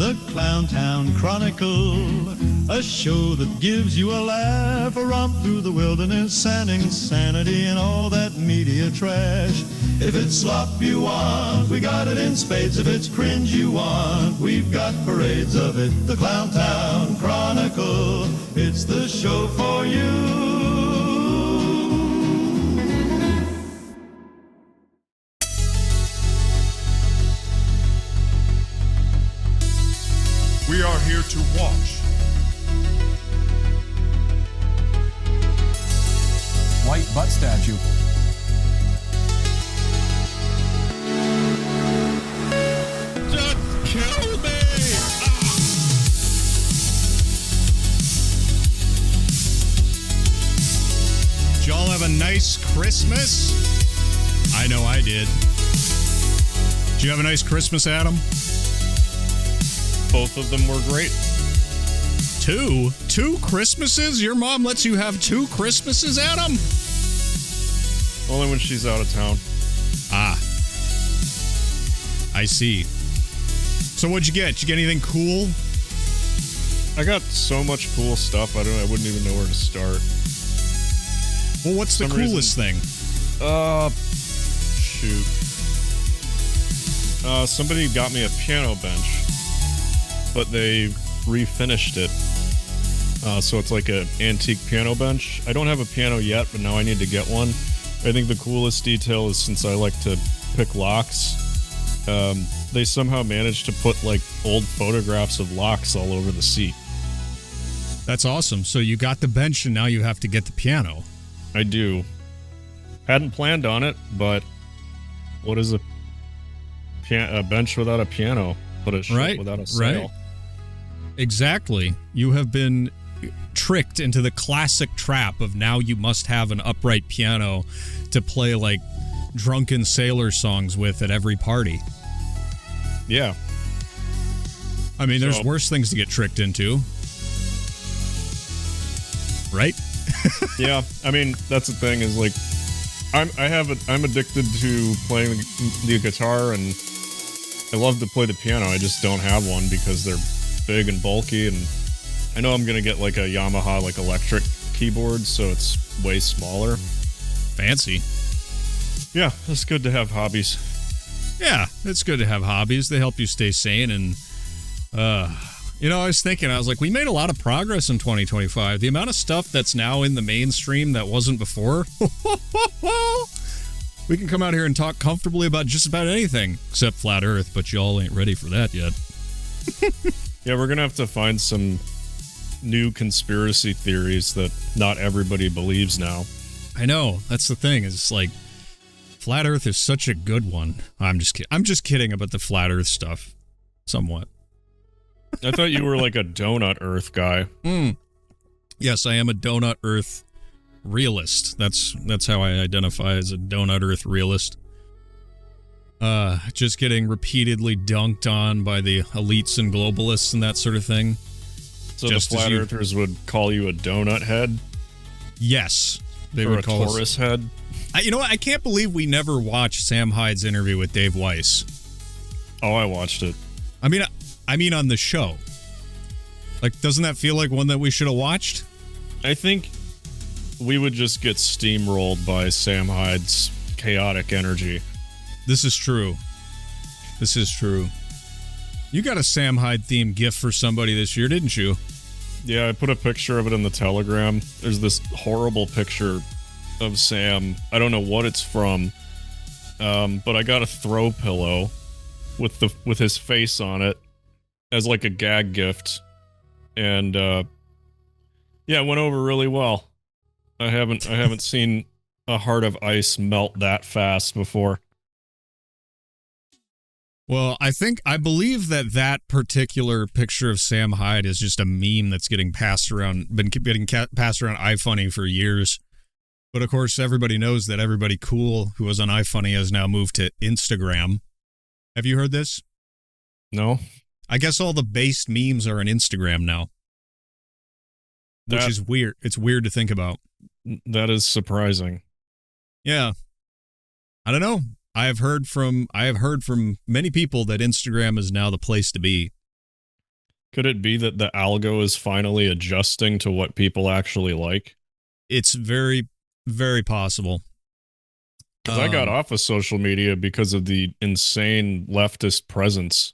the Clowntown Chronicle, a show that gives you a laugh, a romp through the wilderness and insanity and all that media trash. If it's slop you want, we got it in spades. If it's cringe you want, we've got parades of it. The Clowntown Chronicle, it's the show for you. We are here to watch. White butt statue. Just kill me! Did y'all have a nice Christmas? I know I did. Did you have a nice Christmas, Adam? Both of them were great. Two Christmases? Your mom lets you have 2 Christmases, Adam? Only when she's out of town. Ah. I see. So what'd you get? Did you get anything cool? I got so much cool stuff, I wouldn't even know where to start. Well, what's the coolest thing? Shoot. Somebody got me a piano bench, but they refinished it. So it's like an antique piano bench. I don't have a piano yet, but now I need to get one. I think the coolest detail is, since I like to pick locks, they somehow managed to put like old photographs of locks all over the seat. That's awesome. So you got the bench and now you have to get the piano. I do. Hadn't planned on it, but what is a bench without a piano? But a ship without a sail. Right. Exactly. You have been tricked into the classic trap of now you must have an upright piano to play like drunken sailor songs with at every party. Yeah. I mean, there's worse things to get tricked into. Right? Yeah. I mean, that's the thing is like, I'm addicted to playing the guitar, and I love to play the piano. I just don't have one because they're big and bulky, and I know I'm gonna get like a Yamaha like electric keyboard, so it's way smaller. Fancy. Yeah, it's good to have hobbies. Yeah, it's good to have hobbies. They help you stay sane. And you know, I was like, we made a lot of progress in 2025. The amount of stuff that's now in the mainstream that wasn't before. We can come out here and talk comfortably about just about anything except flat Earth, but y'all ain't ready for that yet. Yeah, we're gonna have to find some new conspiracy theories that not everybody believes now. I know, that's the thing. Is like, flat Earth is such a good one. I'm just kidding about the flat Earth stuff, somewhat. I thought you were like a donut Earth guy. Yes, I am a donut Earth realist. That's how I identify, as a donut Earth realist. Just getting repeatedly dunked on by the elites and globalists and that sort of thing. So just the flat earthers would call you a donut head? Yes. They or would a call Taurus head? You know what? I can't believe we never watched Sam Hyde's interview with Dave Weiss. Oh, I watched it. I mean on the show. Like, doesn't that feel like one that we should have watched? I think we would just get steamrolled by Sam Hyde's chaotic energy. This is true. This is true. You got a Sam Hyde themed gift for somebody this year, didn't you? Yeah, I put a picture of it in the Telegram. There's this horrible picture of Sam. I don't know what it's from, but I got a throw pillow with his face on it as like a gag gift, and yeah, it went over really well. I haven't seen a heart of ice melt that fast before. Well, I believe that particular picture of Sam Hyde is just a meme that's getting passed around iFunny for years. But of course, everybody knows that everybody cool who was on iFunny has now moved to Instagram. Have you heard this? No. I guess all the based memes are on Instagram now. Which is weird. It's weird to think about. That is surprising. Yeah. I don't know. I have heard from many people that Instagram is now the place to be. Could it be that the algo is finally adjusting to what people actually like? It's very, very possible. Because I got off of social media because of the insane leftist presence.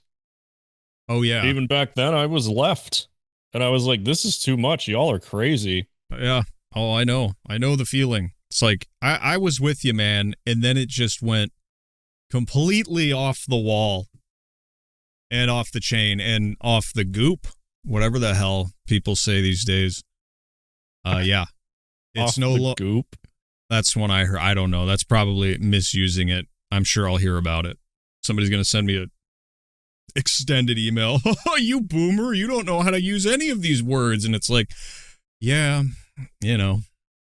Oh, yeah. Even back then, I was left. And I was like, this is too much. Y'all are crazy. Yeah. Oh, I know. I know the feeling. It's like, I was with you, man. And then it just went completely off the wall and off the chain and off the goop, whatever the hell people say these days. Yeah. It's Off no the goop. That's one I heard. I don't know. That's probably misusing it. I'm sure I'll hear about it. Somebody's going to send me a extended email. Oh, you boomer. You don't know how to use any of these words. And it's like, yeah,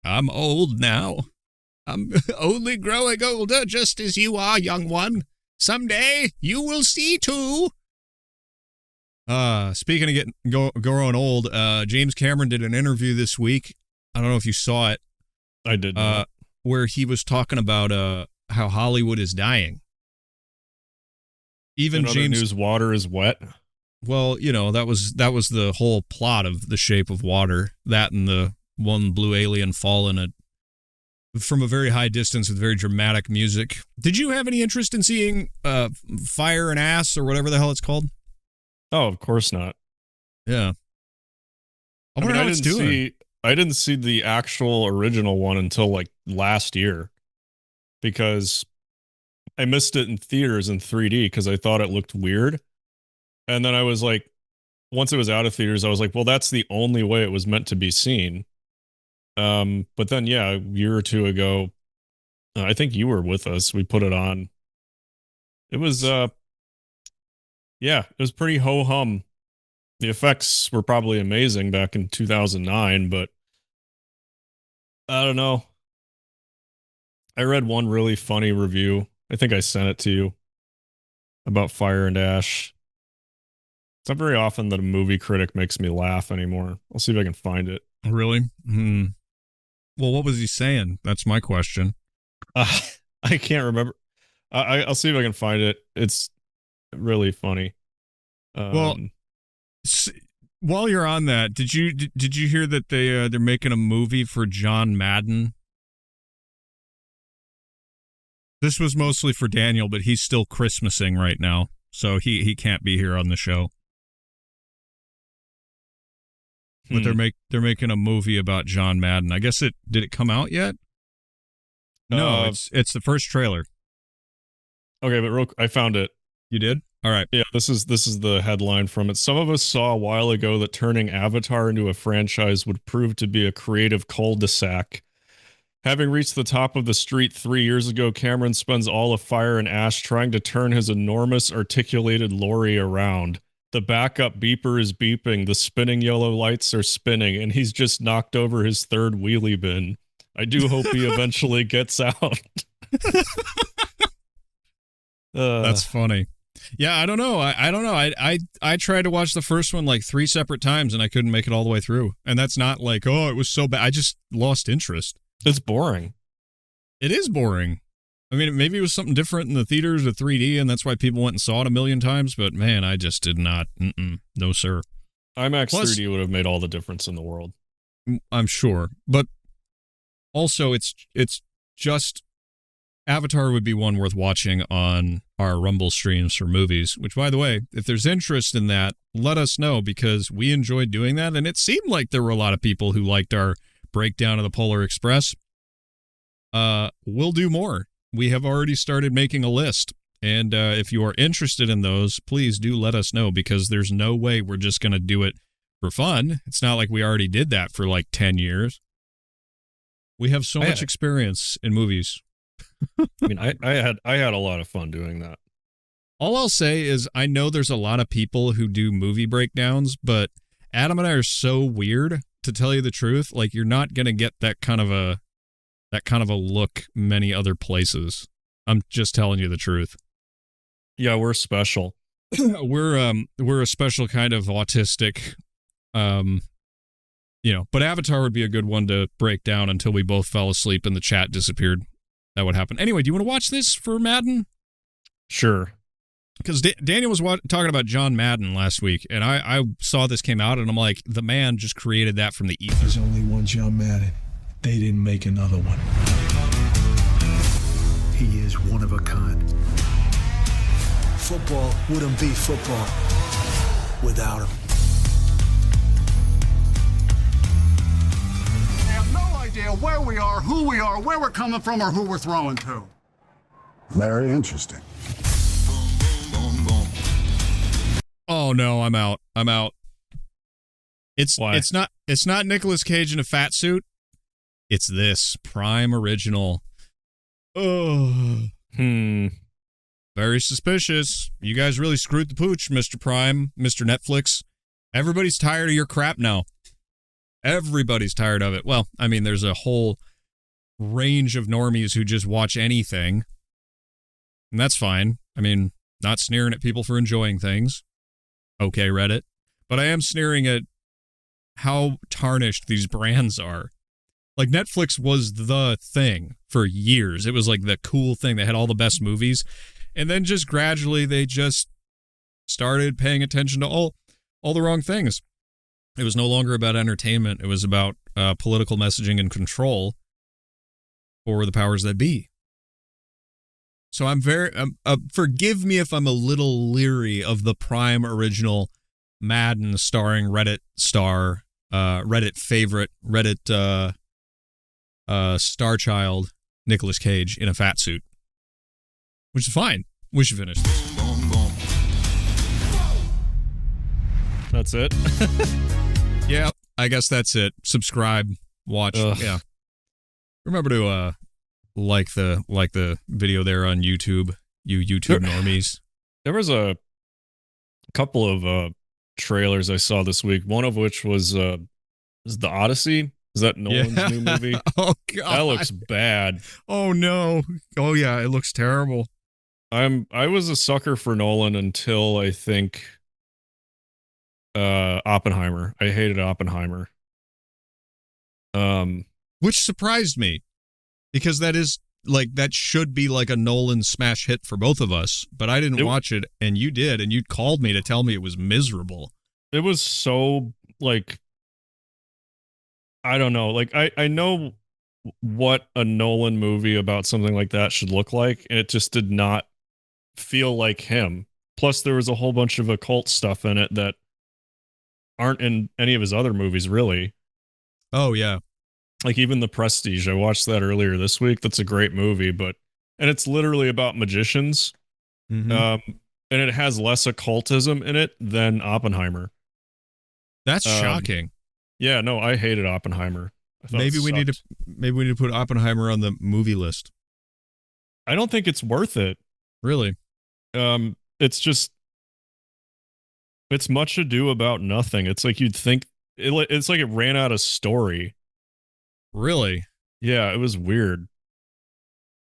I'm old now. I'm only growing older just as you are, young one. Someday you will see too. Speaking of growing old, James Cameron did an interview this week. I don't know if you saw it. I did not. Where he was talking about how Hollywood is dying. Even James news, water is wet. Well, that was the whole plot of The Shape of Water. That and the one blue alien falling from a very high distance with very dramatic music. Did you have any interest in seeing Fire and Ass or whatever the hell it's called? Oh, of course not. Yeah. I wonder how it's doing. I didn't see the actual original one until like last year because I missed it in theaters in 3D because I thought it looked weird. And then I was like, once it was out of theaters, I was like, well, that's the only way it was meant to be seen. But then, yeah, a year or two ago, I think you were with us. We put it on. It was, it was pretty ho-hum. The effects were probably amazing back in 2009, but I don't know. I read one really funny review. I think I sent it to you about Fire and Ash. It's not very often that a movie critic makes me laugh anymore. I'll see if I can find it. Really? Well, what was he saying? That's my question. I can't remember. I'll see if I can find it. It's really funny. Well, while you're on that, did you hear that they're making a movie for John Madden? This was mostly for Daniel, but he's still Christmasing right now, so he can't be here on the show. But they're making a movie about John Madden. I guess did it come out yet? No, it's the first trailer. Okay, but I found it. You did? All right. Yeah, this is the headline from it. Some of us saw a while ago that turning Avatar into a franchise would prove to be a creative cul-de-sac. Having reached the top of the street 3 years ago, Cameron spends all of Fire and Ash trying to turn his enormous articulated lorry around. The backup beeper is beeping, the spinning yellow lights are spinning, and he's just knocked over his third wheelie bin. I do hope he eventually gets out. That's funny. Yeah, I don't know. I don't know. I tried to watch the first one like 3 separate times, and I couldn't make it all the way through. And that's not like, oh, it was so bad. I just lost interest. It's boring. It is boring. I mean, maybe it was something different in the theaters with 3D, and that's why people went and saw it a million times. But man, I just did not. No, sir. IMAX 3D would have made all the difference in the world. I'm sure. But also, it's just Avatar would be one worth watching on our Rumble streams for movies, which, by the way, if there's interest in that, let us know because we enjoyed doing that. And it seemed like there were a lot of people who liked our breakdown of the Polar Express. We'll do more. We have already started making a list. And if you are interested in those, please do let us know because there's no way we're just going to do it for fun. It's not like we already did that for like 10 years. We have so much experience in movies. I mean, I had a lot of fun doing that. All I'll say is I know there's a lot of people who do movie breakdowns, but Adam and I are so weird, to tell you the truth. Like, you're not going to get that kind of a look many other places. I'm just telling you the truth. Yeah, we're special. We're a special kind of autistic, but Avatar would be a good one to break down until we both fell asleep and the chat disappeared. That would happen. Anyway, do you want to watch this for Madden? Sure. Because Daniel was talking about John Madden last week, and I saw this came out, and I'm like, the man just created that from the ether. There's only one John Madden. They didn't make another one. He is one of a kind. Football wouldn't be football without him. I have no idea where we are, who we are, where we're coming from, or who we're throwing to. Very interesting. Oh no, I'm out. Why? It's not Nicolas Cage in a fat suit. It's this Prime original. Oh. Very suspicious. You guys really screwed the pooch, Mr. Prime, Mr. Netflix. Everybody's tired of your crap now. Everybody's tired of it. Well, I mean, there's a whole range of normies who just watch anything. And that's fine. I mean, not sneering at people for enjoying things. Okay, Reddit. But I am sneering at how tarnished these brands are. Like, Netflix was the thing for years. It was like the cool thing. They had all the best movies. And then just gradually they just started paying attention to all the wrong things. It was no longer about entertainment. It was about political messaging and control for the powers that be. So I'm forgive me if I'm a little leery of the Prime original Madden starring Reddit star, Reddit favorite, Reddit star child, Nicolas Cage in a fat suit. Which is fine. We should finish this. That's it? Yeah, I guess that's it. Subscribe, watch. Ugh. Yeah. Remember to like the video there on YouTube, you YouTube normies. There was a couple of trailers I saw this week, one of which was The Odyssey. Is that Nolan's new movie? Oh, God. That looks bad. Oh, no. Oh, yeah, it looks terrible. I was a sucker for Nolan until I think Oppenheimer. I hated Oppenheimer. Which surprised me, because that should be like a Nolan smash hit for both of us, but I didn't watch it, and you did, and you called me to tell me it was miserable. It was so, like, I don't know. Like, I know what a Nolan movie about something like that should look like, and it just did not feel like him. Plus, there was a whole bunch of occult stuff in it that aren't in any of his other movies, really. Oh, yeah. Like, even The Prestige. I watched that earlier this week. That's a great movie, and it's literally about magicians. Mm-hmm. And it has less occultism in it than Oppenheimer. That's shocking. Yeah, no, I hated Oppenheimer. Maybe we need to put Oppenheimer on the movie list. I don't think it's worth it. Really? It's just, it's much ado about nothing. It's like you'd think it's like it ran out of story. Really? Yeah, it was weird.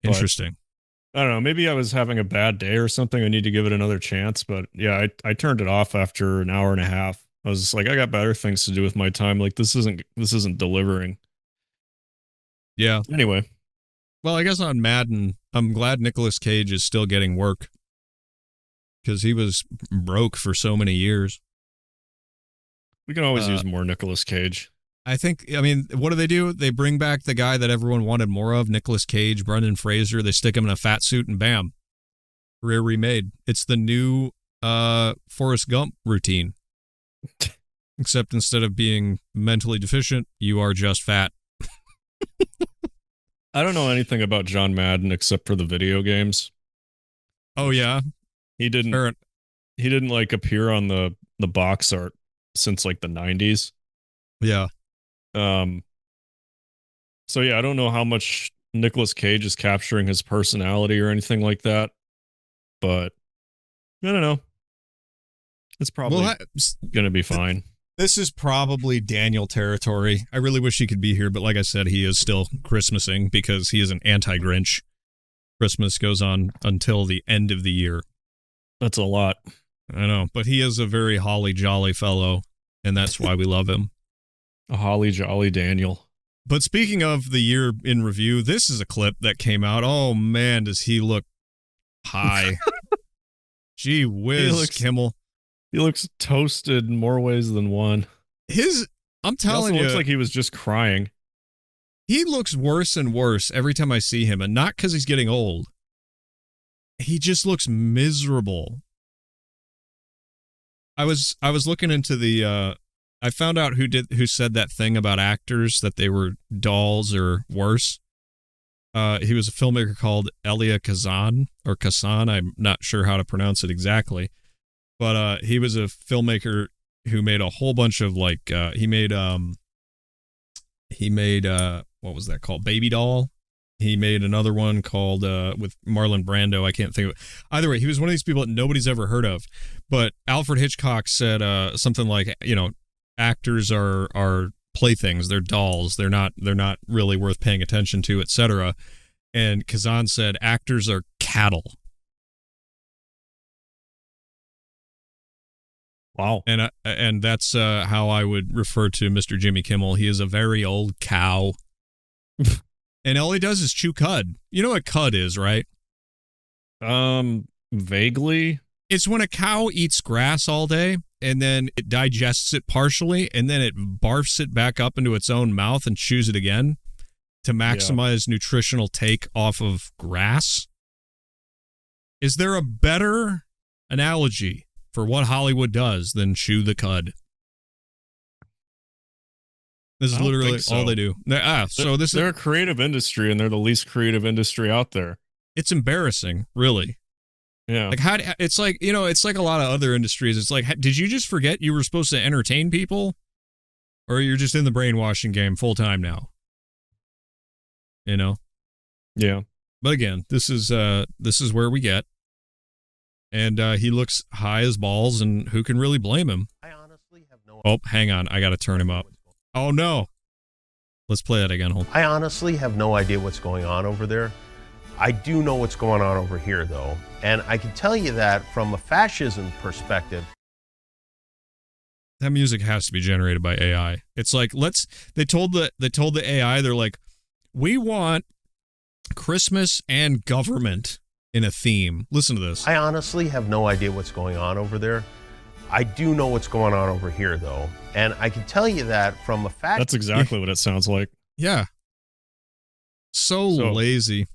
Interesting. But, I don't know. Maybe I was having a bad day or something. I need to give it another chance. But yeah, I turned it off after an hour and a half. I was just like, I got better things to do with my time. Like, this isn't delivering. Yeah. Anyway. Well, I guess on Madden, I'm glad Nicolas Cage is still getting work, because he was broke for so many years. We can always use more Nicolas Cage. I mean, what do? They bring back the guy that everyone wanted more of, Nicolas Cage, Brendan Fraser. They stick him in a fat suit and bam, career remade. It's the new Forrest Gump routine. Except instead of being mentally deficient, you are just fat. I don't know anything about John Madden except for the video games. Oh yeah, he didn't like appear on the box art since like the 90s. Yeah. So yeah, I don't know how much Nicolas Cage is capturing his personality or anything like that, but I don't know. It's probably going to be fine. This is probably Daniel territory. I really wish he could be here, but like I said, he is still Christmasing because he is an anti-Grinch. Christmas goes on until the end of the year. That's a lot. I know, but he is a very holly jolly fellow, and that's why we love him. A holly jolly Daniel. But speaking of the year in review, this is a clip that came out. Oh man, does he look high. Gee whiz, Kimmel. He looks toasted in more ways than one. I'm telling you, looks like he was just crying. He looks worse and worse every time I see him, and not because he's getting old. He just looks miserable. I was looking into the. I found out who said that thing about actors that they were dolls or worse. He was a filmmaker called Elia Kazan or Kazan. I'm not sure how to pronounce it exactly, but he was a filmmaker who made a whole bunch of he made what was that called? Baby Doll. He made another one called with Marlon Brando. I can't think of it. Either way, he was one of these people that nobody's ever heard of. But Alfred Hitchcock said something like, actors are playthings. They're dolls. They're not really worth paying attention to, etc. And Kazan said actors are cattle. Wow. And that's how I would refer to Mr. Jimmy Kimmel. He is a very old cow. And all he does is chew cud. You know what cud is, right? Vaguely. It's when a cow eats grass all day and then it digests it partially and then it barfs it back up into its own mouth and chews it again to maximize nutritional take off of grass. Is there a better analogy for what Hollywood does than chew the cud? This is literally all they do. They're a creative industry, and they're the least creative industry out there. It's embarrassing, really. Yeah. It's like a lot of other industries. It's like, did you just forget you were supposed to entertain people? Or you're just in the brainwashing game full time now? Yeah. But again, this is where we get. And he looks high as balls, and who can really blame him? I honestly have no. Oh, hang on. I got to turn him up. Oh, no. Let's play that again. Hold. I honestly have no idea what's going on over there. I do know what's going on over here, though. And I can tell you that from a fascism perspective. That music has to be generated by AI. It's like, they told the AI, they're like, we want Christmas and government in a theme. Listen to this. I honestly have no idea what's going on over there. I do know what's going on over here, though. And I can tell you that from a fascism. That's exactly what it sounds like. Yeah. So lazy.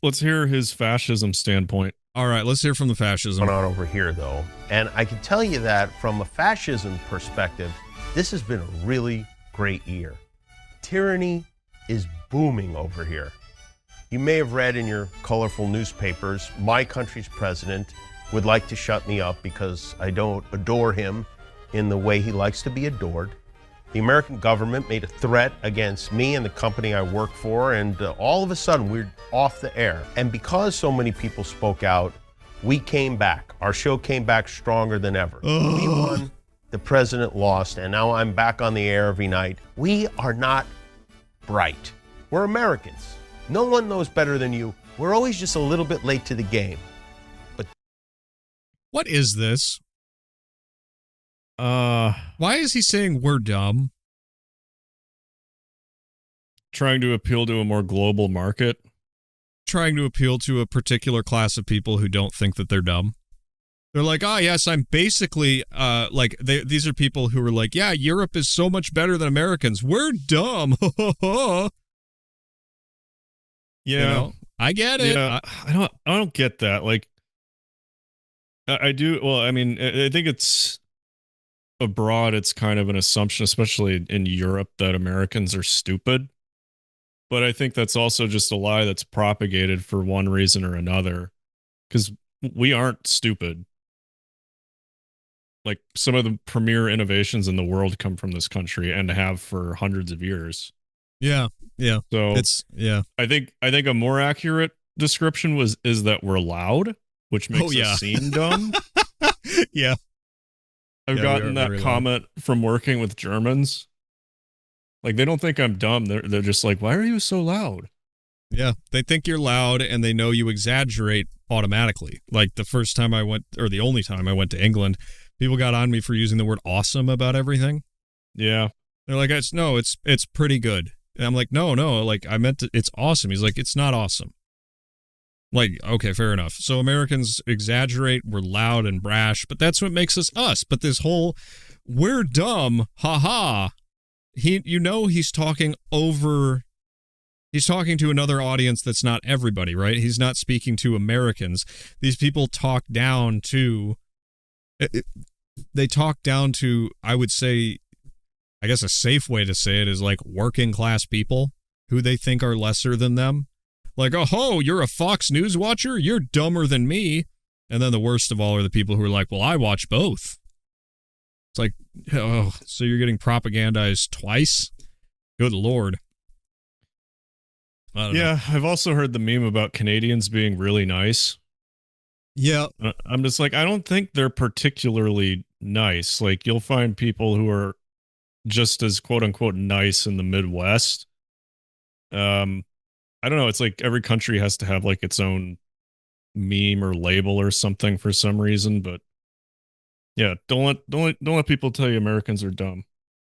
Let's hear his fascism standpoint. All right, let's hear from the fascism. Going on over here, though. And I can tell you that from a fascism perspective, this has been a really great year. Tyranny is booming over here. You may have read in your colorful newspapers, my country's president would like to shut me up because I don't adore him in the way he likes to be adored. The American government made a threat against me and the company I work for, and all of a sudden we're off the air. And because so many people spoke out, we came back. Our show came back stronger than ever. We won, the president lost, and now I'm back on the air every night. We are not bright. We're Americans. No one knows better than you. We're always just a little bit late to the game. But what is this? Why is he saying we're dumb? Trying to appeal to a more global market. Trying to appeal to a particular class of people who don't think that they're dumb. They're like, yes, I'm basically, these are people who are like, yeah, Europe is so much better than Americans. We're dumb. Yeah. I get it. Yeah, I don't get that. Like, I do. Well, I mean, I think it's abroad. It's kind of an assumption, especially in Europe, that Americans are stupid. But I think that's also just a lie that's propagated for one reason or another, because we aren't stupid. Like, some of the premier innovations in the world come from this country and have for hundreds of years. Yeah. So I think a more accurate description is that we're loud, which makes us seem dumb. Yeah. I've gotten that comment from working with Germans. Like, they don't think I'm dumb. They're just like, why are you so loud? Yeah, they think you're loud and they know you exaggerate automatically. Like the first time I went, or the only time I went to England, people got on me for using the word awesome about everything. Yeah. They're like, it's pretty good. And I'm like, no, like I meant to, it's awesome. He's like, it's not awesome. Like, okay, fair enough. So Americans exaggerate, we're loud and brash, but that's what makes us us. But this whole, we're dumb, haha. He's talking to another audience that's not everybody, right? He's not speaking to Americans. These people talk down to, I would say, I guess a safe way to say it is like working class people who they think are lesser than them. Like, oh, you're a Fox News watcher? You're dumber than me. And then the worst of all are the people who are like, well, I watch both. It's like, oh, so you're getting propagandized twice? Good Lord. I don't know. I've also heard the meme about Canadians being really nice. Yeah. I'm just like, I don't think they're particularly nice. Like, you'll find people who are just as quote unquote nice in the Midwest. I don't know. It's like every country has to have like its own meme or label or something for some reason. But yeah, don't let people tell you Americans are dumb.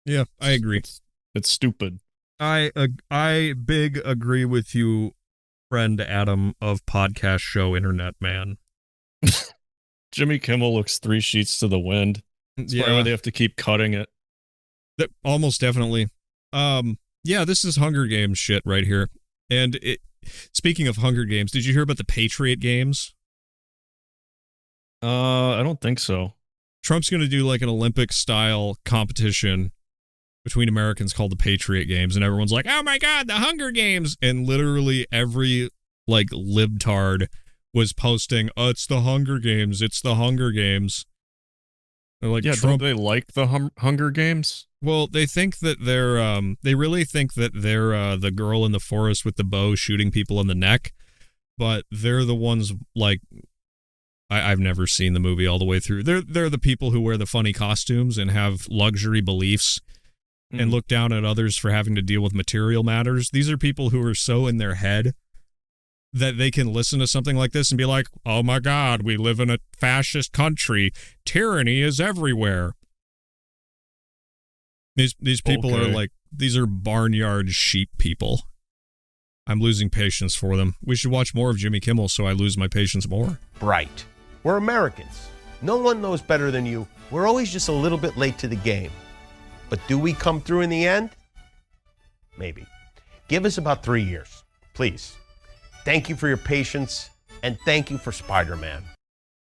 Yeah, I agree. It's stupid. I big agree with you, friend Adam of Podcast Show Internet Man. Jimmy Kimmel looks 3 sheets to the wind. That's why they have to keep cutting it. Almost definitely. Yeah, this is Hunger Games shit right here. And speaking of Hunger Games, did you hear about the Patriot Games? I don't think so. Trump's going to do like an Olympic-style competition between Americans called the Patriot Games, and everyone's like, oh my God, the Hunger Games! And literally every, like, libtard was posting, oh, it's the Hunger Games, it's the Hunger Games. They're like, Trump, don't they like the Hunger Games? Well, they think that they really think that they're the girl in the forest with the bow shooting people in the neck, but they're the ones, like, I've never seen the movie all the way through. They're the people who wear the funny costumes and have luxury beliefs and look down at others for having to deal with material matters. These are people who are so in their head that they can listen to something like this and be like, oh my God, we live in a fascist country. Tyranny is everywhere. These people are like, these are barnyard sheep people. I'm losing patience for them. We should watch more of Jimmy Kimmel so I lose my patience more. Bright. We're Americans. No one knows better than you. We're always just a little bit late to the game. But do we come through in the end? Maybe. Give us about 3 years, please. Thank you for your patience, and thank you for Spider-Man.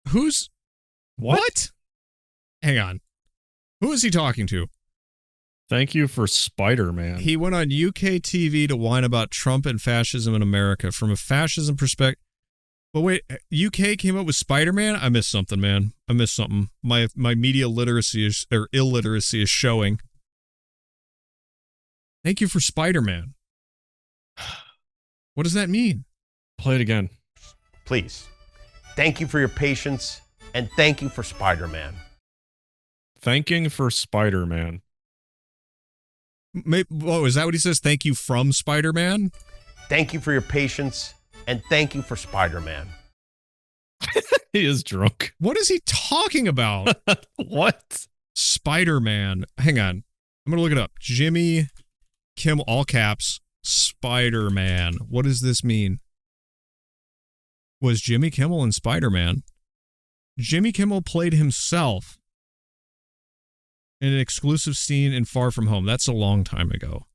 Who's... What? Hang on. Who is he talking to? Thank you for Spider-Man. He went on UK TV to whine about Trump and fascism in America. From a fascism perspective... But wait, UK came up with Spider-Man? I missed something, man. I missed something. My media literacy is, or illiteracy is showing. Thank you for Spider-Man. What does that mean? Play it again. Please. Thank you for your patience, and thank you for Spider-Man. Thanking for Spider-Man. Oh, is that what he says? Thank you from Spider-Man? Thank you for your patience, and thank you for Spider-Man. He is drunk. What is he talking about? What? Spider-Man. Hang on. I'm going to look it up. Jimmy Kimmel, all caps, Spider-Man. What does this mean? Was Jimmy Kimmel in Spider-Man? Jimmy Kimmel played himself in an exclusive scene in Far From Home. That's a long time ago.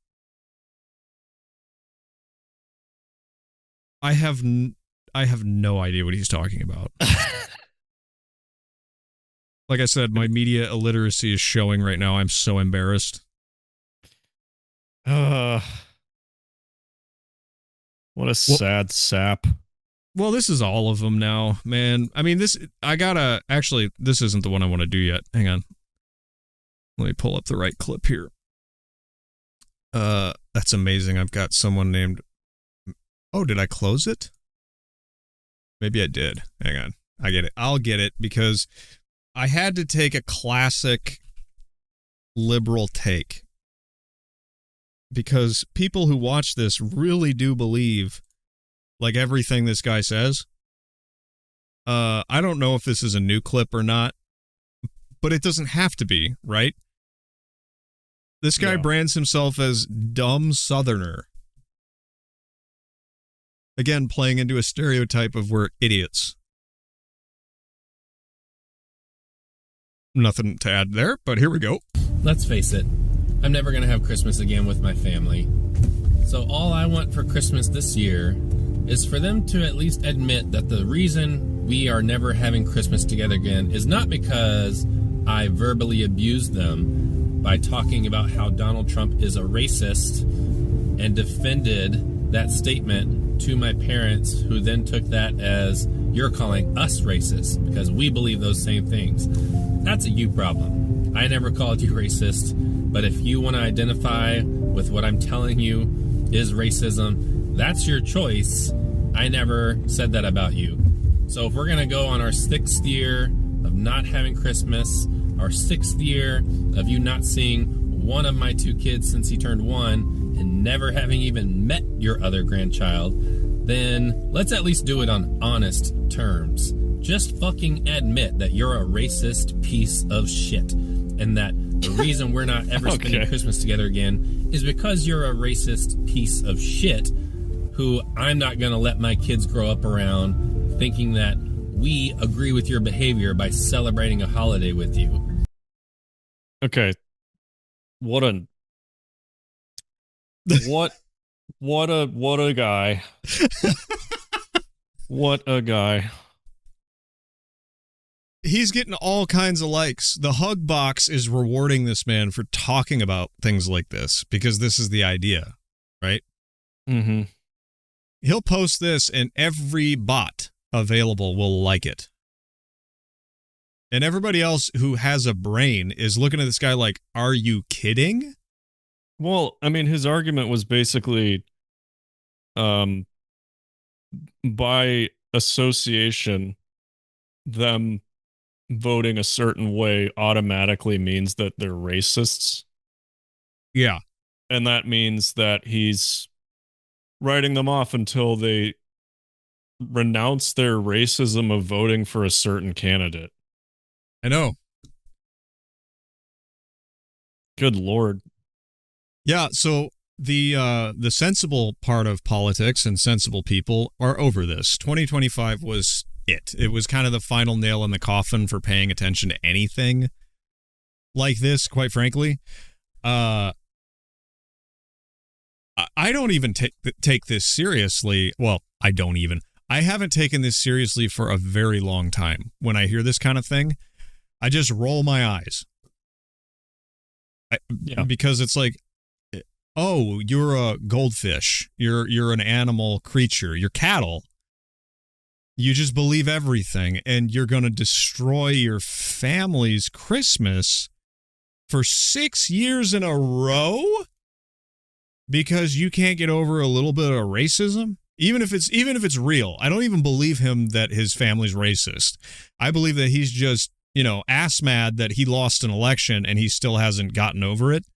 I have no idea what he's talking about. Like I said, my media illiteracy is showing right now. I'm so embarrassed. What a sad sap. Well, this is all of them now, man. I mean, this isn't the one I want to do yet. Hang on. Let me pull up the right clip here. That's amazing. I've got someone named... Oh, did I close it? Maybe I did. Hang on. I get it. I'll get it because I had to take a classic liberal take. Because people who watch this really do believe, like, everything this guy says. I don't know if this is a new clip or not, but it doesn't have to be, right? This guy brands himself as dumb Southerner. Again, playing into a stereotype of we're idiots. Nothing to add there, but here we go. Let's face it, I'm never going to have Christmas again with my family. So all I want for Christmas this year is for them to at least admit that the reason we are never having Christmas together again is not because I verbally abused them by talking about how Donald Trump is a racist and defended that statement to my parents, who then took that as you're calling us racist because we believe those same things. That's a you problem. I never called you racist, but if you want to identify with what I'm telling you is racism, that's your choice. I never said that about you. So if we're going to go on our 6th year of not having Christmas, our 6th year of you not seeing one of my 2 kids since he turned 1, and never having even met your other grandchild, then let's at least do it on honest terms. Just fucking admit that you're a racist piece of shit, and that the reason we're not ever spending Christmas together again is because you're a racist piece of shit who I'm not going to let my kids grow up around thinking that we agree with your behavior by celebrating a holiday with you. Okay. What a guy. What a guy. He's getting all kinds of likes. The hug box is rewarding this man for talking about things like this because this is the idea, right? Mm-hmm. He'll post this and every bot available will like it. And everybody else who has a brain is looking at this guy like, are you kidding? Well, I mean, his argument was basically, by association, them voting a certain way automatically means that they're racists. Yeah. And that means that he's writing them off until they renounce their racism of voting for a certain candidate. I know. Good Lord. Yeah, so the sensible part of politics and sensible people are over this. 2025 was it. It was kind of the final nail in the coffin for paying attention to anything like this, quite frankly. I don't even take this seriously. Well, I don't even. I haven't taken this seriously for a very long time. When I hear this kind of thing, I just roll my eyes. Because it's like, oh, you're a goldfish. You're an animal creature. You're cattle. You just believe everything, and you're going to destroy your family's Christmas for 6 years in a row because you can't get over a little bit of racism. Even if it's real, I don't even believe him that his family's racist. I believe that he's just, ass mad that he lost an election and he still hasn't gotten over it.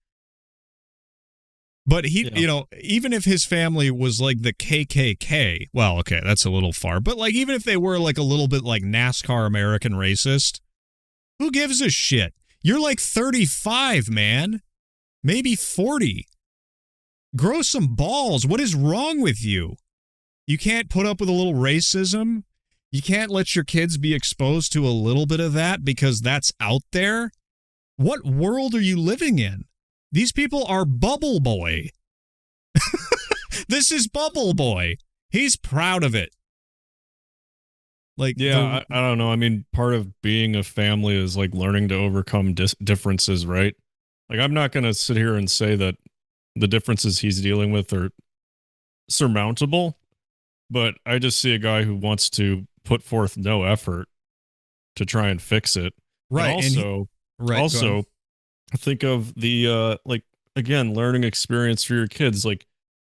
But even if his family was like the KKK, well, okay, that's a little far. But like, even if they were like a little bit like NASCAR American racist, who gives a shit? You're like 35, man. Maybe 40. Grow some balls. What is wrong with you? You can't put up with a little racism. You can't let your kids be exposed to a little bit of that because that's out there. What world are you living in? These people are Bubble Boy. This is Bubble Boy. He's proud of it. Like, yeah, I don't know. I mean, part of being a family is like learning to overcome differences, right? Like, I'm not going to sit here and say that the differences he's dealing with are surmountable, but I just see a guy who wants to put forth no effort to try and fix it. Right. And also, think of the again, learning experience for your kids. Like,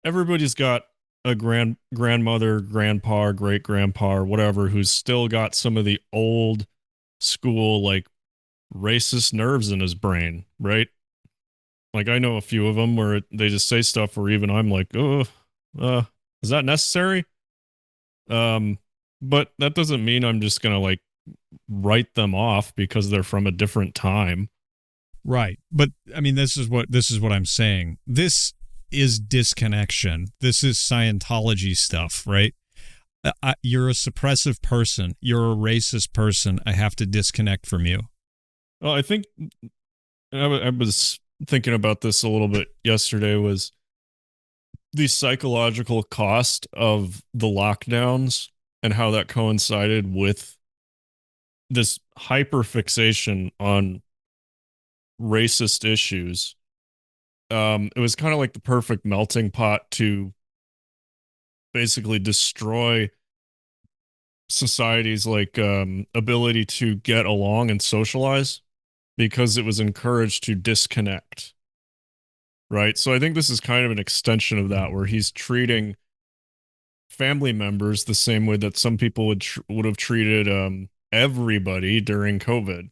everybody's got a grandmother, grandpa, great grandpa, or whatever, who's still got some of the old school like racist nerves in his brain, right? Like, I know a few of them where they just say stuff where even I'm like, is that necessary? But that doesn't mean I'm just gonna like write them off because they're from a different time. Right. But I mean, this is what I'm saying. This is disconnection. This is Scientology stuff, right? You're a suppressive person. You're a racist person. I have to disconnect from you. Well, I think I was thinking about this a little bit yesterday, was the psychological cost of the lockdowns and how that coincided with this hyperfixation on racist issues. It was kind of like the perfect melting pot to basically destroy society's like ability to get along and socialize, because it was encouraged to disconnect. Right. So I think this is kind of an extension of that, where he's treating family members the same way that some people would have treated everybody during COVID.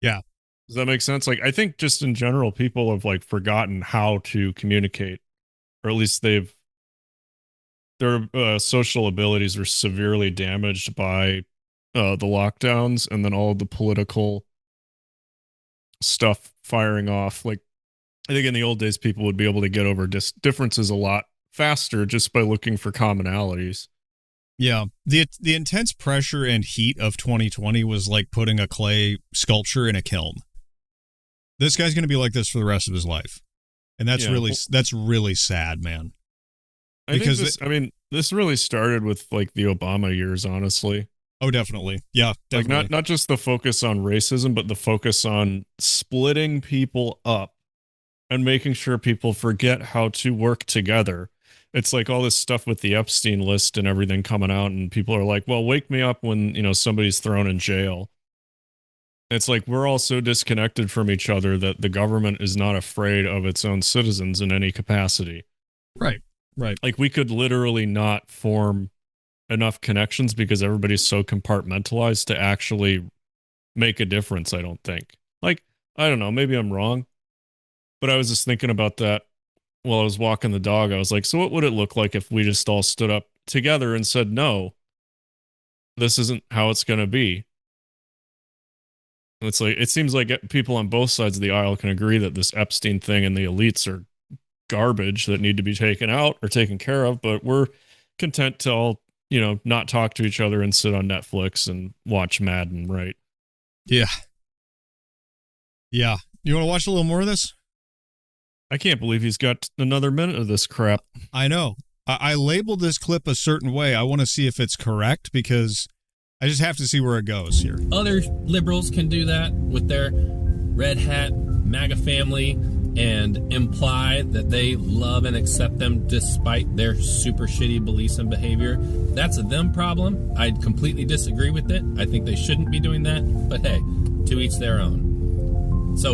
Yeah. Does that make sense? Like, I think just in general, people have like forgotten how to communicate, or at least their social abilities are severely damaged by the lockdowns and then all of the political stuff firing off. Like, I think in the old days, people would be able to get over differences a lot faster just by looking for commonalities. Yeah. The intense pressure and heat of 2020 was like putting a clay sculpture in a kiln. This guy's going to be like this for the rest of his life. And that's really sad, man. Because this really started with like the Obama years, honestly. Oh, definitely. Yeah, definitely. Like not just the focus on racism, but the focus on splitting people up and making sure people forget how to work together. It's like all this stuff with the Epstein list and everything coming out, and people are like, well, wake me up when, somebody's thrown in jail. It's like we're all so disconnected from each other that the government is not afraid of its own citizens in any capacity. Right. Like, we could literally not form enough connections because everybody's so compartmentalized to actually make a difference, I don't think. Like, I don't know, maybe I'm wrong, but I was just thinking about that while I was walking the dog. I was like, so what would it look like if we just all stood up together and said, no, this isn't how it's going to be? And it's like, it seems like people on both sides of the aisle can agree that this Epstein thing and the elites are garbage that need to be taken out or taken care of, but we're content to all, not talk to each other and sit on Netflix and watch Madden, right? Yeah. Yeah. You want to watch a little more of this? I can't believe he's got another minute of this crap. I know. I labeled this clip a certain way. I want to see if it's correct, because I just have to see where it goes here. Other liberals can do that with their red hat MAGA family and imply that they love and accept them despite their super shitty beliefs and behavior. That's a them problem. I completely disagree with it. I think they shouldn't be doing that. But hey, to each their own. So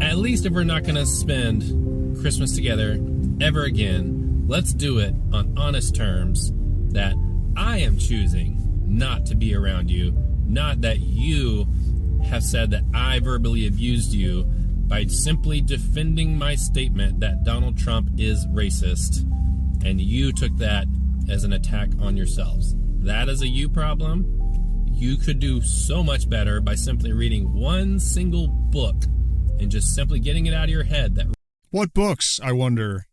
at least if we're not going to spend Christmas together ever again, let's do it on honest terms that I am choosing not to be around you, not that you have said that I verbally abused you by simply defending my statement that Donald Trump is racist, and you took that as an attack on yourselves. That is a you problem. You could do so much better by simply reading one single book and just simply getting it out of your head. That what books, I wonder?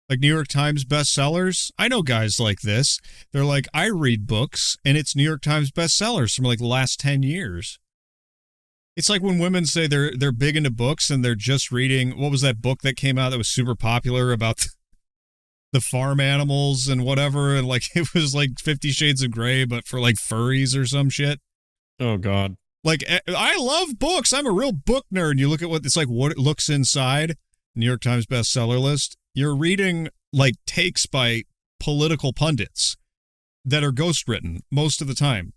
Like New York Times bestsellers? I know guys like this. They're like, I read books, and it's New York Times bestsellers from like the last 10 years. It's like when women say they're big into books and they're just reading, what was that book that came out that was super popular about the farm animals and whatever, and like it was like 50 Shades of Grey, but for like furries or some shit. Oh God. Like, I love books. I'm a real book nerd. And you look at what it's like, what it looks inside, New York Times bestseller list. You're reading like takes by political pundits that are ghostwritten most of the time.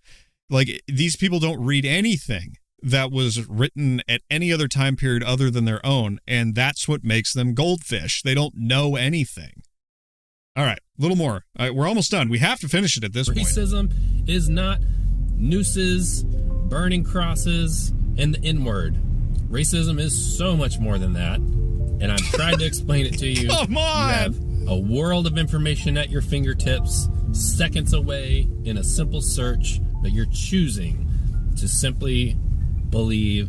Like, these people don't read anything that was written at any other time period other than their own, and that's what makes them goldfish. They don't know anything. All right, a little more. We're almost done. We have to finish it at this point. Racism is not nooses, burning crosses, and the N-word. Racism is so much more than that, and I've tried to explain it to you. Come on! You have a world of information at your fingertips, seconds away in a simple search, but you're choosing to simply believe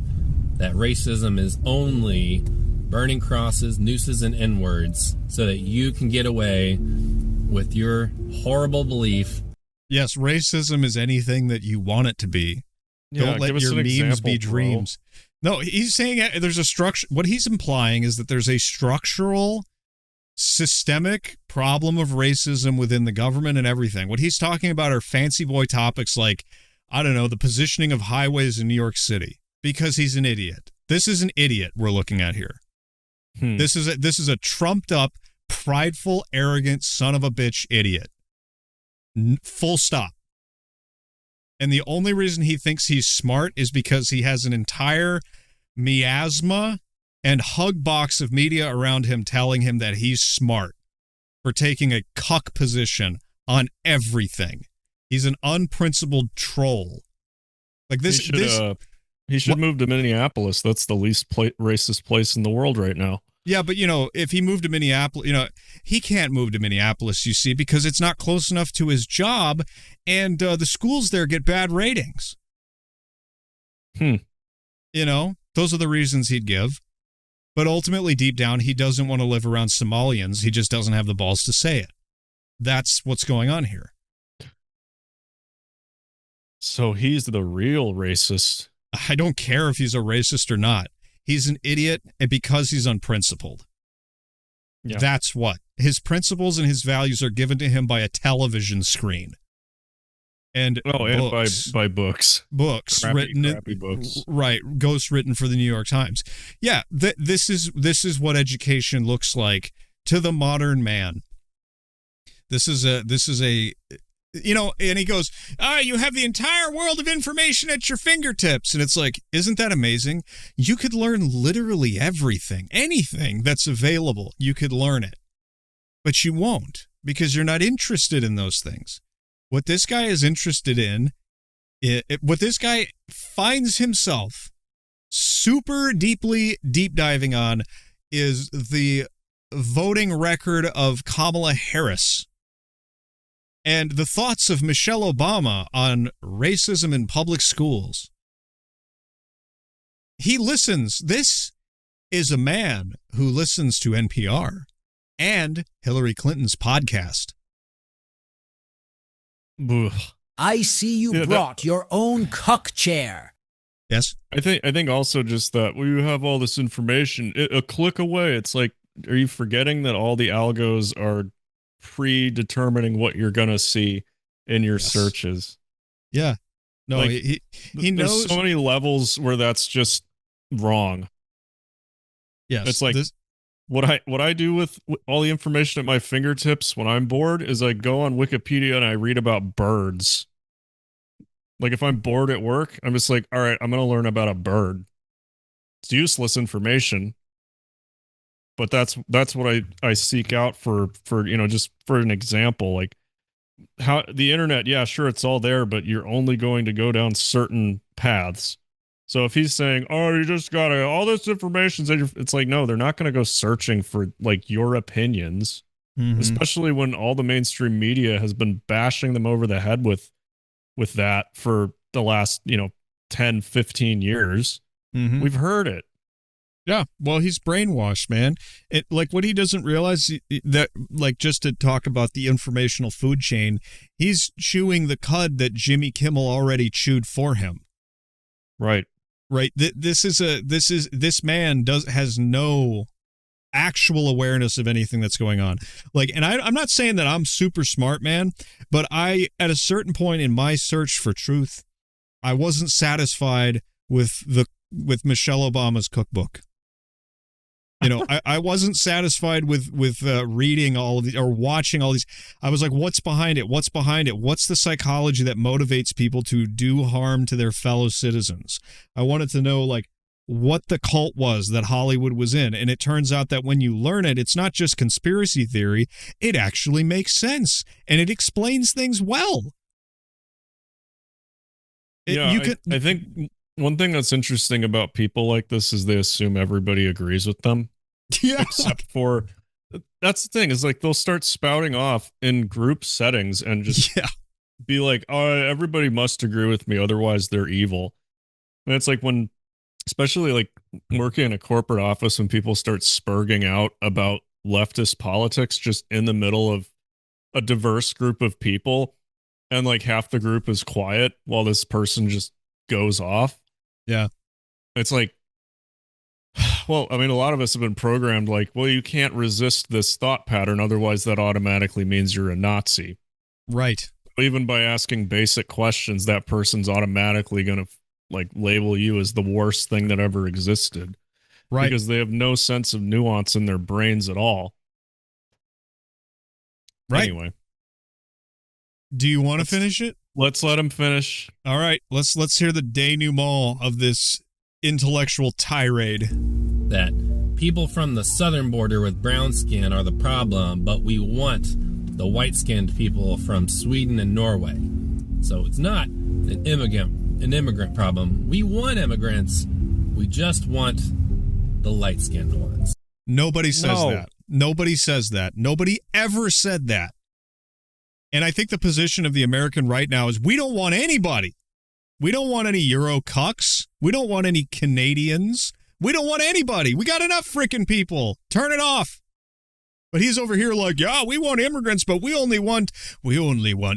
that racism is only burning crosses, nooses, and N-words so that you can get away with your horrible belief. Yes, racism is anything that you want it to be. Yeah, Don't let your memes be dreams. No, he's saying there's a structure. What he's implying is that there's a structural, systemic problem of racism within the government and everything. What he's talking about are fancy boy topics like, I don't know, the positioning of highways in New York City, because he's an idiot. This is an idiot we're looking at here. This is a trumped up, prideful, arrogant son of a bitch idiot. Full stop. And the only reason he thinks he's smart is because he has an entire miasma and hug box of media around him telling him that he's smart for taking a cuck position on everything. He's an unprincipled troll. Like this. He should move to Minneapolis. That's the least racist place in the world right now. Yeah, but, if he moved to Minneapolis, he can't move to Minneapolis, you see, because it's not close enough to his job, and the schools there get bad ratings. Those are the reasons he'd give. But ultimately, deep down, he doesn't want to live around Somalians. He just doesn't have the balls to say it. That's what's going on here. So he's the real racist. I don't care if he's a racist or not. He's an idiot, and because he's unprincipled. Yeah. That's what. His principles and his values are given to him by a television screen. And books. by books. Books. Crappy books. Right. Ghost written for the New York Times. Yeah, this is what education looks like to the modern man. This is a and he goes, you have the entire world of information at your fingertips. And it's like, isn't that amazing? You could learn literally everything, anything that's available. You could learn it, but you won't because you're not interested in those things. What this guy is interested in, what this guy finds himself super deeply deep diving on is the voting record of Kamala Harris. And the thoughts of Michelle Obama on racism in public schools. He listens. This is a man who listens to NPR and Hillary Clinton's podcast. I see you brought your own cuck chair. Yes. I think also just that we have all this information a click away. It's like, are you forgetting that all the algos are predetermining what you're gonna see in your searches? Yeah. No, like, he knows. There's so many levels where that's just wrong. Yes. It's like what I do with all the information at my fingertips when I'm bored is I go on Wikipedia and I read about birds. Like if I'm bored at work, I'm just like, all right, I'm gonna learn about a bird. It's useless information. But that's what I seek out for just for an example, like how the internet, yeah, sure, it's all there, but you're only going to go down certain paths. So if he's saying, oh, you just got all this information, it's like, no, they're not going to go searching for like your opinions, especially when all the mainstream media has been bashing them over the head with that for the last, 10, 15 years. We've heard it. Yeah, well, he's brainwashed, man. What he doesn't realize that, just to talk about the informational food chain, he's chewing the cud that Jimmy Kimmel already chewed for him. Right. This man has no actual awareness of anything that's going on. And I'm not saying that I'm super smart, man, but at a certain point in my search for truth, I wasn't satisfied with Michelle Obama's cookbook. I wasn't satisfied with reading all of these or watching all these. I was like, what's behind it? What's behind it? What's the psychology that motivates people to do harm to their fellow citizens? I wanted to know, what the cult was that Hollywood was in. And it turns out that when you learn it, it's not just conspiracy theory. It actually makes sense. And it explains things well. I think one thing that's interesting about people like this is they assume everybody agrees with them. Yeah. Except for, that's the thing, is they'll start spouting off in group settings and just be like, oh, everybody must agree with me, otherwise they're evil. And it's like when, especially working in a corporate office when people start spurging out about leftist politics just in the middle of a diverse group of people, and like half the group is quiet while this person just goes off. Yeah. It's like, well, I mean, a lot of us have been programmed like, well, you can't resist this thought pattern, otherwise that automatically means you're a Nazi. Right. Even by asking basic questions, that person's automatically going to like label you as the worst thing that ever existed. Right. Because they have no sense of nuance in their brains at all. Right. Anyway. Do you want to finish it? Let's let him finish. All right. Let's hear the denouement of this intellectual tirade. That people from the southern border with brown skin are the problem, but we want the white-skinned people from Sweden and Norway. So it's not an immigrant problem. We want immigrants. We just want the light-skinned ones. Nobody says that. Nobody says that. Nobody ever said that. And I think the position of the American right now is we don't want anybody. We don't want any Euro cucks. We don't want any Canadians. We don't want anybody. We got enough freaking people. Turn it off. But he's over here like, yeah, we want immigrants, but we only want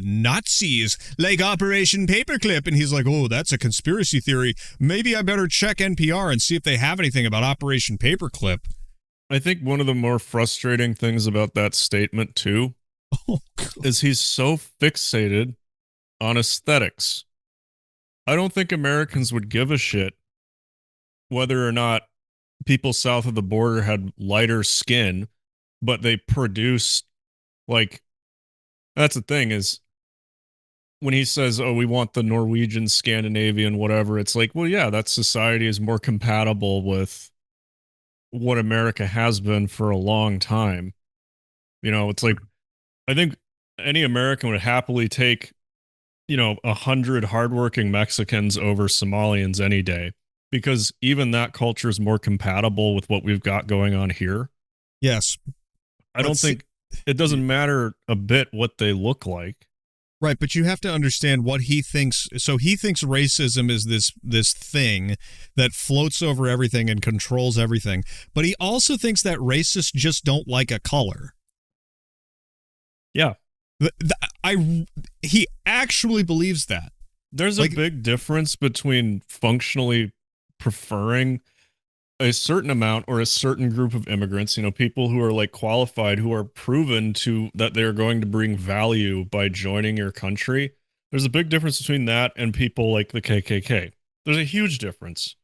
Nazis, like Operation Paperclip. And he's like, oh, that's a conspiracy theory. Maybe I better check NPR and see if they have anything about Operation Paperclip. I think one of the more frustrating things about that statement, too, is he's so fixated on aesthetics. I don't think Americans would give a shit whether or not people south of the border had lighter skin, but they produced, like, that's the thing is when he says, oh, we want the Norwegian, Scandinavian, whatever, it's like, well, yeah, that society is more compatible with what America has been for a long time. You know, it's like, I think any American would happily take, 100 hardworking Mexicans over Somalians any day, because even that culture is more compatible with what we've got going on here. Yes. I don't think it doesn't matter a bit what they look like. Right, but you have to understand what he thinks. So he thinks racism is this thing that floats over everything and controls everything. But he also thinks that racists just don't like a color. Yeah. He actually believes that. There's a big difference between functionally preferring a certain amount or a certain group of immigrants, people who are like qualified, who are proven that they're going to bring value by joining your country. There's a big difference between that and people like the KKK. There's a huge difference.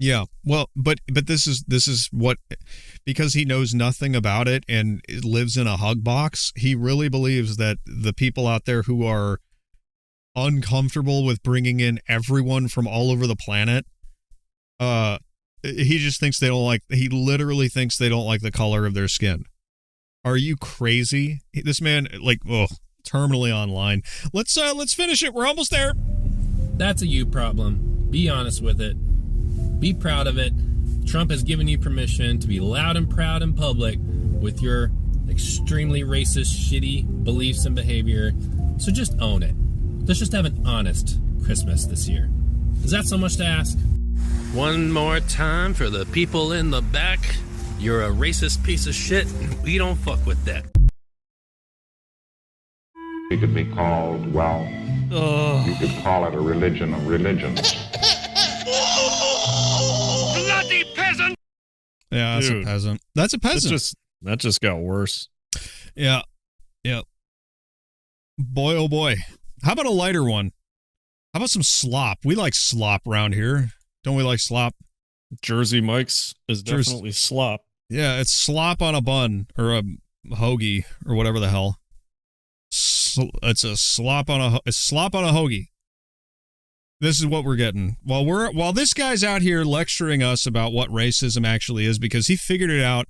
Yeah. Well, but this is what, because he knows nothing about it and lives in a hug box, he really believes that the people out there who are uncomfortable with bringing in everyone from all over the planet, he just thinks he literally thinks they don't like the color of their skin. Are you crazy? This man, terminally online. Let's finish it. We're almost there. That's a you problem. Be honest with it. Be proud of it. Trump has given you permission to be loud and proud in public with your extremely racist, shitty beliefs and behavior. So just own it. Let's just have an honest Christmas this year. Is that so much to ask? One more time for the people in the back. You're a racist piece of shit. We don't fuck with that. It could be called, you could call it a religion of religions. Bloody peasant! Yeah, that's a peasant. That's a peasant. That just got worse. Yeah. Yeah. Boy, oh boy. How about a lighter one? How about some slop? We like slop around here. Don't we like slop? Jersey Mike's is definitely slop. Yeah, it's slop on a bun or a hoagie or whatever the hell. It's a slop on a hoagie. This is what we're getting. While this guy's out here lecturing us about what racism actually is, because he figured it out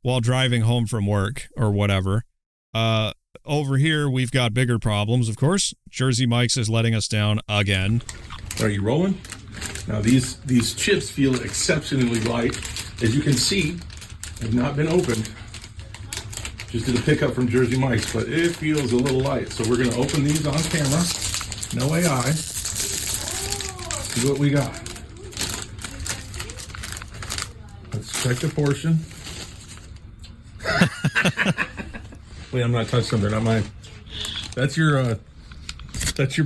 while driving home from work or whatever. Over here we've got bigger problems, of course. Jersey Mike's is letting us down again. Are you rolling? Now these chips feel exceptionally light. As you can see, have not been opened. Just did a pickup from Jersey Mike's, but it feels a little light. So we're gonna open these on camera. No AI. See what we got. Let's check the portion. Wait, I'm not touching them. They're not mine. That's your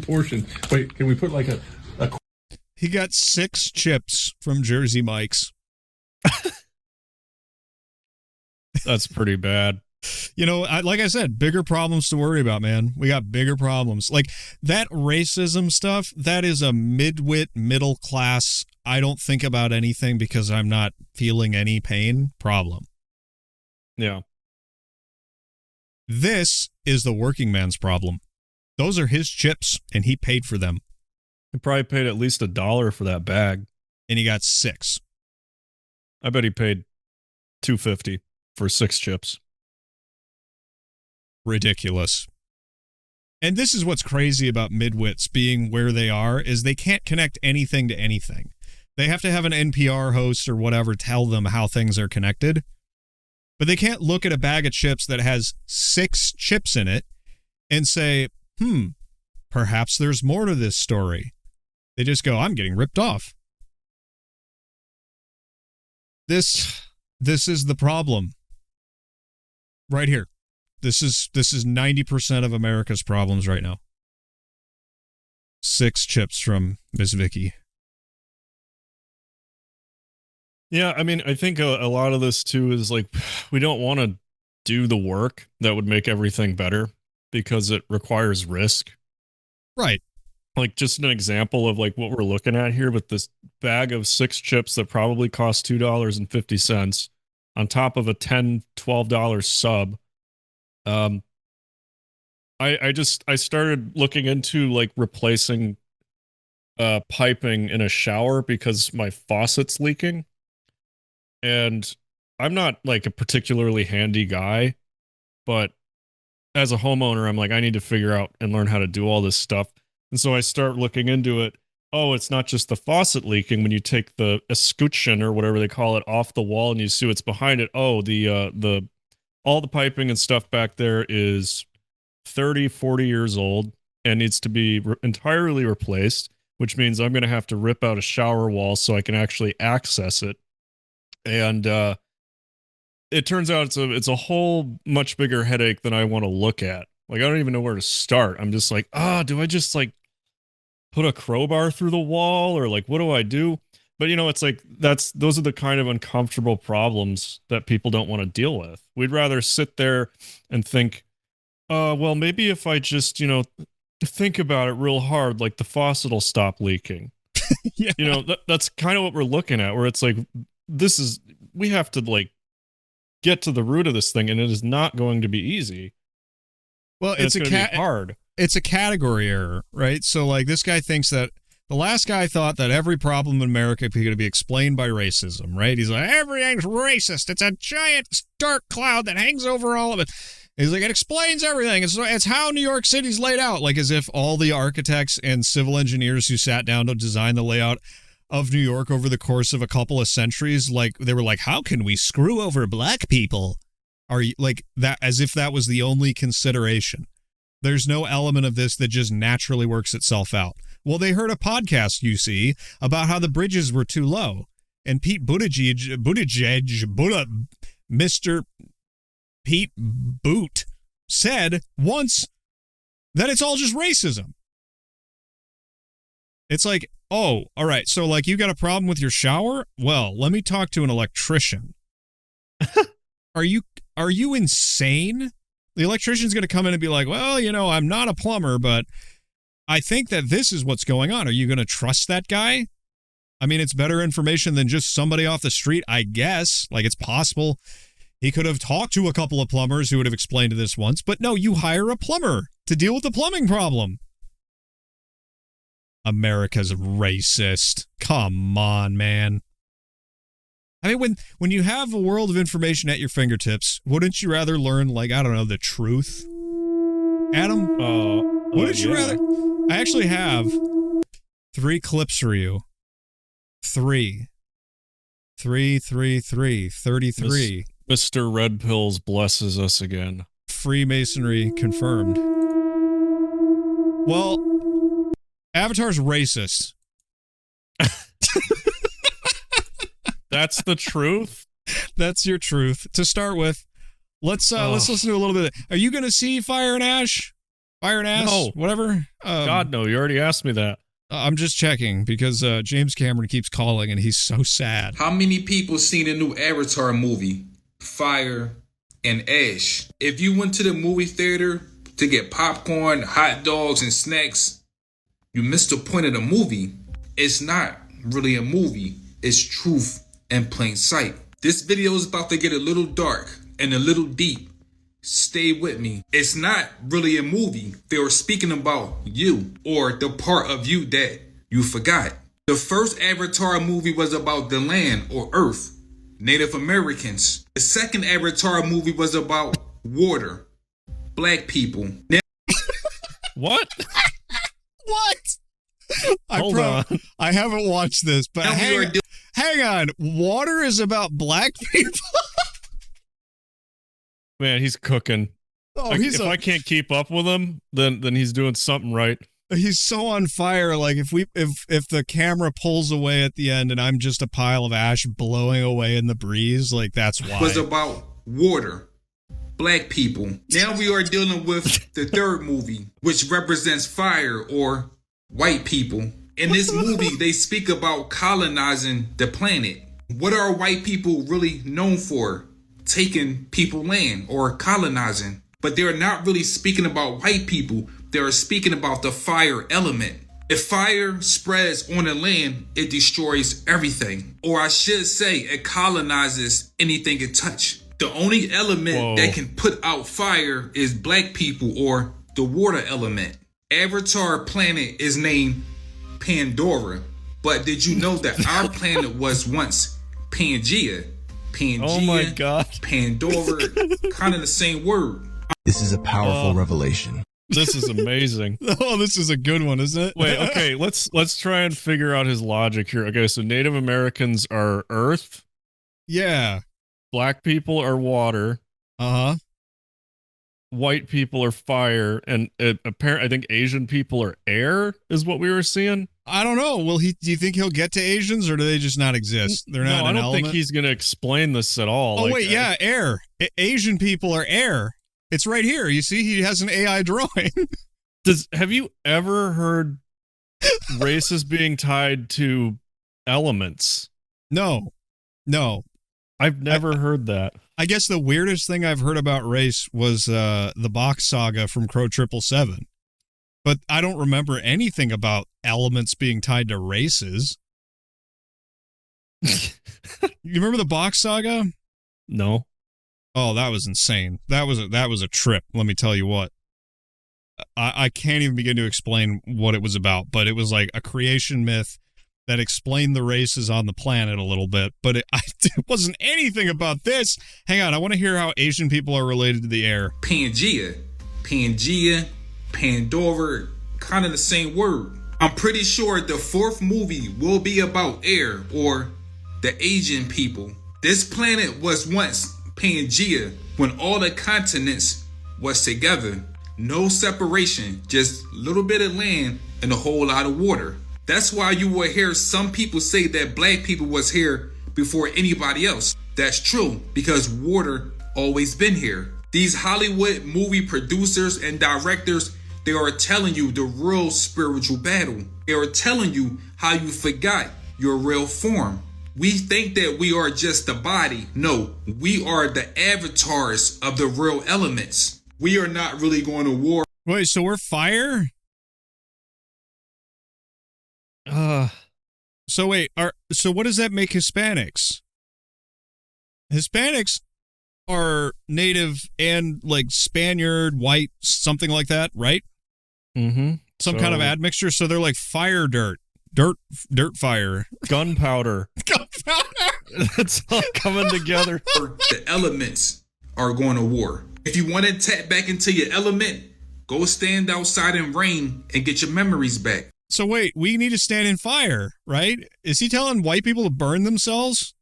portion. Wait, can we put like a He got 6 chips from Jersey Mike's. That's pretty bad. You know, like I said, bigger problems to worry about, man. We got bigger problems. Like that racism stuff, that is a midwit, middle class, I don't think about anything because I'm not feeling any pain problem. Yeah. This is the working man's problem. Those are his chips, and he paid for them. He probably paid at least $1 for that bag. And he got 6. I bet he paid $2.50 for 6 chips. Ridiculous. And this is what's crazy about midwits being where they are, is they can't connect anything to anything. They have to have an NPR host or whatever tell them how things are connected. But they can't look at a bag of chips that has 6 chips in it and say, perhaps there's more to this story. They just go, I'm getting ripped off. This is the problem. Right here. This is 90% of America's problems right now. 6 chips from Miss Vicky. Yeah, I mean, I think a lot of this too is like, we don't want to do the work that would make everything better because it requires risk. Right. Like just an example of like what we're looking at here with this bag of 6 chips that probably cost $2.50 on top of a $10, $12 sub. I started looking into like replacing piping in a shower because my faucet's leaking. And I'm not like a particularly handy guy, but as a homeowner, I'm like, I need to figure out and learn how to do all this stuff. And so I start looking into it. Oh, it's not just the faucet leaking when you take the escutcheon or whatever they call it off the wall and you see what's behind it. Oh, all the piping and stuff back there is 30, 40 years old and needs to be entirely replaced, which means I'm going to have to rip out a shower wall so I can actually access it. And it turns out it's a whole much bigger headache than I want to look at. Like, I don't even know where to start. I'm just like, do I just like put a crowbar through the wall or like, what do I do? But, you know, it's like those are the kind of uncomfortable problems that people don't want to deal with. We'd rather sit there and think, well, maybe if I just, you know, think about it real hard, like the faucet will stop leaking. Yeah. You know, that's kind of what we're looking at, where it's like, we have to like get to the root of this thing, and it is not going to be easy. Well, it's going to be hard. It's a category error, right? So like this guy thinks that the last guy thought that every problem in America is going to be explained by racism, right? He's like, everything's racist. It's a giant dark cloud that hangs over all of it. He's like, it explains everything. It's how New York City's laid out, like as if all the architects and civil engineers who sat down to design the layout of New York over the course of a couple of centuries, like they were like, how can we screw over black people? Are you like that, as if that was the only consideration? There's no element of this that just naturally works itself out. Well, they heard a podcast, you see, about how the bridges were too low. And Mr. Pete Boot said once that it's all just racism. It's like, oh, all right, so like you got a problem with your shower? Well, let me talk to an electrician. Are you insane? The electrician's going to come in and be like, well, you know, I'm not a plumber, but I think that this is what's going on. Are you going to trust that guy? I mean, it's better information than just somebody off the street, I guess. Like, it's possible he could have talked to a couple of plumbers who would have explained this once, but no, you hire a plumber to deal with the plumbing problem. America's racist. Come on, man. I mean, when you have a world of information at your fingertips, wouldn't you rather learn, like, I don't know, the truth? Adam? Wouldn't you rather? I actually have 3 clips for you. 33. Mr. Red Pills blesses us again. Freemasonry confirmed. Well, Avatar's racist. That's the truth. That's your truth. To start with, let's listen to a little bit. Are you going to see Fire and Ash? Fire and Ash? No. Whatever? God, no. You already asked me that. I'm just checking because James Cameron keeps calling and he's so sad. How many people seen the new Avatar movie, Fire and Ash? If you went to the movie theater to get popcorn, hot dogs, and snacks, you missed the point of the movie. It's not really a movie. It's truth in plain sight. This video is about to get a little dark and a little deep. Stay with me. It's not really a movie. They were speaking about you, or the part of you that you forgot. The first Avatar movie was about the land or earth, Native Americans. The second Avatar movie was about water, black people. Now what? What? Hold on. I haven't watched this, but hang on. Water is about black people? Man, he's cooking. Oh, if I can't keep up with him, then he's doing something right. He's so on fire. Like if the camera pulls away at the end and I'm just a pile of ash blowing away in the breeze, like that's why. Was about water, black people. Now we are dealing with the third movie, which represents fire or white people. In this movie, they speak about colonizing the planet. What are white people really known for? Taking people land or colonizing. But they're not really speaking about white people. They're speaking about the fire element. If fire spreads on the land, it destroys everything. Or I should say, it colonizes anything it touches. The only element that can put out fire is black people or the water element. Avatar planet is named Pandora. But did you know that our planet was once Pangea? Pangea, oh my God. Pandora, kind of the same word. This is a powerful revelation. This is amazing. Oh, this is a good one, isn't it? Wait, okay, let's try and figure out his logic here. Okay, so Native Americans are earth. Yeah. Black people are water. Uh-huh. White people are fire, and apparently I think Asian people are air, is what we were seeing. I don't know. Do you think he'll get to Asians, or do they just not exist? They're not an I don't element? think he's going to explain this at all. Oh, wait, yeah, air. Asian people are air. It's right here. You see, he has an AI drawing. Have you ever heard races being tied to elements? No. I've never heard that. I guess the weirdest thing I've heard about race was the box saga from Crow 777. But I don't remember anything about elements being tied to races. You remember the box saga? No. Oh, that was insane. That was a trip, let me tell you what. I can't even begin to explain what it was about, but it was like a creation myth that explained the races on the planet a little bit, but it wasn't anything about this. Hang on, I want to hear how Asian people are related to the air. Pangea, Pandora, kind of the same word. I'm pretty sure the fourth movie will be about air or the Asian people. This planet was once Pangea when all the continents was together. No separation, just a little bit of land and a whole lot of water. That's why you will hear some people say that black people was here before anybody else. That's true, because water always been here. These Hollywood movie producers and directors, they are telling you the real spiritual battle. They are telling you how you forgot your real form. We think that we are just the body. No, we are the avatars of the real elements. We are not really going to war. Wait, so we're fire? So wait, so what does that make Hispanics? Hispanics are native and like Spaniard, white, something like that, right? Mm-hmm. Some kind of admixture. So they're like fire dirt fire. Gunpowder. It's all coming together. The elements are going to war. If you want to tap back into your element, go stand outside in rain and get your memories back. So wait, we need to stand in fire, right? Is he telling white people to burn themselves?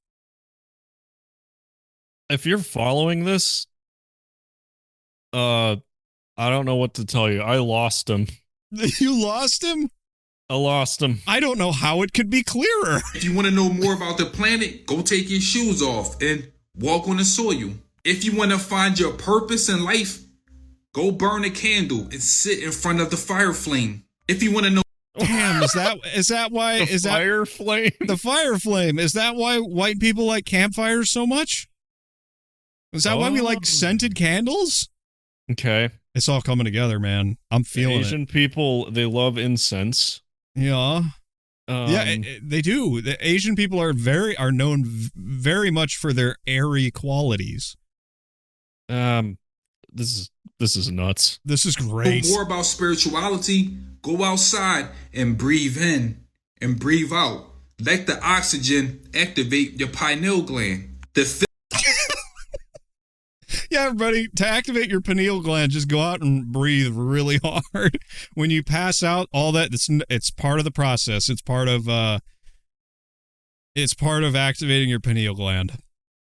If you're following this, I don't know what to tell you. I lost him. You lost him? I lost him. I don't know how it could be clearer. If you want to know more about the planet, go take your shoes off and walk on the soil. If you want to find your purpose in life, go burn a candle and sit in front of the fire flame. If you want to know, damn, is that why the fire flame? The fire flame, is that why white people like campfires so much? Is that why we like scented candles? Okay, it's all coming together, man. I'm feeling Asian it. people, they love incense. Yeah. They do. The Asian people are known very much for their airy qualities. This is nuts. This is great. more about spirituality, go outside and breathe in and breathe out. Let the oxygen activate your pineal gland. Yeah, everybody, to activate your pineal gland, just go out and breathe really hard. When you pass out, all that, it's part of the process. It's part of activating your pineal gland.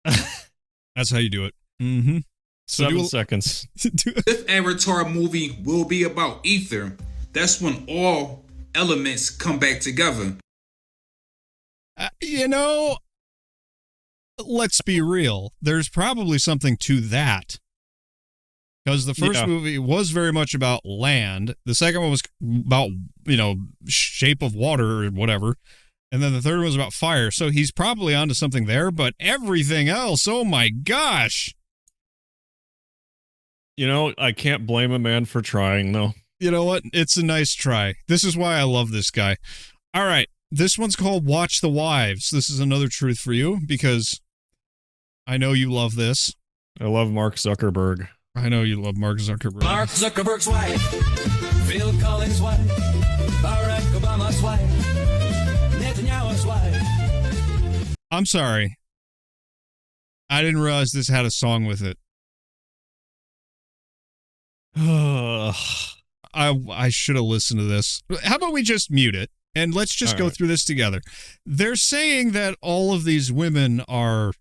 That's how you do it. Mm-hmm. So 7 seconds. Fifth Avatar movie will be about ether. That's when all elements come back together. Let's be real. There's probably something to that. Because the first movie was very much about land. The second one was about, shape of water or whatever. And then the third one was about fire. So he's probably onto something there. But everything else, oh my gosh. I can't blame a man for trying, though. You know what? It's a nice try. This is why I love this guy. All right. This one's called Watch the Wives. This is another truth for you because I know you love this. I love Mark Zuckerberg. I know you love Mark Zuckerberg. Mark Zuckerberg's wife, Phil Collins' wife, Barack Obama's wife, Netanyahu's wife. I'm sorry. I didn't realize this had a song with it. I should have listened to this. How about we just mute it and let's just go through this together. They're saying that all of these women are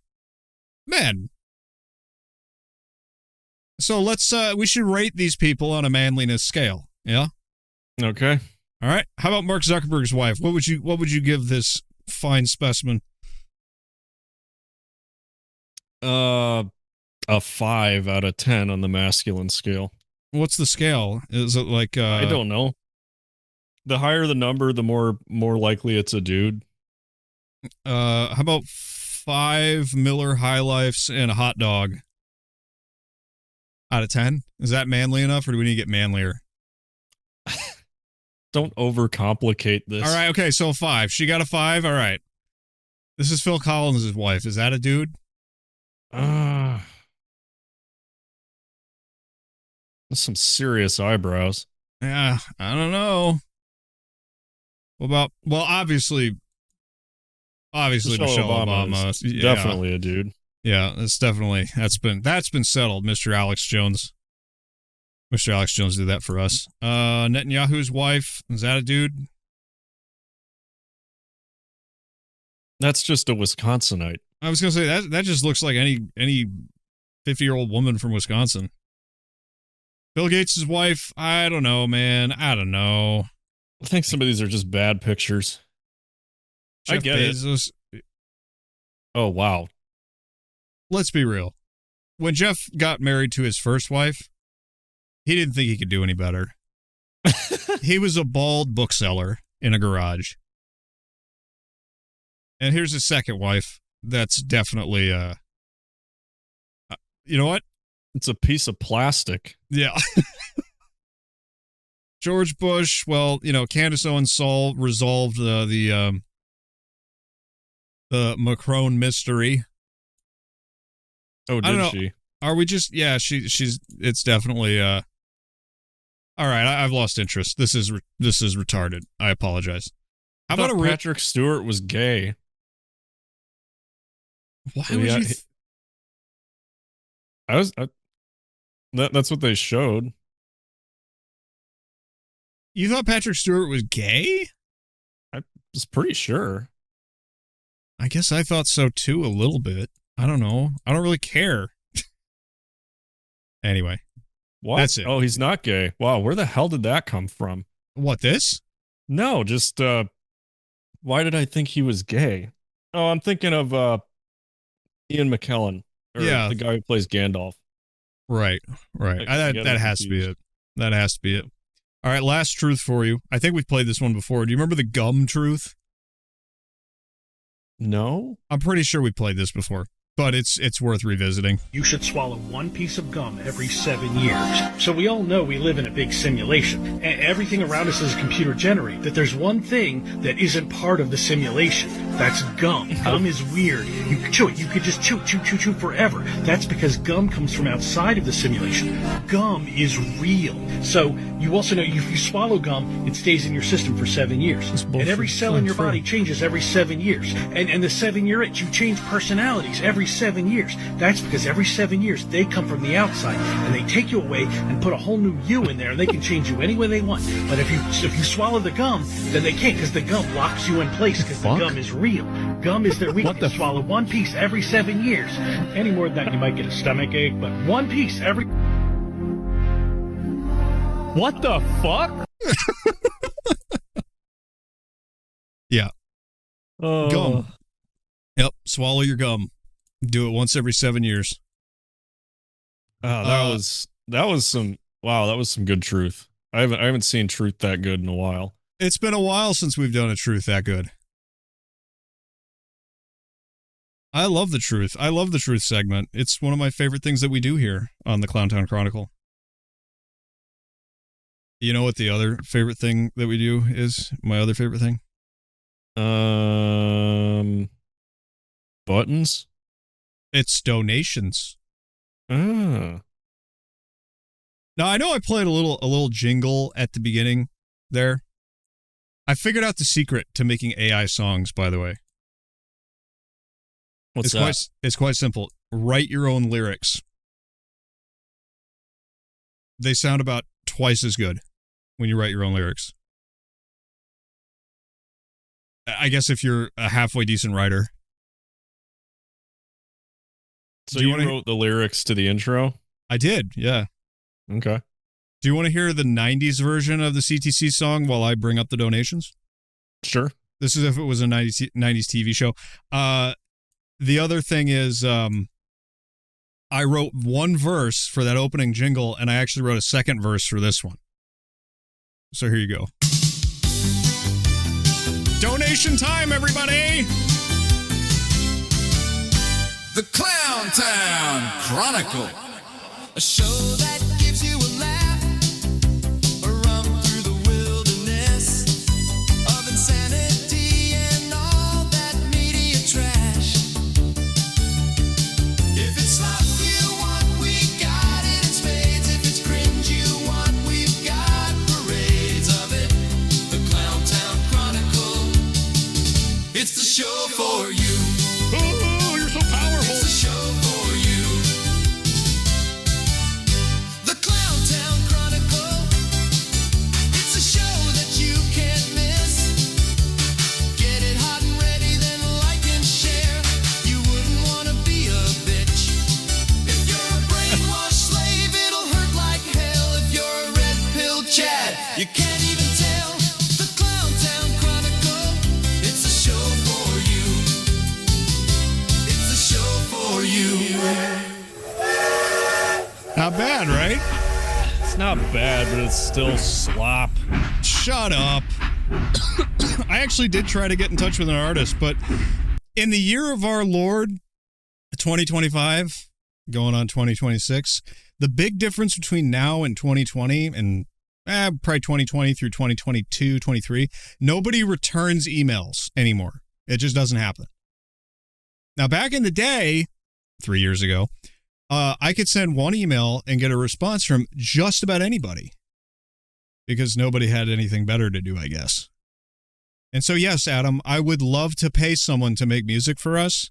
men. So we should rate these people on a manliness scale. Yeah. Okay. All right. How about Mark Zuckerberg's wife? What would you give this fine specimen? A 5 out of 10 on the masculine scale. What's the scale? Is it like I don't know. The higher the number, the more likely it's a dude. How about 5 Miller High Lifes and a hot dog? Out of 10? Is that manly enough, or do we need to get manlier? Don't overcomplicate this. All right, okay, so 5. She got a 5. All right. This is Phil Collins' wife. Is that a dude? That's some serious eyebrows. Yeah, I don't know. Obviously Michelle Obama. Yeah. Definitely a dude. Yeah, that's been settled, Mr. Alex Jones. Mr. Alex Jones did that for us. Netanyahu's wife, is that a dude? That's just a Wisconsinite. I was gonna say that just looks like any 50-year-old woman from Wisconsin. Bill Gates' wife, I don't know, man. I don't know. I think some of these are just bad pictures. Jeff I get Bezos. it. Oh, wow. Let's be real. When Jeff got married to his first wife, he didn't think he could do any better. He was a bald bookseller in a garage. And here's his second wife. That's definitely, you know what? It's a piece of plastic. Yeah. George Bush, well, Candace Owens resolved the Macron mystery. Oh, did she? Are we just, it's definitely, all right, I've lost interest. This is retarded. I apologize. How about Patrick Stewart was gay? Why would you? That's what they showed. You thought Patrick Stewart was gay? I was pretty sure. I guess I thought so too, a little bit. I don't know. I don't really care. Anyway. What? That's it. Oh, he's not gay. Wow, where the hell did that come from? What, this? No, just why did I think he was gay? Oh, I'm thinking of Ian McKellen, or Yeah. the guy who plays Gandalf. Right. That has to be it. That has to be it. All right, last truth for you. I think we've played this one before. Do you remember the gum truth? No? I'm pretty sure we played this before, but it's worth revisiting. You should swallow one piece of gum every 7 years. So we all know we live in a big simulation. Everything around us is computer generated. That there's one thing that isn't part of the simulation. That's gum. Gum is weird. You can chew it. You could just chew forever. That's because gum comes from outside of the simulation. Gum is real. So you also know if you swallow gum, it stays in your system for 7 years. And every cell in your body changes every 7 years. And the 7-year itch, you change personalities every 7 years. That's because every 7 years they come from the outside and they take you away and put a whole new you in there, and they can change you any way they want. But if you swallow the gum, then they can't, because the gum locks you in place, because the gum is real. Gum is their weakness. Swallow one piece every 7 years. Any more than that, you might get a stomach ache, but one piece every... What the fuck? Yeah. Oh. Gum. Yep. Swallow your gum. Do it once every 7 years. Oh, that was some good truth. I haven't seen truth that good in a while. It's been a while since we've done a truth that good. I love the truth. I love the truth segment. It's one of my favorite things that we do here on the Clowntown Chronicle. You know what the other favorite thing that we do is? My other favorite thing? Buttons? It's donations. Ah. Now, I know I played a little jingle at the beginning there. I figured out the secret to making AI songs, by the way. What's that? It's quite simple. Write your own lyrics. They sound about twice as good when you write your own lyrics. I guess if you're a halfway decent writer. So you wrote the lyrics to the intro? I did, yeah. Okay. Do you want to hear the 90s version of the CTC song while I bring up the donations? Sure. This is if it was a 90s TV show. The other thing is I wrote one verse for that opening jingle, and I actually wrote a second verse for this one. So here you go. Donation time, everybody! The Clowntown Chronicle. A show that gives you a laugh, a run through the wilderness of insanity and all that media trash. If it's slop you want, we got it in spades. If it's cringe you want, we've got parades of it. The Clowntown Chronicle. It's the show for you. Oh, you're so powerful. It's the show for you. The Clowntown Chronicle. It's a show that you can't miss. Get it hot and ready, then like and share. You wouldn't want to be a bitch. If you're a brainwashed slave, it'll hurt like hell. If you're a red pill Chad, you can't even tell. The Clowntown Chronicle. It's a show for you. It's a show for you. Not bad, right? It's not bad, but it's still slop. Shut up. I actually did try to get in touch with an artist, but in the year of our Lord, 2025, going on 2026, the big difference between now and 2020 and probably 2020 through 2022, 23, nobody returns emails anymore. It just doesn't happen. Now, back in the day, 3 years ago, I could send one email and get a response from just about anybody because nobody had anything better to do, I guess. And so, yes, Adam, I would love to pay someone to make music for us,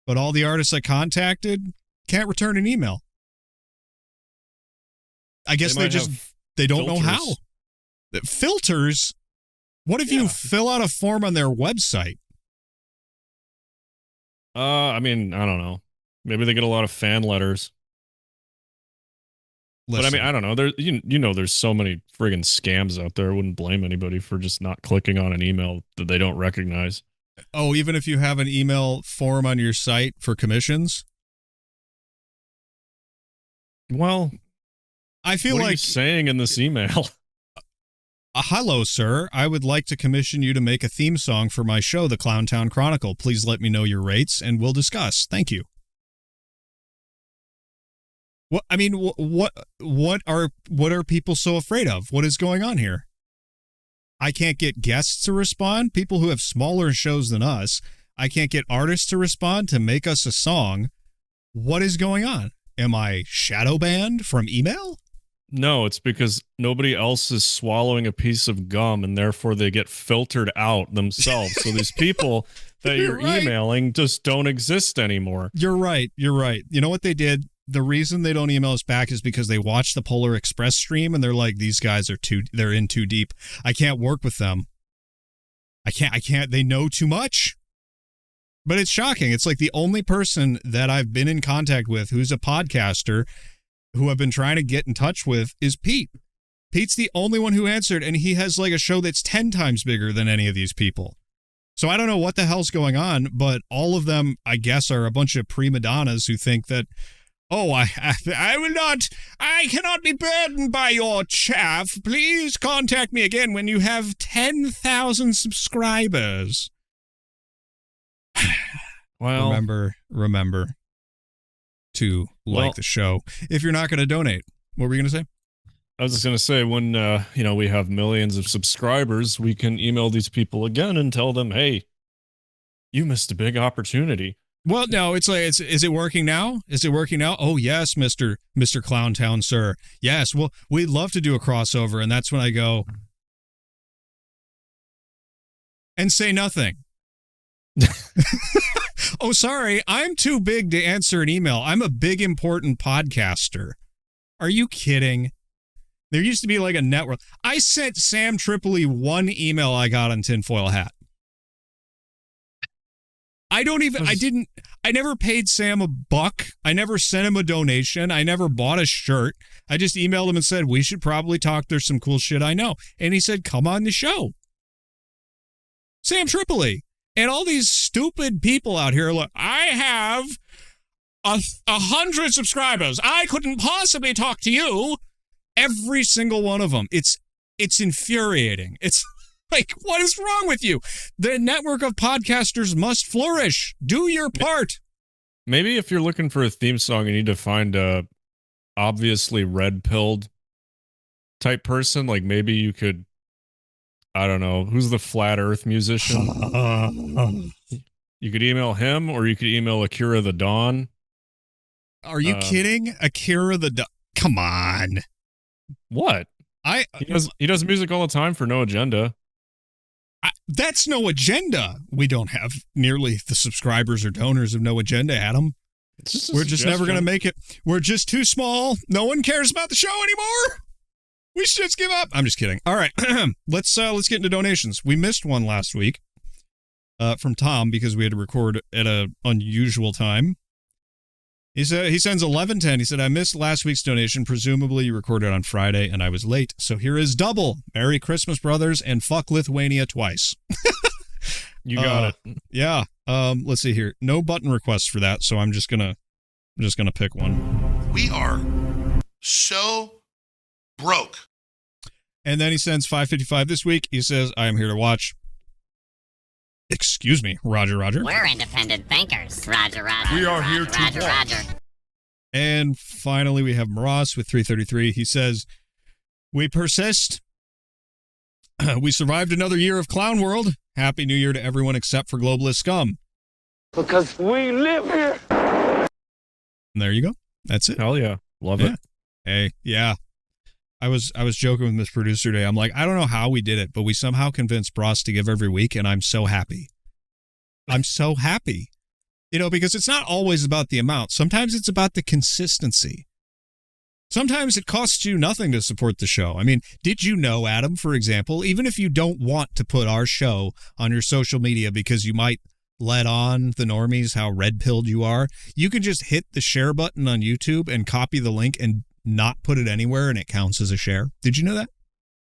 but all the artists I contacted can't return an email. I guess they don't know how. Filters? What if you fill out a form on their website? I mean, I don't know. Maybe they get a lot of fan letters. But I mean, I don't know. There, there's so many friggin' scams out there. I wouldn't blame anybody for just not clicking on an email that they don't recognize. Oh, even if you have an email form on your site for commissions? Well, I feel what like are you saying in this email? Hello, sir. I would like to commission you to make a theme song for my show, The Clowntown Chronicle. Please let me know your rates, and we'll discuss. Thank you. What I mean, what are people so afraid of? What is going on here? I can't get guests to respond. People who have smaller shows than us. I can't get artists to respond to make us a song. What is going on? Am I shadow banned from email? No, it's because nobody else is swallowing a piece of gum, and therefore they get filtered out themselves. So these people that you're emailing just don't exist anymore. You're right. You're right. You know what they did? The reason they don't email us back is because they watched the Polar Express stream and they're like, these guys they're in too deep. I can't work with them. I can't, they know too much. But it's shocking. It's like the only person that I've been in contact with who's a podcaster who I've been trying to get in touch with is Pete. Pete's the only one who answered, and he has like a show that's 10 times bigger than any of these people. So I don't know what the hell's going on, but all of them, I guess, are a bunch of prima donnas who think that, oh, I cannot be burdened by your chaff. Please contact me again when you have 10,000 subscribers. Well, remember to like the show. If you're not going to donate, what were you going to say? I was just going to say, when we have millions of subscribers, we can email these people again and tell them, hey, you missed a big opportunity. Well, no, it's like, is it working now? Is it working now? Oh, yes, Mr. Clowntown, sir. Yes, well, we'd love to do a crossover, and that's when I go and say nothing. Oh, sorry, I'm too big to answer an email. I'm a big, important podcaster. Are you kidding? There used to be like a network. I sent Sam Tripoli one email I got on Tinfoil Hat. I never paid Sam $1. I never sent him a donation. I never bought a shirt. I just emailed him and said, we should probably talk. There's some cool shit I know. And he said, come on the show. Sam Tripoli. And all these stupid people out here, look, I have 100 subscribers. I couldn't possibly talk to you. Every single one of them. It's infuriating. It's like, what is wrong with you? The network of podcasters must flourish. Do your part. Maybe if you're looking for a theme song, you need to find a obviously red-pilled type person. Like maybe you could, I don't know, who's the flat earth musician? You could email him, or you could email Akira the Dawn. Are you kidding? Akira the Dawn. Come on. What? He does music all the time for No Agenda. That's No Agenda. We don't have nearly the subscribers or donors of No Agenda, Adam. We're just never going to make it. We're just too small. No one cares about the show anymore. We should just give up. I'm just kidding. All right, let's get into donations. We missed one last week from Tom because we had to record at an unusual time. He sends 1110. He said, I missed last week's donation. Presumably you recorded on Friday and I was late. So here is double. Merry Christmas, brothers, and fuck Lithuania twice. You got it. Yeah. Let's see here. No button requests for that, so I'm just gonna pick one. We are so broke. And then he sends 555 this week. He says, I am here to watch. Excuse me, Roger. We're independent thinkers. Roger. We are here to watch. Roger. And finally, we have Ross with 333. He says, we persist. We survived another year of Clown World. Happy New Year to everyone except for globalist scum. Because we live here. And there you go. That's it. Hell yeah. Love it. Hey, yeah. I was joking with Miss Producer today. I'm like, I don't know how we did it, but we somehow convinced Bros to give every week, and I'm so happy. I'm so happy. Because it's not always about the amount. Sometimes it's about the consistency. Sometimes it costs you nothing to support the show. I mean, did you know, Adam, for example, even if you don't want to put our show on your social media because you might let on the normies how red-pilled you are, you can just hit the share button on YouTube and copy the link and not put it anywhere and it counts as a share. Did you know that?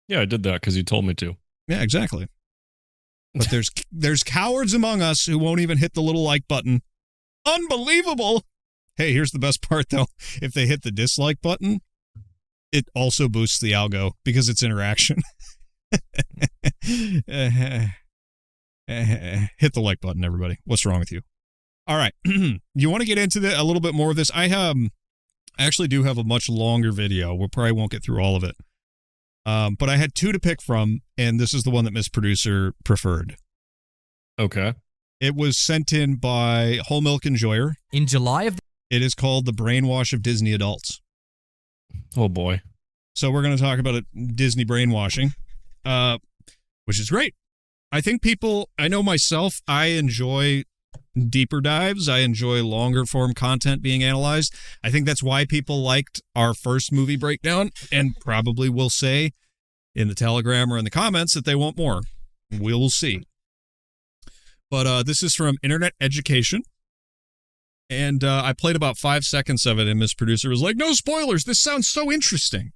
Yeah, I did that because you told me to. Yeah, exactly. But there's cowards among us who won't even hit the little like button. Unbelievable. Hey, here's the best part, though. If they hit the dislike button, it also boosts the algo because it's interaction. Hit the like button, everybody. What's wrong with you? All right. You want to get into a little bit more of this? I actually do have a much longer video. We probably won't get through all of it. But I had two to pick from, and this is the one that Miss Producer preferred. Okay. It was sent in by Whole Milk Enjoyer. In July of... It is called The Brainwash of Disney Adults. Oh, boy. So we're going to talk about Disney brainwashing, which is great. I think I know myself, I enjoy deeper dives. I enjoy longer form content being analyzed. I think that's why people liked our first movie breakdown and probably will say in the Telegram or in the comments that they want more. We'll see. But this is from Internet Education. And I played about 5 seconds of it, and Miss Producer was like, no spoilers. This sounds so interesting.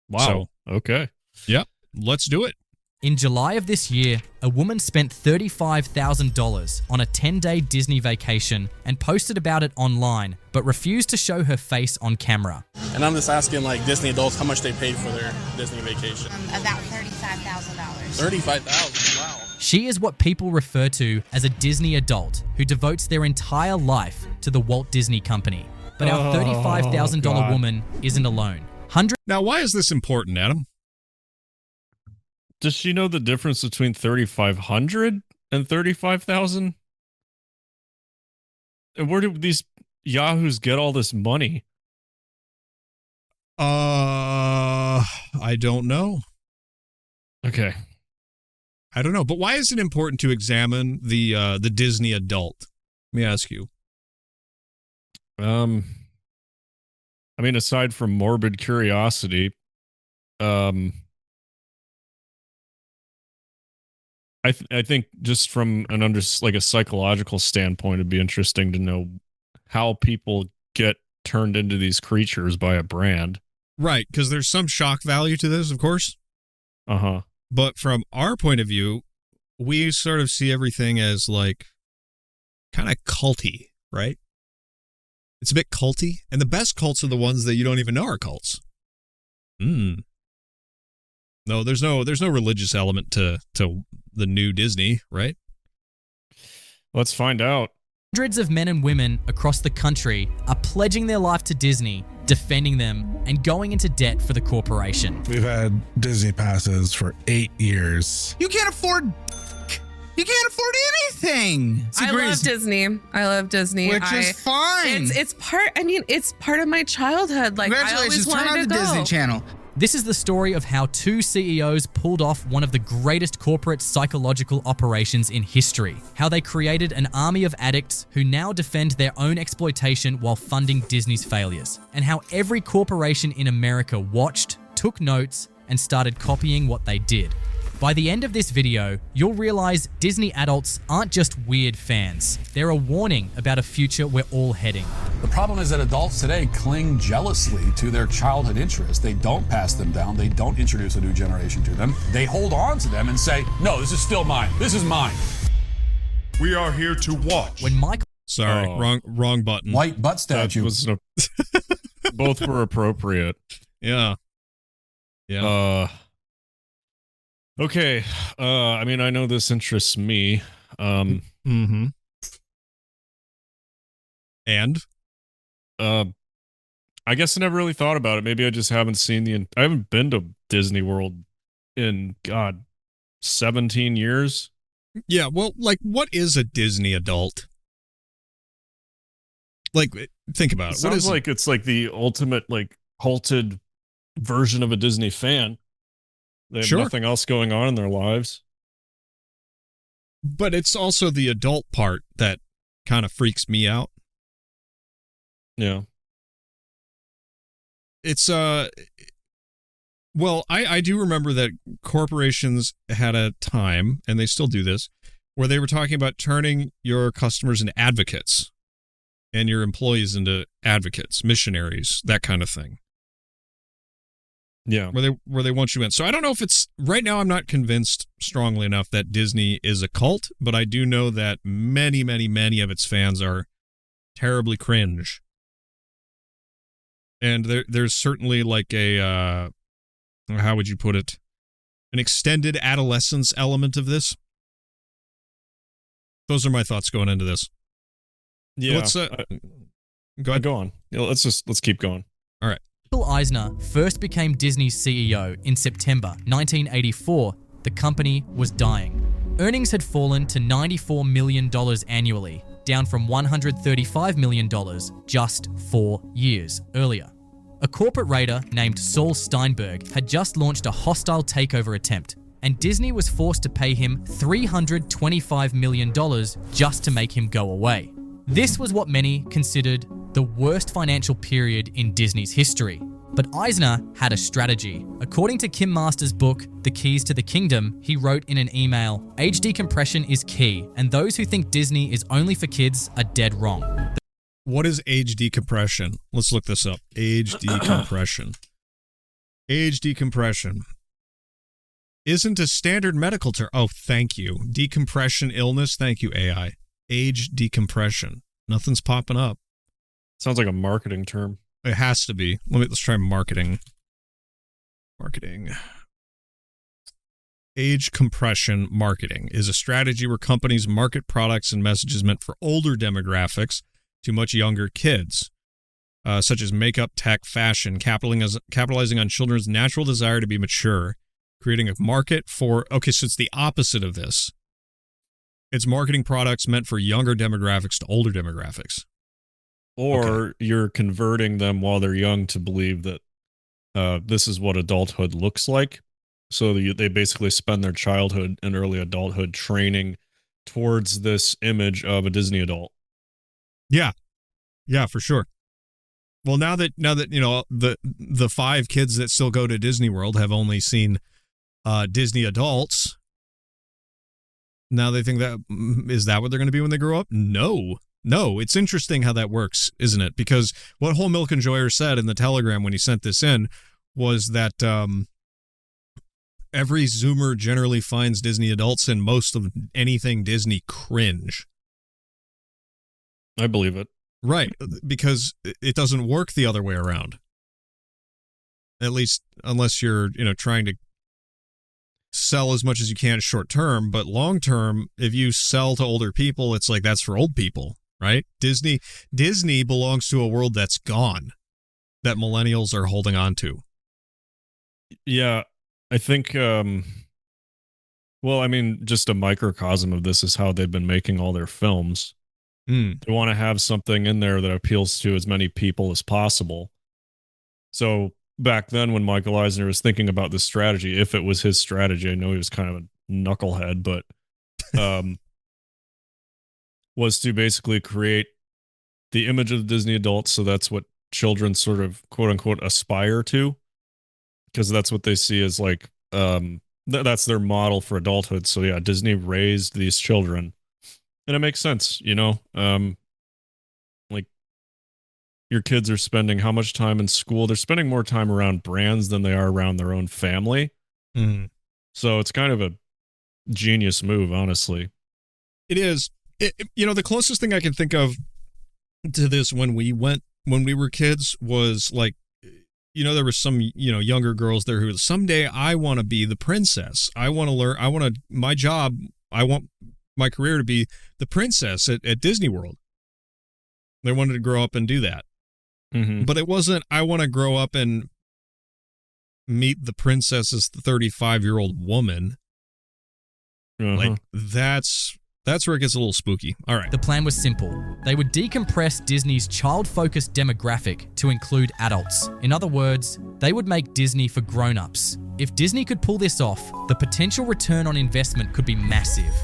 Wow. Okay. Yeah, let's do it. In July of this year, a woman spent $35,000 on a 10-day Disney vacation and posted about it online, but refused to show her face on camera. And I'm just asking, like, Disney adults how much they paid for their Disney vacation. About $35,000. $35,000, wow. She is what people refer to as a Disney adult who devotes their entire life to the Walt Disney Company. But our $35,000 woman isn't alone. Now, why is this important, Adam? Does she know the difference between 3,500 and 35,000? And where do these yahoos get all this money? I don't know. Okay. I don't know. But why is it important to examine the Disney adult? Let me ask you. I mean, aside from morbid curiosity, I think just from a psychological standpoint, it'd be interesting to know how people get turned into these creatures by a brand. Right, because there's some shock value to this, of course. Uh-huh. But from our point of view, we sort of see everything as like kind of culty, right? It's a bit culty, and the best cults are the ones that you don't even know are cults. No, there's no religious element to the new Disney, right? Let's find out. Hundreds of men and women across the country are pledging their life to Disney, defending them, and going into debt for the corporation. We've had Disney passes for 8 years. You can't afford anything. I love Disney. Which is fine. It's part of my childhood. Like, I always Congratulations, turn wanted on to the go. Disney Channel. This is the story of how two CEOs pulled off one of the greatest corporate psychological operations in history. How they created an army of addicts who now defend their own exploitation while funding Disney's failures. And how every corporation in America watched, took notes, and started copying what they did. By the end of this video, you'll realize Disney adults aren't just weird fans. They're a warning about a future we're all heading. The problem is that adults today cling jealously to their childhood interests. They don't pass them down. They don't introduce a new generation to them. They hold on to them and say, no, this is still mine. This is mine. We are here to watch. When Michael... Sorry, wrong button. White butt statue. Both were appropriate. Yeah. Yeah. Okay. I mean, I know this interests me. And? I guess I never really thought about it. Maybe I just haven't seen I haven't been to Disney World in, 17 years. Yeah, well, like, what is a Disney adult? Like, think about it. Sounds like it's like the ultimate, like, halted version of a Disney fan. They have nothing else going on in their lives. But it's also the adult part that kind of freaks me out. Yeah. It's, well, I do remember that corporations had a time, and they still do this, where they were talking about turning your customers into advocates and your employees into advocates, missionaries, that kind of thing. Yeah. Where they want you in. So I don't know if it's right now. I'm not convinced strongly enough that Disney is a cult, but I do know that many, many, many of its fans are terribly cringe. And there's certainly like a how would you put it? An extended adolescence element of this. Those are my thoughts going into this. Yeah. Let's go ahead. Go on. Yeah, let's keep going. All right. Bill Eisner first became Disney's CEO in September 1984. The company was dying. Earnings had fallen to $94 million annually, down from $135 million just 4 years earlier. A corporate raider named Saul Steinberg had just launched a hostile takeover attempt, and Disney was forced to pay him $325 million just to make him go away. This was what many considered the worst financial period in Disney's history. But Eisner had a strategy. According to Kim Master's book, The Keys to the Kingdom, he wrote in an email, "Age decompression is key, and those who think Disney is only for kids are dead wrong." What is age decompression? Let's look this up. Age decompression. Age decompression isn't a standard medical term. Oh, thank you. Decompression illness. Thank you, AI. Age decompression. Nothing's popping up. Sounds like a marketing term. It has to be. Let's try marketing. Marketing. Age compression marketing is a strategy where companies market products and messages meant for older demographics to much younger kids, such as makeup, tech, fashion, capitalizing on children's natural desire to be mature, creating a market for... Okay, so it's the opposite of this. It's marketing products meant for younger demographics to older demographics. Or you're converting them while they're young to believe that this is what adulthood looks like. So they basically spend their childhood and early adulthood training towards this image of a Disney adult. Yeah. Yeah, for sure. Well, now that you know the 5 kids that still go to Disney World have only seen Disney adults, now they think that is that what they're going to be when they grow up? No, it's interesting how that works, isn't it? Because what Whole Milk Enjoyer said in the Telegram when he sent this in was that every Zoomer generally finds Disney adults and most of anything Disney cringe. I believe it. Right, because it doesn't work the other way around. At least unless you're, trying to sell as much as you can short term, but long term, if you sell to older people, it's like that's for old people, right? Disney belongs to a world that's gone, that millennials are holding on to. Yeah, I think just a microcosm of this is how they've been making all their films. They want to have something in there that appeals to as many people as possible. So back then when Michael Eisner was thinking about this strategy, if it was his strategy, I know he was kind of a knucklehead, but was to basically create the image of the Disney adults. So that's what children sort of quote unquote aspire to, because that's what they see as like, that's their model for adulthood. So yeah, Disney raised these children. And it makes sense, like your kids are spending how much time in school? They're spending more time around brands than they are around their own family. So it's kind of a genius move, honestly. It is. The closest thing I can think of to this when we were kids was like, there were some, younger girls there who someday I want to be the princess. I want to learn. I want my career to be the princess at Disney World. They wanted to grow up and do that. But it wasn't, I want to grow up and meet the princess as the 35-year-old woman. Like, that's where it gets a little spooky. All right. The plan was simple. They would decompress Disney's child-focused demographic to include adults. In other words, they would make Disney for grown-ups. If Disney could pull this off, the potential return on investment could be massive.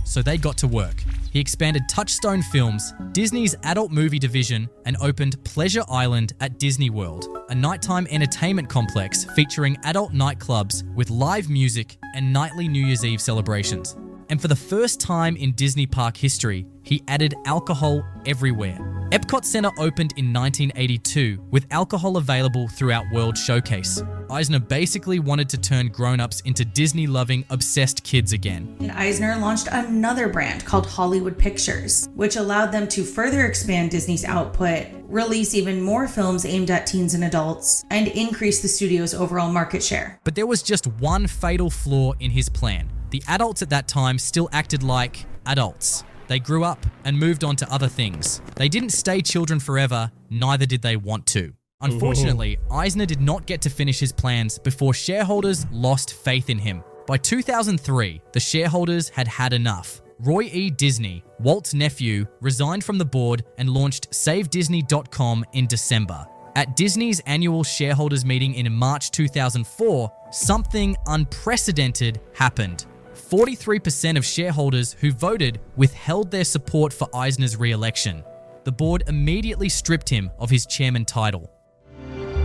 So they got to work. He expanded Touchstone Films, Disney's adult movie division, and opened Pleasure Island at Disney World, a nighttime entertainment complex featuring adult nightclubs with live music and nightly New Year's Eve celebrations. And for the first time in Disney park history, he added alcohol everywhere. Epcot Center opened in 1982 with alcohol available throughout World Showcase. Eisner basically wanted to turn grown-ups into Disney-loving, obsessed kids again. And Eisner launched another brand called Hollywood Pictures, which allowed them to further expand Disney's output, release even more films aimed at teens and adults, and increase the studio's overall market share. But there was just one fatal flaw in his plan. The adults at that time still acted like adults. They grew up and moved on to other things. They didn't stay children forever, neither did they want to. Unfortunately, Eisner did not get to finish his plans before shareholders lost faith in him. By 2003, the shareholders had had enough. Roy E. Disney, Walt's nephew, resigned from the board and launched SaveDisney.com in December. At Disney's annual shareholders meeting in March 2004, something unprecedented happened. 43% of shareholders who voted withheld their support for Eisner's re-election. The board immediately stripped him of his chairman title.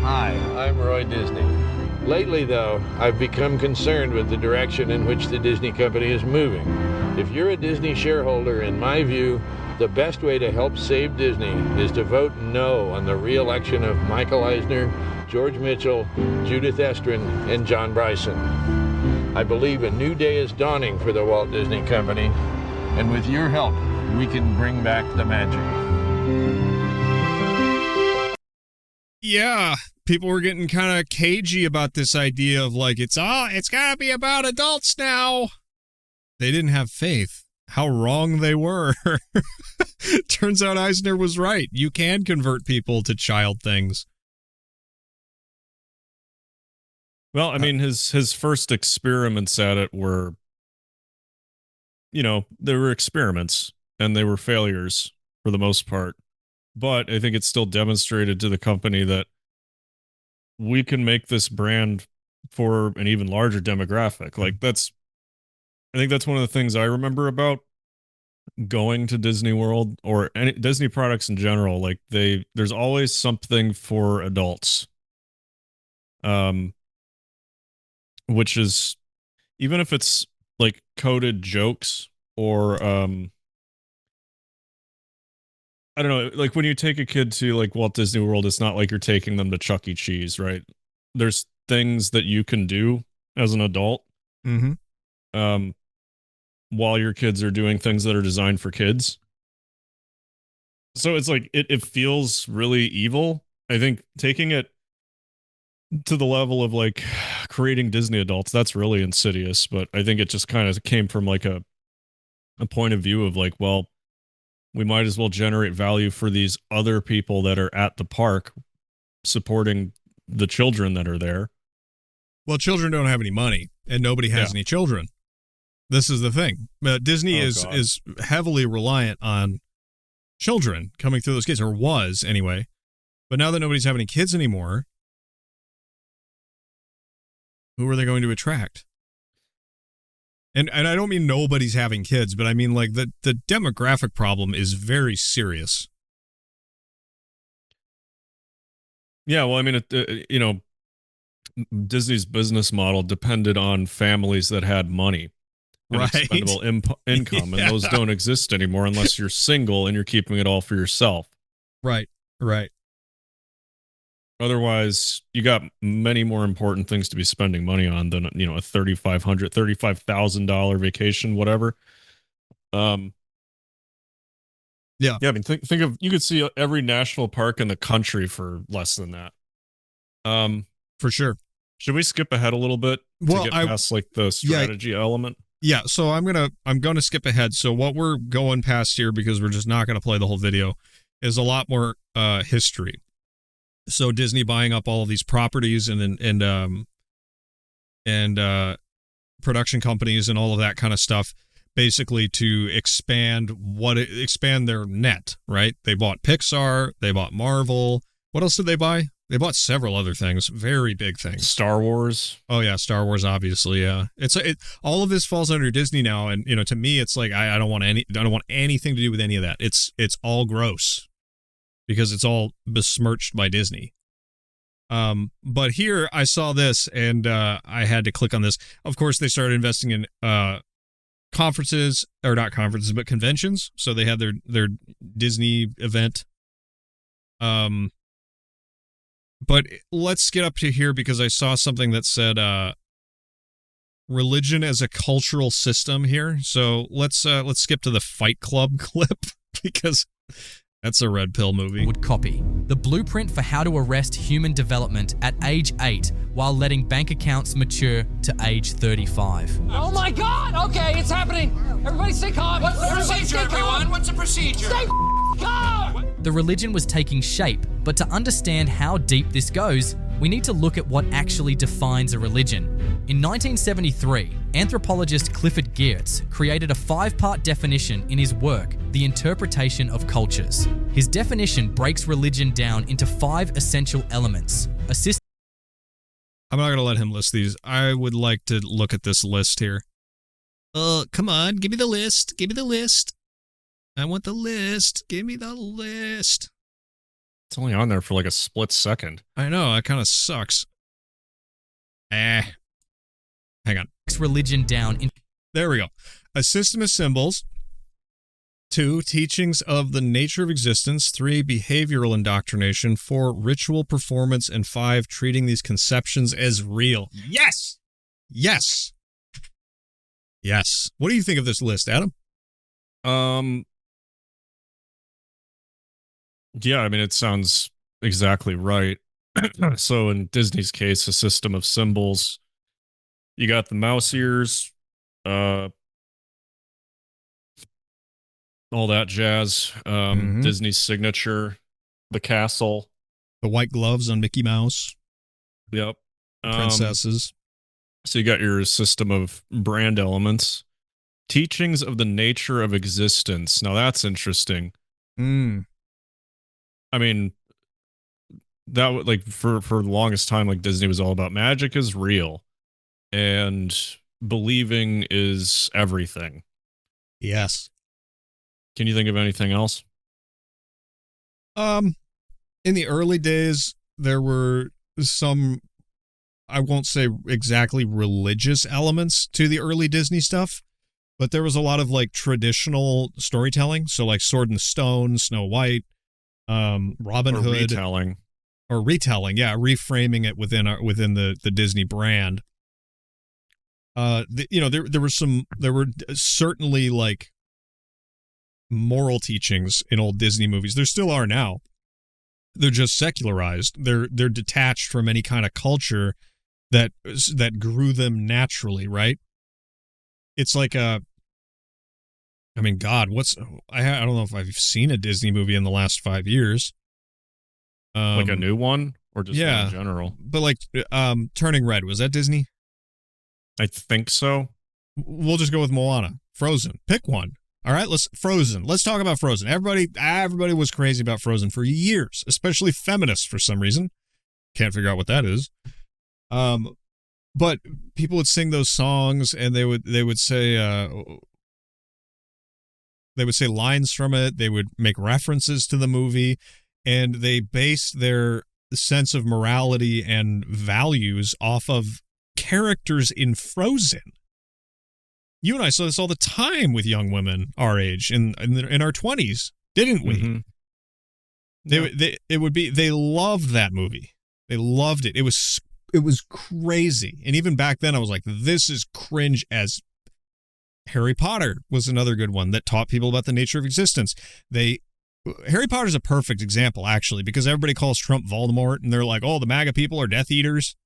Hi, I'm Roy Disney. Lately, though, I've become concerned with the direction in which the Disney company is moving. If you're a Disney shareholder, in my view, the best way to help save Disney is to vote no on the re-election of Michael Eisner, George Mitchell, Judith Estrin, and John Bryson. I believe a new day is dawning for the Walt Disney Company, and with your help, we can bring back the magic. Yeah, people were getting kind of cagey about this idea of like, it's gotta be about adults now. They didn't have faith. How wrong they were. Turns out Eisner was right. You can convert people to child things. Well, I mean, his first experiments at it were, they were experiments and they were failures for the most part. But I think it still demonstrated to the company that we can make this brand for an even larger demographic. Like I think that's one of the things I remember about going to Disney World or any Disney products in general. Like there's always something for adults. Which is, even if it's like coded jokes or I don't know, like when you take a kid to like Walt Disney World, it's not like you're taking them to Chuck E. Cheese, right? There's things that you can do as an adult. Mm-hmm. While your kids are doing things that are designed for kids. So it's like it feels really evil. I think taking it to the level of like creating Disney adults, that's really insidious. But I think it just kind of came from like a point of view of like, well, we might as well generate value for these other people that are at the park supporting the children that are there. Well, children don't have any money and nobody has any children. This is the thing. Disney is heavily reliant on children coming through those gates, or was anyway. But now that nobody's having any kids anymore, who are they going to attract? And I don't mean nobody's having kids, but I mean like the demographic problem is very serious. Yeah, well, I mean, Disney's business model depended on families that had money. Right. Expendable income, and those don't exist anymore unless you're single and you're keeping it all for yourself. Right. Otherwise, you got many more important things to be spending money on than, a $35,000 vacation, whatever. Yeah. I mean, think of, you could see every national park in the country for less than that. For sure. Should we skip ahead a little bit to get past like the strategy element? Yeah, so I'm gonna skip ahead. So what we're going past here, because we're just not gonna play the whole video, is a lot more history. So Disney buying up all of these properties and production companies and all of that kind of stuff, basically to expand their net, right? They bought Pixar, they bought Marvel. What else did they buy? They bought several other things, very big things. Star Wars. Oh yeah, Star Wars, obviously. Yeah, all of this falls under Disney now, and to me, it's like I don't want anything to do with any of that. It's all gross because it's all besmirched by Disney. But here I saw this and I had to click on this. Of course, they started investing in conferences, or not conferences, but conventions. So they had their Disney event. But let's get up to here because I saw something that said religion as a cultural system here. So let's skip to the Fight Club clip because that's a red pill movie. Would copy the blueprint for how to arrest human development at age 8 while letting bank accounts mature to age 35. Oh my God! Okay, it's happening. Everybody stay calm. What's the procedure, everyone? What's the procedure? Stay calm. The religion was taking shape, but to understand how deep this goes, we need to look at what actually defines a religion. In 1973, anthropologist Clifford Geertz created a 5-part definition in his work, The Interpretation of Cultures. His definition breaks religion down into 5 essential elements. I'm not going to let him list these. I would like to look at this list here. Come on, give me the list. Give me the list. I want the list. Give me the list. It's only on there for like a split second. I know, that kind of sucks. Hang on. Religion down in. There we go. A system of symbols. 2, teachings of the nature of existence. 3, behavioral indoctrination. 4, ritual performance. And 5, treating these conceptions as real. Yes! Yes! Yes. What do you think of this list, Adam? Yeah, I mean, it sounds exactly right. So in Disney's case, a system of symbols. You got the mouse ears, all that jazz. Disney's signature, the castle, the white gloves on Mickey Mouse. Yep. Princesses. So you got your system of brand elements. Teachings of the nature of existence. Now that's interesting. I mean, that would like for the longest time, like Disney was all about magic is real and believing is everything. Yes. Can you think of anything else? In the early days, there were some, I won't say exactly religious elements to the early Disney stuff, but there was a lot of like traditional storytelling. So like Sword and Stone, Snow White, Robin Hood, retelling, yeah, reframing it within the Disney brand. There were certainly like moral teachings in old Disney movies. There still are now. They're just secularized. They're detached from any kind of culture that grew them naturally, right? It's like I mean, God, I don't know if I've seen a Disney movie in the last 5 years. Like a new one or just in general? But like Turning Red, was that Disney? I think so. We'll just go with Moana. Frozen. Pick one. All right, Frozen. Let's talk about Frozen. Everybody was crazy about Frozen for years, especially feminists for some reason. Can't figure out what that is. But people would sing those songs and they would say lines from it. They would make references to the movie, and they based their sense of morality and values off of characters in Frozen. You and I saw this all the time with young women our age in our 20s, didn't we? Mm-hmm. They loved that movie. They loved it. It was crazy. And even back then I was like, this is cringe as Harry Potter was another good one that taught people about the nature of existence. Harry Potter's a perfect example, actually, because everybody calls Trump Voldemort, and they're like, oh, the MAGA people are Death Eaters.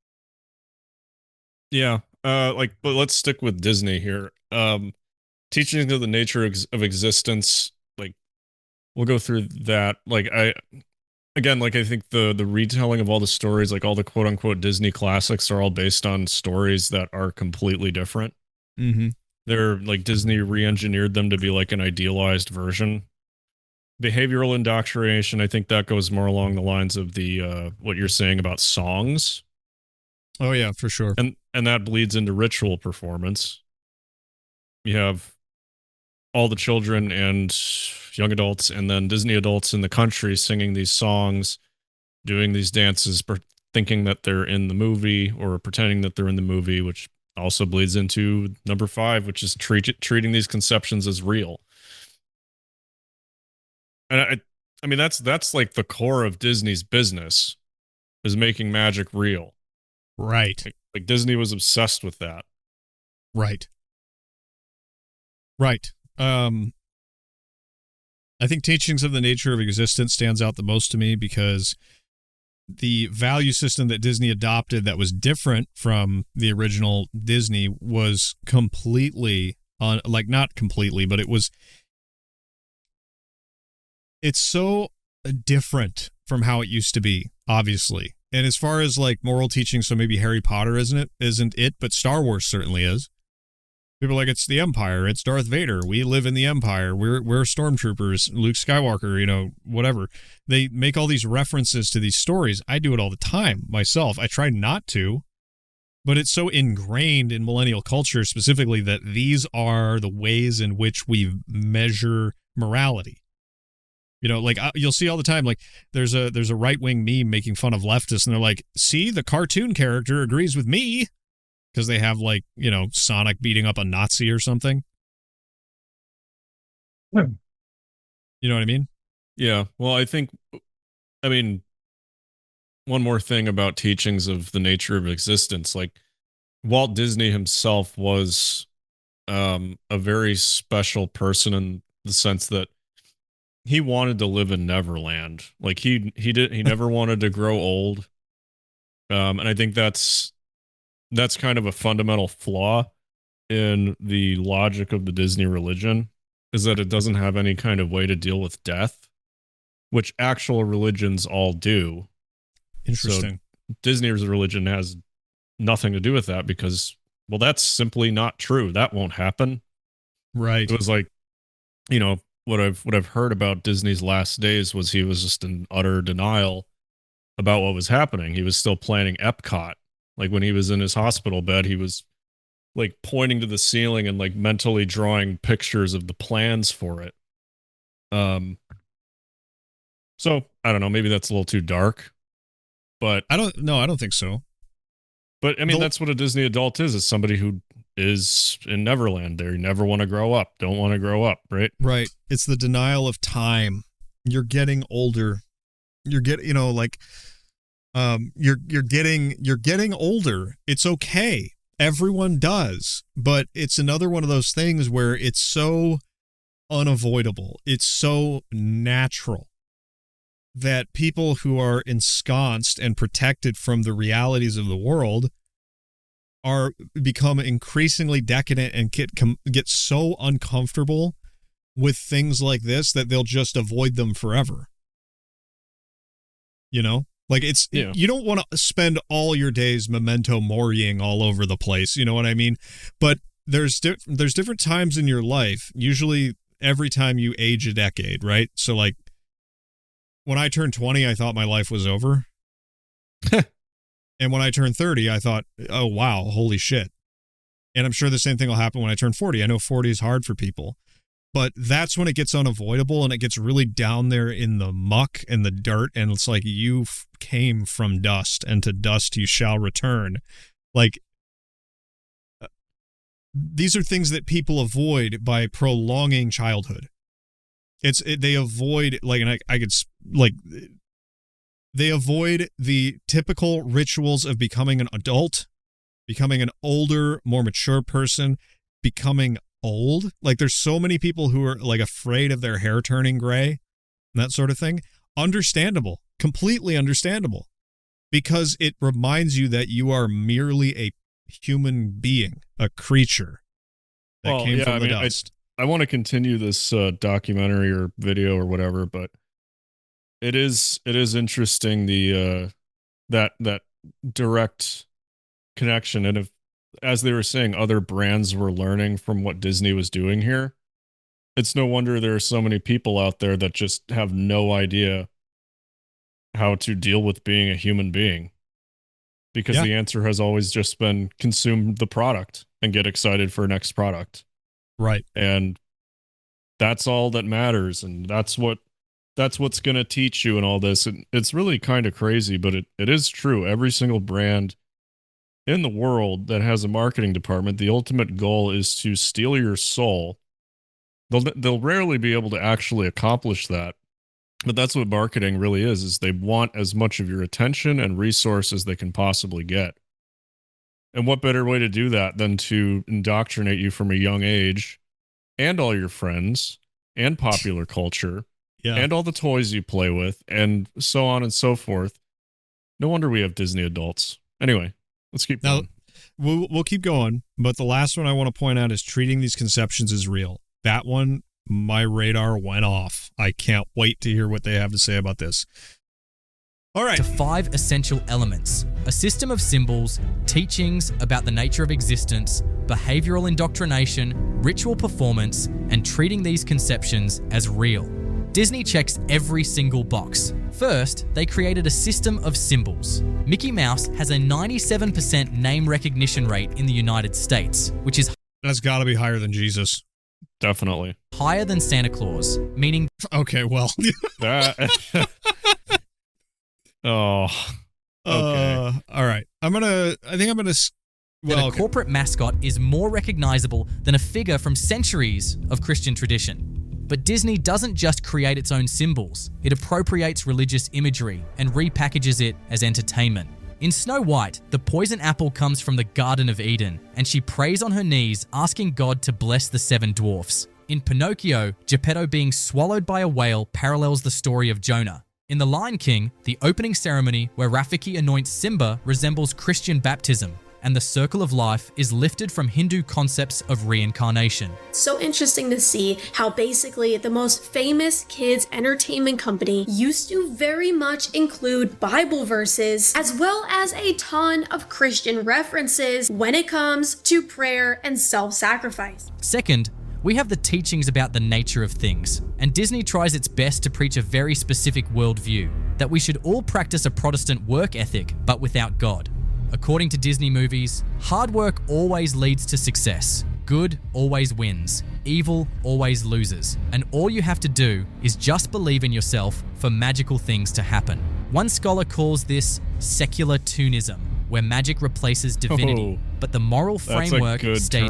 Yeah, but let's stick with Disney here. Teaching of the nature of existence, like, we'll go through that. Like, I think the retelling of all the stories, like all the quote-unquote Disney classics, are all based on stories that are completely different. Mm-hmm. They're like Disney re-engineered them to be like an idealized version. Behavioral indoctrination, I think that goes more along the lines of the what you're saying about songs. Oh yeah, for sure. And that bleeds into ritual performance. You have all the children and young adults and then Disney adults in the country singing these songs, doing these dances, thinking that they're in the movie or pretending that they're in the movie, which also bleeds into number 5, which is treating these conceptions as real. And I mean, that's like the core of Disney's business, is making magic real. Right. Like Disney was obsessed with that. Right. Right. I think Teachings of the Nature of Existence stands out the most to me because the value system that Disney adopted that was different from the original Disney was completely not completely, but it's so different from how it used to be, obviously. And as far as like moral teaching, so maybe Harry Potter isn't it, but Star Wars certainly is. People are like, it's the Empire, it's Darth Vader, we live in the Empire, we're stormtroopers, Luke Skywalker, whatever. They make all these references to these stories. I do it all the time myself. I try not to, but it's so ingrained in millennial culture specifically that these are the ways in which we measure morality. Like you'll see all the time, like there's a right-wing meme making fun of leftists, and they're like, see, the cartoon character agrees with me. Because they have Sonic beating up a Nazi or something. You know what I mean? Yeah. Well, I mean, one more thing about Teachings of the Nature of Existence, like Walt Disney himself was a very special person in the sense that he wanted to live in Neverland. Like he never wanted to grow old. And I think that's kind of a fundamental flaw in the logic of the Disney religion, is that it doesn't have any kind of way to deal with death, which actual religions all do. Interesting. So Disney's religion has nothing to do with that because, well, that's simply not true. That won't happen. Right. It was like, what I've heard about Disney's last days was he was just in utter denial about what was happening. He was still planning Epcot. Like when he was in his hospital bed, he was like pointing to the ceiling and like mentally drawing pictures of the plans for it. So I don't know, maybe that's a little too dark, but I don't think so. But I mean, that's what a Disney adult is somebody who is in Neverland. They never want to grow up, don't want to grow up, right? Right. It's the denial of time. You're getting older. You're getting older. It's okay. Everyone does. But it's another one of those things where it's so unavoidable. It's so natural that people who are ensconced and protected from the realities of the world become increasingly decadent and get so uncomfortable with things like this that they'll just avoid them forever. Like you don't want to spend all your days memento moriing all over the place. You know what I mean? But there's different times in your life, usually every time you age a decade, right? So like when I turned 20, I thought my life was over. And when I turned 30, I thought, oh, wow, holy shit. And I'm sure the same thing will happen when I turn 40. I know 40 is hard for people. But that's when it gets unavoidable and it gets really down there in the muck and the dirt. And it's like you came from dust and to dust you shall return. Like these are things that people avoid by prolonging childhood. They avoid they avoid the typical rituals of becoming an adult, becoming an older, more mature person, becoming old. Like there's so many people who are like afraid of their hair turning gray and that sort of thing. Understandable, completely understandable, because it reminds you that you are merely a human being, a creature that came from the dust. I want to continue this documentary or video or whatever, but it is interesting that direct connection. And if, as they were saying, other brands were learning from what Disney was doing here, it's no wonder there are so many people out there that just have no idea how to deal with being a human being, because the answer has always just been consume the product and get excited for next product. Right. And that's all that matters. And that's what's going to teach you and all this. And it's really kind of crazy, but it is true. Every single brand in the world that has a marketing department, the ultimate goal is to steal your soul. They'll rarely be able to actually accomplish that. But that's what marketing really is they want as much of your attention and resource as they can possibly get. And what better way to do that than to indoctrinate you from a young age and all your friends and popular culture and all the toys you play with and so on and so forth. No wonder we have Disney adults. Anyway, let's keep going. We'll keep going, but the last one I want to point out is treating these conceptions as real. That one, my radar went off. I can't wait to hear what they have to say about this. All right. To 5 essential elements: a system of symbols, teachings about the nature of existence, behavioral indoctrination, ritual performance, and treating these conceptions as real. Disney checks every single box. First, they created a system of symbols. Mickey Mouse has a 97% name recognition rate in the United States, which is that's got to be higher than Jesus. Definitely. Higher than Santa Claus, meaning... Okay, well... Oh. Okay. All right. I think I'm gonna... Well, a corporate mascot is more recognizable than a figure from centuries of Christian tradition. But Disney doesn't just create its own symbols. It appropriates religious imagery and repackages it as entertainment. In Snow White, the poison apple comes from the Garden of Eden, and she prays on her knees, asking God to bless the 7 dwarfs. In Pinocchio, Geppetto being swallowed by a whale parallels the story of Jonah. In The Lion King, the opening ceremony where Rafiki anoints Simba resembles Christian baptism, and the circle of life is lifted from Hindu concepts of reincarnation. So interesting to see how basically the most famous kids entertainment company used to very much include Bible verses as well as a ton of Christian references when it comes to prayer and self-sacrifice. Second, we have the teachings about the nature of things, and Disney tries its best to preach a very specific worldview, that we should all practice a Protestant work ethic, but without God. According to Disney movies, hard work always leads to success. Good always wins. Evil always loses. And all you have to do is just believe in yourself for magical things to happen. One scholar calls this secular Toonism, where magic replaces divinity, but the moral framework stays.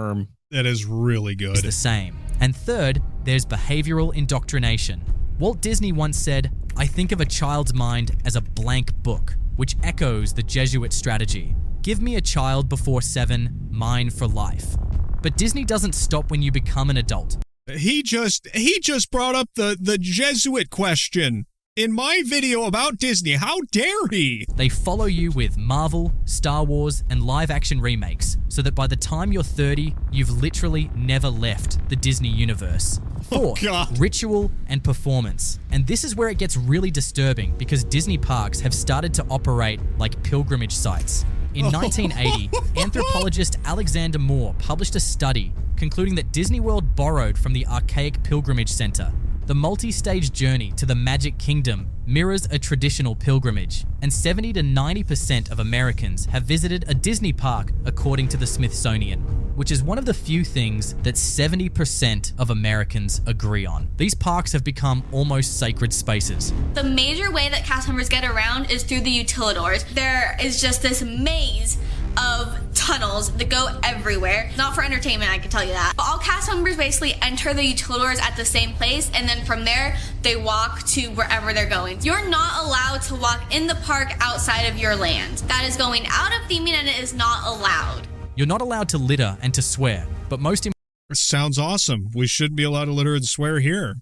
That is really good. Is the same. And third, there's behavioral indoctrination. Walt Disney once said, "I think of a child's mind as a blank book," which echoes the Jesuit strategy. Give me a child before 7, mine for life. But Disney doesn't stop when you become an adult. He just brought up the Jesuit question in my video about Disney. How dare he? They follow you with Marvel, Star Wars, and live-action remakes, so that by the time you're 30, you've literally never left the Disney universe. Fourth, ritual and performance. And this is where it gets really disturbing because Disney parks have started to operate like pilgrimage sites. In 1980, anthropologist Alexander Moore published a study concluding that Disney World borrowed from the archaic pilgrimage center. The multi-stage journey to the Magic Kingdom mirrors a traditional pilgrimage, and 70 to 90% of Americans have visited a Disney park, according to the Smithsonian, which is one of the few things that 70% of Americans agree on. These parks have become almost sacred spaces. The major way that cast members get around is through the utilidors. There is just this maze of tunnels that go everywhere. Not for entertainment, I can tell you that. But all cast members basically enter the utilidors at the same place, and then from there, they walk to wherever they're going. You're not allowed to walk in the park outside of your land. That is going out of theming, and it is not allowed. You're not allowed to litter and to swear, but most sounds awesome. We shouldn't be allowed to litter and swear here.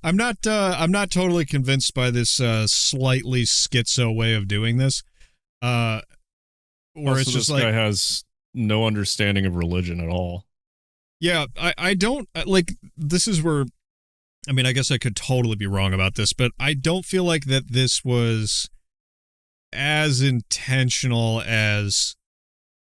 I'm not totally convinced by this slightly schizo way of doing this. Where it's just this guy has no understanding of religion at all. Yeah, I don't like. This is where, I mean, I guess I could totally be wrong about this, but I don't feel like that this was as intentional as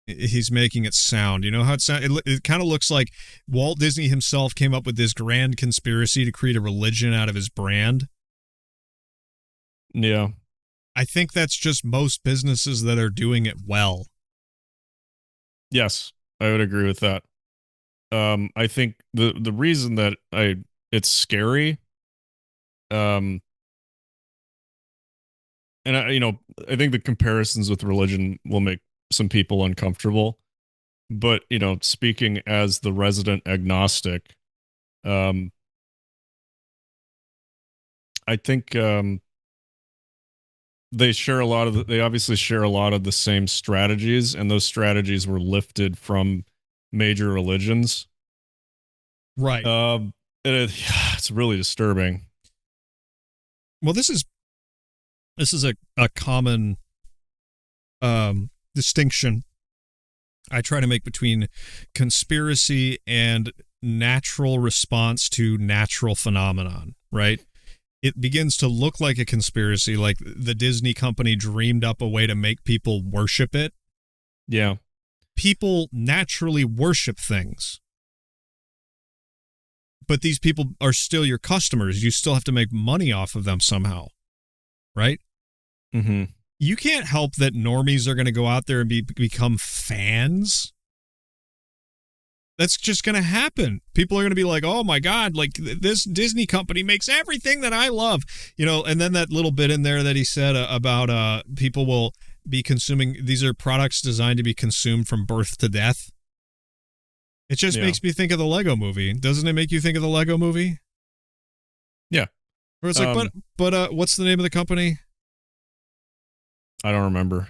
he's making it sound. You know how it sounds? It kind of looks like Walt Disney himself came up with this grand conspiracy to create a religion out of his brand. Yeah. I think that's just most businesses that are doing it well. Yes, I would agree with that. I think the reason that it's scary, and and I think the comparisons with religion will make some people uncomfortable. But, speaking as the resident agnostic, I think they obviously share a lot of the same strategies, and those strategies were lifted from major religions. Right. And it's really disturbing. Well, this is a common distinction I try to make between conspiracy and natural response to natural phenomenon, right? It begins to look like a conspiracy, like the Disney company dreamed up a way to make people worship it. Yeah. People naturally worship things. But these people are still your customers. You still have to make money off of them somehow, right? Mm-hmm. You can't help that normies are going to go out there and become fans. That's just going to happen. People are going to be like, oh my God, like this Disney company makes everything that I love. And then that little bit in there that he said about people will be consuming, these are products designed to be consumed from birth to death. It just makes me think of the Lego movie. Doesn't it make you think of the Lego movie? Yeah. Where it's like, but what's the name of the company? I don't remember.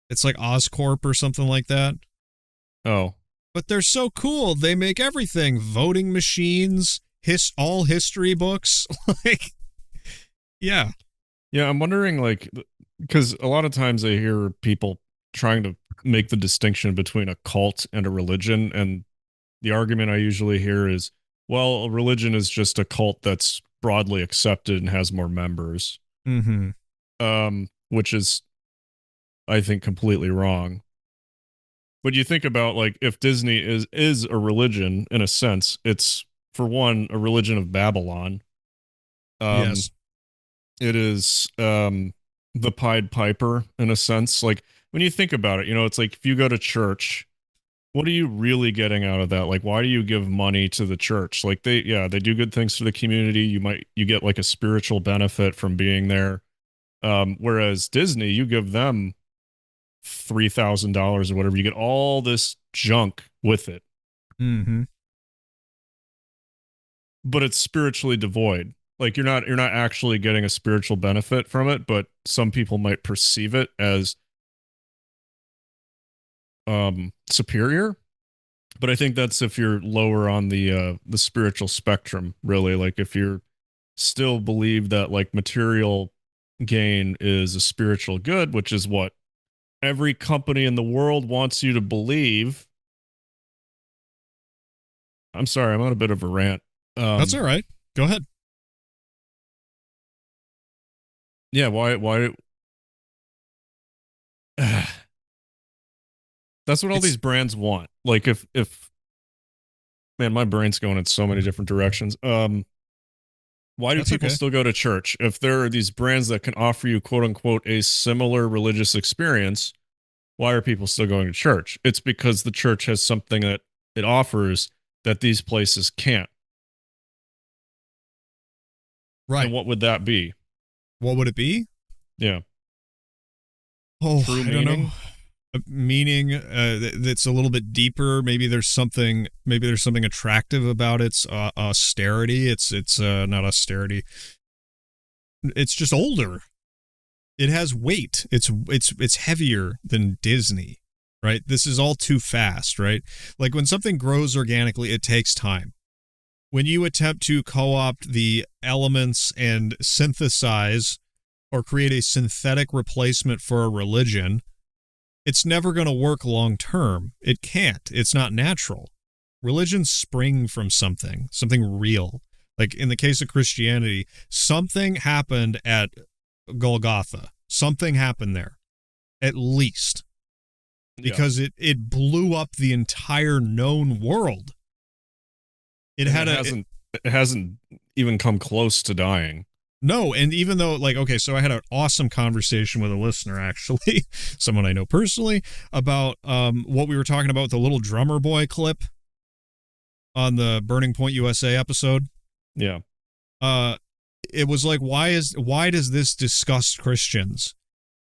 It's like Oscorp or something like that. Oh. But they're so cool. They make everything. Voting machines, all history books. Yeah. Yeah, I'm wondering, because a lot of times I hear people trying to make the distinction between a cult and a religion, and the argument I usually hear is, well, a religion is just a cult that's broadly accepted and has more members. Mm-hmm. Which is, I think, completely wrong. But you think about, if Disney is a religion, in a sense, it's, for one, a religion of Babylon. Yes. It is the Pied Piper, in a sense. When you think about it, it's like, if you go to church, what are you really getting out of that? Why do you give money to the church? They do good things for the community. You get a spiritual benefit from being there. Whereas Disney, you give them $3,000 or whatever, you get all this junk with it. Mm-hmm. But it's spiritually devoid. You're not actually getting a spiritual benefit from it, but some people might perceive it as superior. But I think that's if you're lower on the spiritual spectrum, really. If you're still believe that material gain is a spiritual good, which is what every company in the world wants you to believe. I'm sorry, I'm on a bit of a rant. That's all right. Go ahead. Yeah, why that's what all these brands want. If man, my brain's going in so many different directions. Why do people still go to church? If there are these brands that can offer you, quote unquote, a similar religious experience, why are people still going to church? It's because the church has something that it offers that these places can't. Right. And what would that be? What would it be? Yeah. Oh, True I meaning? don't know. Meaning that's a little bit deeper. Maybe there's something attractive about its austerity. It's not austerity. It's just older. It has weight. It's heavier than Disney, right? This is all too fast, right? When something grows organically, it takes time. When you attempt to co-opt the elements and synthesize or create a synthetic replacement for a religion, it's never going to work long term. It can't. It's not natural. Religions spring from something real. In the case of Christianity, something happened at Golgotha. Something happened there, at least, because it blew up the entire known world. It hasn't even come close to dying. No, and even though, so I had an awesome conversation with a listener, actually, someone I know personally, about what we were talking about with the little drummer boy clip on the Burning Point USA episode. Yeah. it was like, why does this disgust Christians,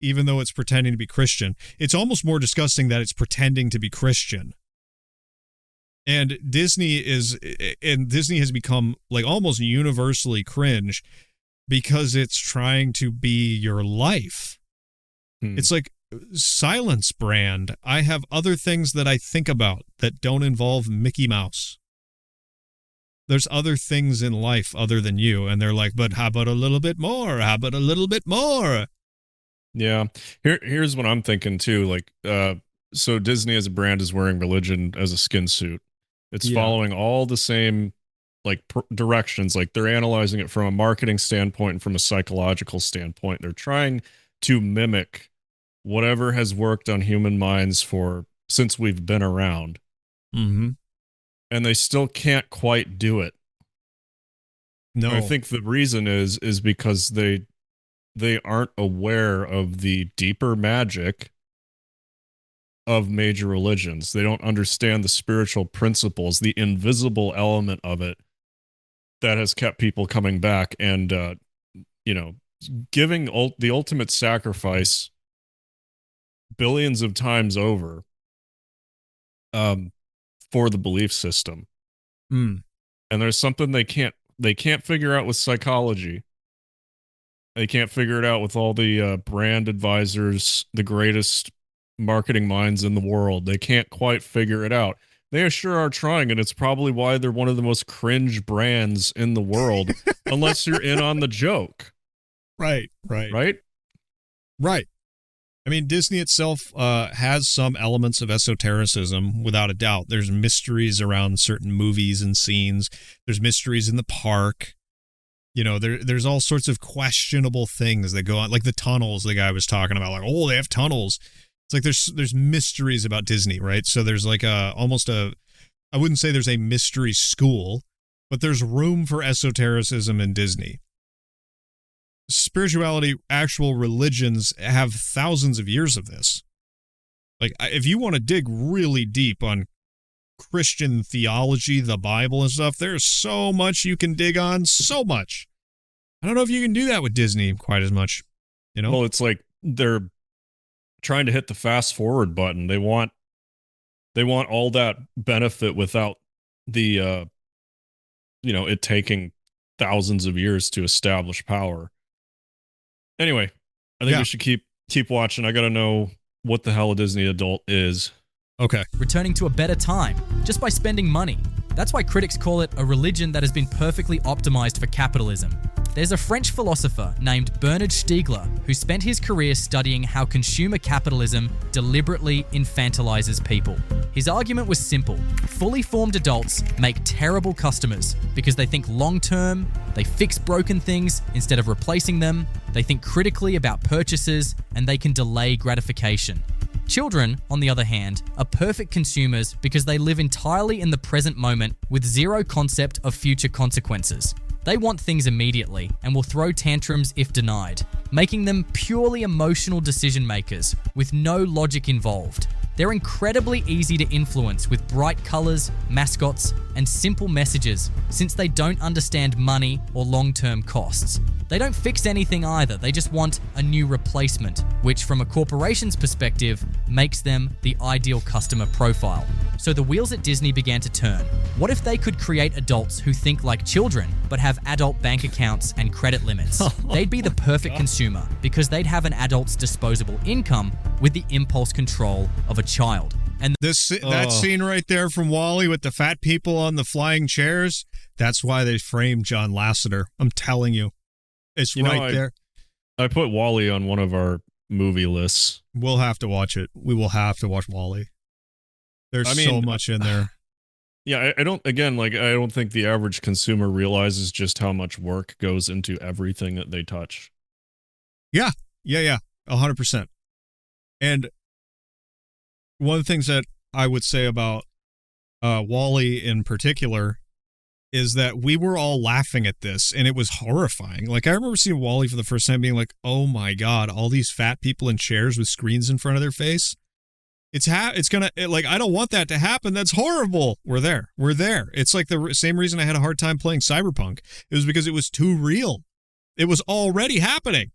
even though it's pretending to be Christian? It's almost more disgusting that it's pretending to be Christian. And Disney has become like almost universally cringe because it's trying to be your life. It's like, silence, brand. I have other things that I think about that don't involve Mickey Mouse. There's other things in life other than you. And they're like, but how about a little bit more? How about a little bit more? Yeah. Here's what I'm thinking too. Like, so Disney as a brand is wearing religion as a skin suit. It's following all the same like directions. Like they're analyzing it from a marketing standpoint and from a psychological standpoint. They're trying to mimic whatever has worked on human minds since we've been around. Mm-hmm. And they still can't quite do it. No. And I think the reason is because they aren't aware of the deeper magic of major religions. They don't understand the spiritual principles, the invisible element of it that has kept people coming back and, giving the ultimate sacrifice billions of times over for the belief system. Mm. And there's something they can't figure out with psychology. They can't figure it out with all the brand advisors, the greatest marketing minds in the world. They can't quite figure it out. They sure are trying, and it's probably why they're one of the most cringe brands in the world, unless you're in on the joke. Right. I mean, Disney itself has some elements of esotericism, without a doubt. There's mysteries around certain movies and scenes. There's mysteries in the park. There's all sorts of questionable things that go on, like the tunnels the guy was talking about. Like, oh, they have tunnels. It's like there's mysteries about Disney, right? So there's like I wouldn't say there's a mystery school, but there's room for esotericism in Disney. Spirituality, actual religions have thousands of years of this. Like, if you want to dig really deep on Christian theology, the Bible and stuff, there's so much you can dig on, so much. I don't know if you can do that with Disney quite as much, Well, it's like they're trying to hit the fast forward button. They want all that benefit without the it taking thousands of years to establish power. Anyway, I think we should keep watching. I got to know what the hell a Disney adult is. Okay. Returning to a better time, just by spending money. That's why critics call it a religion that has been perfectly optimized for capitalism. There's a French philosopher named Bernard Stiegler who spent his career studying how consumer capitalism deliberately infantilizes people. His argument was simple. Fully formed adults make terrible customers because they think long-term, they fix broken things instead of replacing them, they think critically about purchases, and they can delay gratification. Children, on the other hand, are perfect consumers because they live entirely in the present moment with zero concept of future consequences. They want things immediately and will throw tantrums if denied, making them purely emotional decision makers with no logic involved. They're incredibly easy to influence with bright colors, mascots, and simple messages since they don't understand money or long-term costs. They don't fix anything either, they just want a new replacement, which from a corporation's perspective makes them the ideal customer profile. So the wheels at Disney began to turn. What if they could create adults who think like children but have adult bank accounts and credit limits? They'd be the perfect consumer because they'd have an adult's disposable income with the impulse control of a child. And that scene right there from WALL-E with the fat people on the flying chairs, that's why they framed John Lasseter. I'm telling you. It's there. I put WALL-E on one of our movie lists. We'll have to watch it. We will have to watch WALL-E. There's so much in there. Yeah, I don't think the average consumer realizes just how much work goes into everything that they touch. Yeah. 100%. And one of the things that I would say about WALL-E in particular is that we were all laughing at this, and it was horrifying. Like, I remember seeing WALL-E for the first time being like, oh my God, all these fat people in chairs with screens in front of their face. I don't want that to happen. That's horrible. We're there. It's like the same reason I had a hard time playing Cyberpunk. It was because it was too real. It was already happening.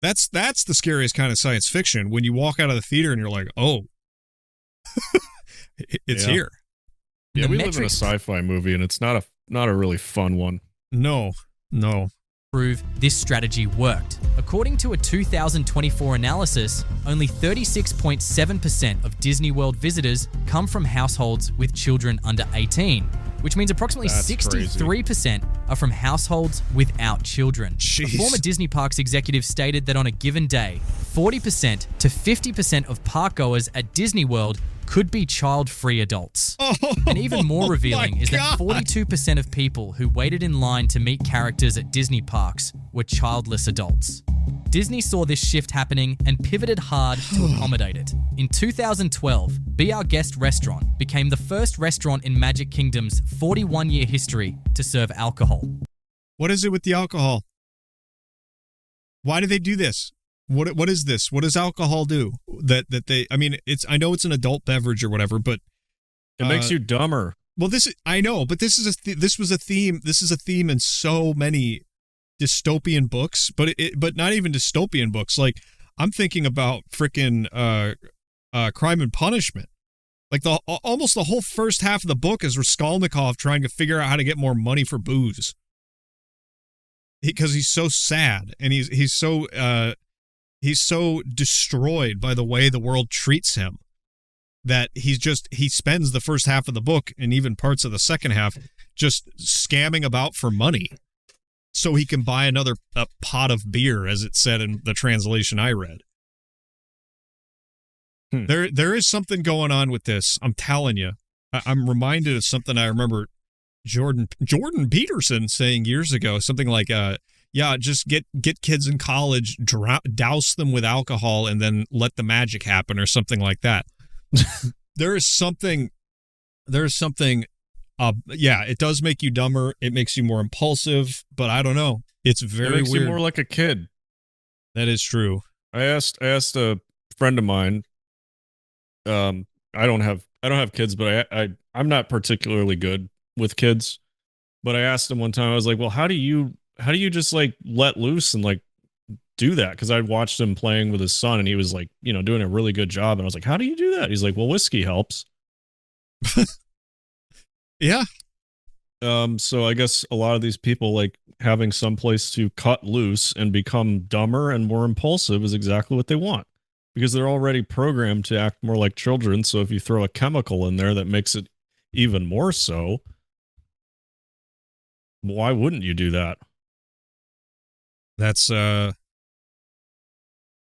That's the scariest kind of science fiction, when you walk out of the theater and you're like, oh, it's here. Yeah, The we live in a metrics- sci-fi movie, and it's not a really fun one. No. Prove this strategy worked. According to a 2024 analysis, only 36.7% of Disney World visitors come from households with children under 18, which means approximately That's 63% are from households without children. A former Disney Parks executive stated that on a given day, 40% to 50% of parkgoers at Disney World could be child-free adults. And even more revealing is that 42% of people who waited in line to meet characters at Disney parks were childless adults. Disney saw this shift happening and pivoted hard to accommodate it. In 2012, Be Our Guest restaurant became the first restaurant in Magic Kingdom's 41-year history to serve alcohol. What is it with the alcohol? Why do they do this? What is this? What does alcohol do? That they, I mean, I know it's an adult beverage or whatever, but it makes you dumber. Well, I know, but this is a theme in so many dystopian books, but not even dystopian books. Like, I'm thinking about frickin' Crime and Punishment. Like, almost the whole first half of the book is Raskolnikov trying to figure out how to get more money for booze. Because he's so sad, and he's so destroyed by the way the world treats him that he spends the first half of the book and even parts of the second half just scamming about for money so he can buy another pot of beer, as it said in the translation I read. There is something going on with this. I'm telling you. I'm reminded of something I remember Jordan Peterson saying years ago, something like, yeah, just get kids in college, douse them with alcohol, and then let the magic happen, or something like that. There's something, yeah, it does make you dumber. It makes you more impulsive, but I don't know. It's very It makes weird. you more like a kid. That is true. I asked a friend of mine. I don't have kids, but I'm not particularly good with kids. But I asked him one time. I was like, "Well, how do you just like let loose and like do that?" Because I watched him playing with his son, and he was like, doing a really good job. And I was like, "How do you do that?" He's like, "Well, whiskey helps." Yeah. So I guess a lot of these people, like, having some place to cut loose and become dumber and more impulsive is exactly what they want, because they're already programmed to act more like children. So if you throw a chemical in there that makes it even more so, why wouldn't you do that? That's a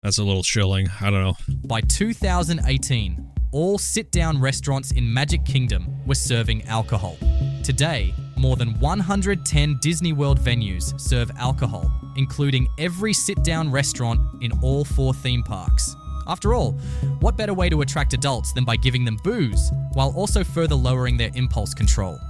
little chilling. I don't know. By 2018, all sit-down restaurants in Magic Kingdom were serving alcohol. Today, more than 110 Disney World venues serve alcohol, including every sit-down restaurant in all 4 theme parks. After all, what better way to attract adults than by giving them booze, while also further lowering their impulse control?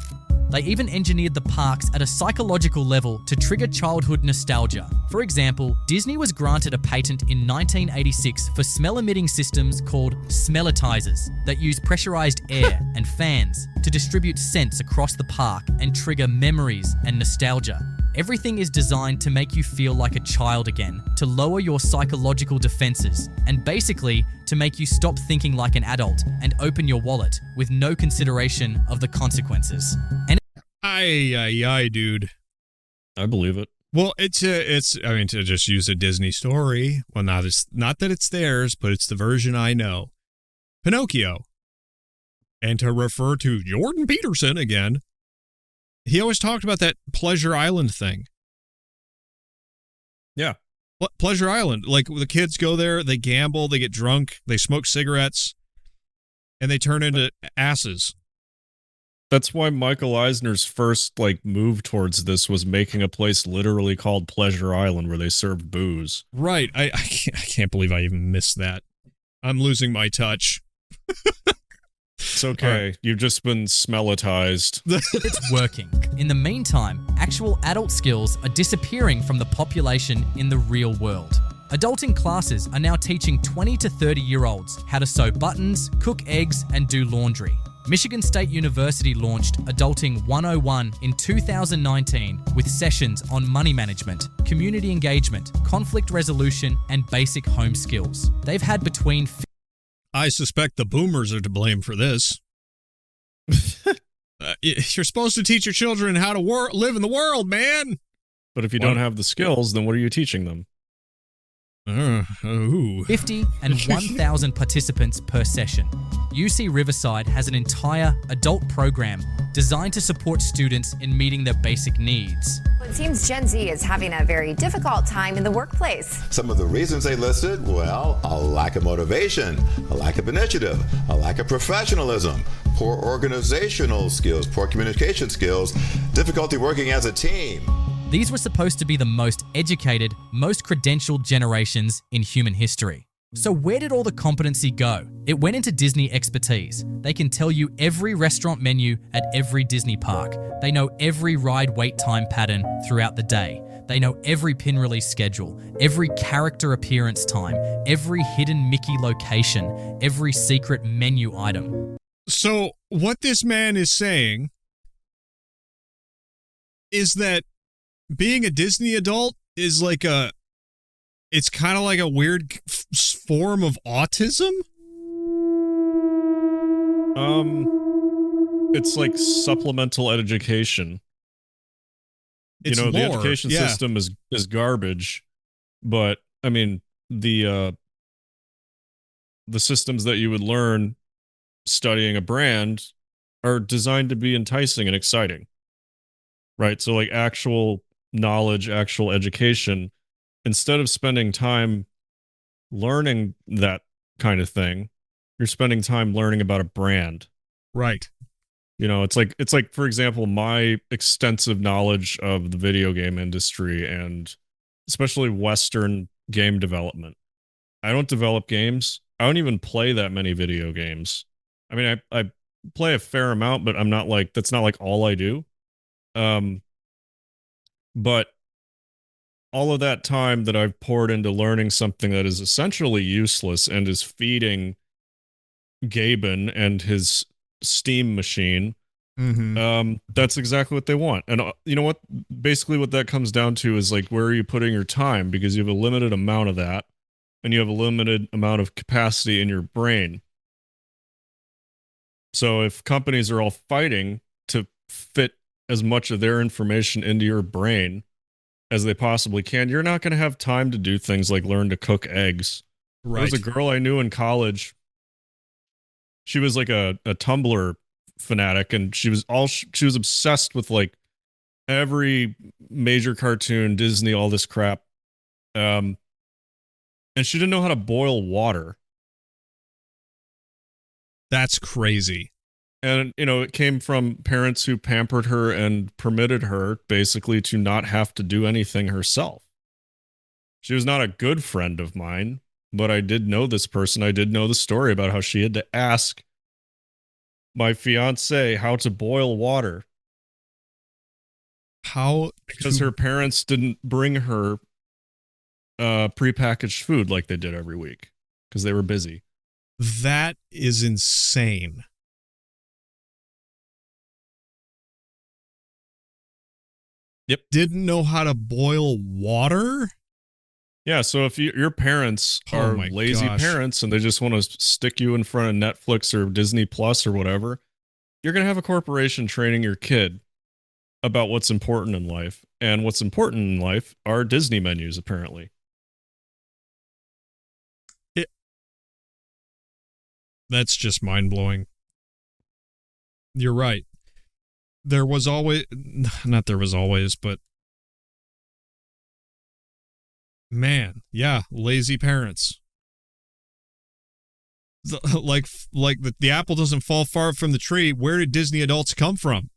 They even engineered the parks at a psychological level to trigger childhood nostalgia. For example, Disney was granted a patent in 1986 for smell-emitting systems called smellitizers that use pressurized air and fans to distribute scents across the park and trigger memories and nostalgia. Everything is designed to make you feel like a child again, to lower your psychological defenses, and basically to make you stop thinking like an adult and open your wallet with no consideration of the consequences. And Aye, dude. I believe it. Well, it's to just use a Disney story. Well, not that it's theirs, but it's the version I know. Pinocchio. And to refer to Jordan Peterson again, he always talked about that Pleasure Island thing. Yeah. Pleasure Island. Like, the kids go there, they gamble, they get drunk, they smoke cigarettes, and they turn into asses. That's why Michael Eisner's first move towards this was making a place literally called Pleasure Island where they served booze. Right. I can't believe I even missed that. I'm losing my touch. It's okay. You've just been smellitized. It's working. In the meantime, actual adult skills are disappearing from the population in the real world. Adulting classes are now teaching 20 to 30-year-olds how to sew buttons, cook eggs, and do laundry. Michigan State University launched Adulting 101 in 2019 with sessions on money management, community engagement, conflict resolution, and basic home skills. They've had between... I suspect the boomers are to blame for this. You're supposed to teach your children how to live in the world, man. But if you don't have the skills, then what are you teaching them? 50 and 1,000 participants per session. UC Riverside has an entire adult program designed to support students in meeting their basic needs. It seems Gen Z is having a very difficult time in the workplace. Some of the reasons they listed, well, a lack of motivation, a lack of initiative, a lack of professionalism, poor organizational skills, poor communication skills, difficulty working as a team. These were supposed to be the most educated, most credentialed generations in human history. So where did all the competency go? It went into Disney expertise. They can tell you every restaurant menu at every Disney park. They know every ride wait time pattern throughout the day. They know every pin release schedule, every character appearance time, every hidden Mickey location, every secret menu item. So what this man is saying is that being a Disney adult is like it's kind of like a weird form of autism. It's like supplemental education. It's the lore, education yeah. system is garbage, but I mean the systems that you would learn studying a brand are designed to be enticing and exciting, right? So like actual knowledge, actual education, instead of spending time learning that kind of thing, you're spending time learning about a brand. Right. It's like, for example, my extensive knowledge of the video game industry and especially Western game development. I don't develop games. I don't even play that many video games. I mean, I play a fair amount, but I'm not like, that's not like all I do. But all of that time that I've poured into learning something that is essentially useless and is feeding Gaben and his Steam machine, that's exactly what they want. And you know what? Basically what that comes down to is like, where are you putting your time? Because you have a limited amount of that, and you have a limited amount of capacity in your brain. So if companies are all fighting to fit as much of their information into your brain as they possibly can, you're not going to have time to do things like learn to cook eggs. Right. There was a girl I knew in college. She was like a Tumblr fanatic, and she was obsessed with like every major cartoon, Disney, all this crap. And she didn't know how to boil water. That's crazy. And, it came from parents who pampered her and permitted her basically to not have to do anything herself. She was not a good friend of mine, but I did know this person. I did know the story about how she had to ask my fiance how to boil water. Because her parents didn't bring her prepackaged food like they did every week because they were busy. That is insane. Yep. Didn't know how to boil water? Yeah, so if your parents are lazy parents and they just want to stick you in front of Netflix or Disney Plus or whatever, you're going to have a corporation training your kid about what's important in life. And what's important in life are Disney menus, apparently. That's just mind-blowing. You're right. There was always, but man, yeah, lazy parents. Like the apple doesn't fall far from the tree. Where did Disney adults come from?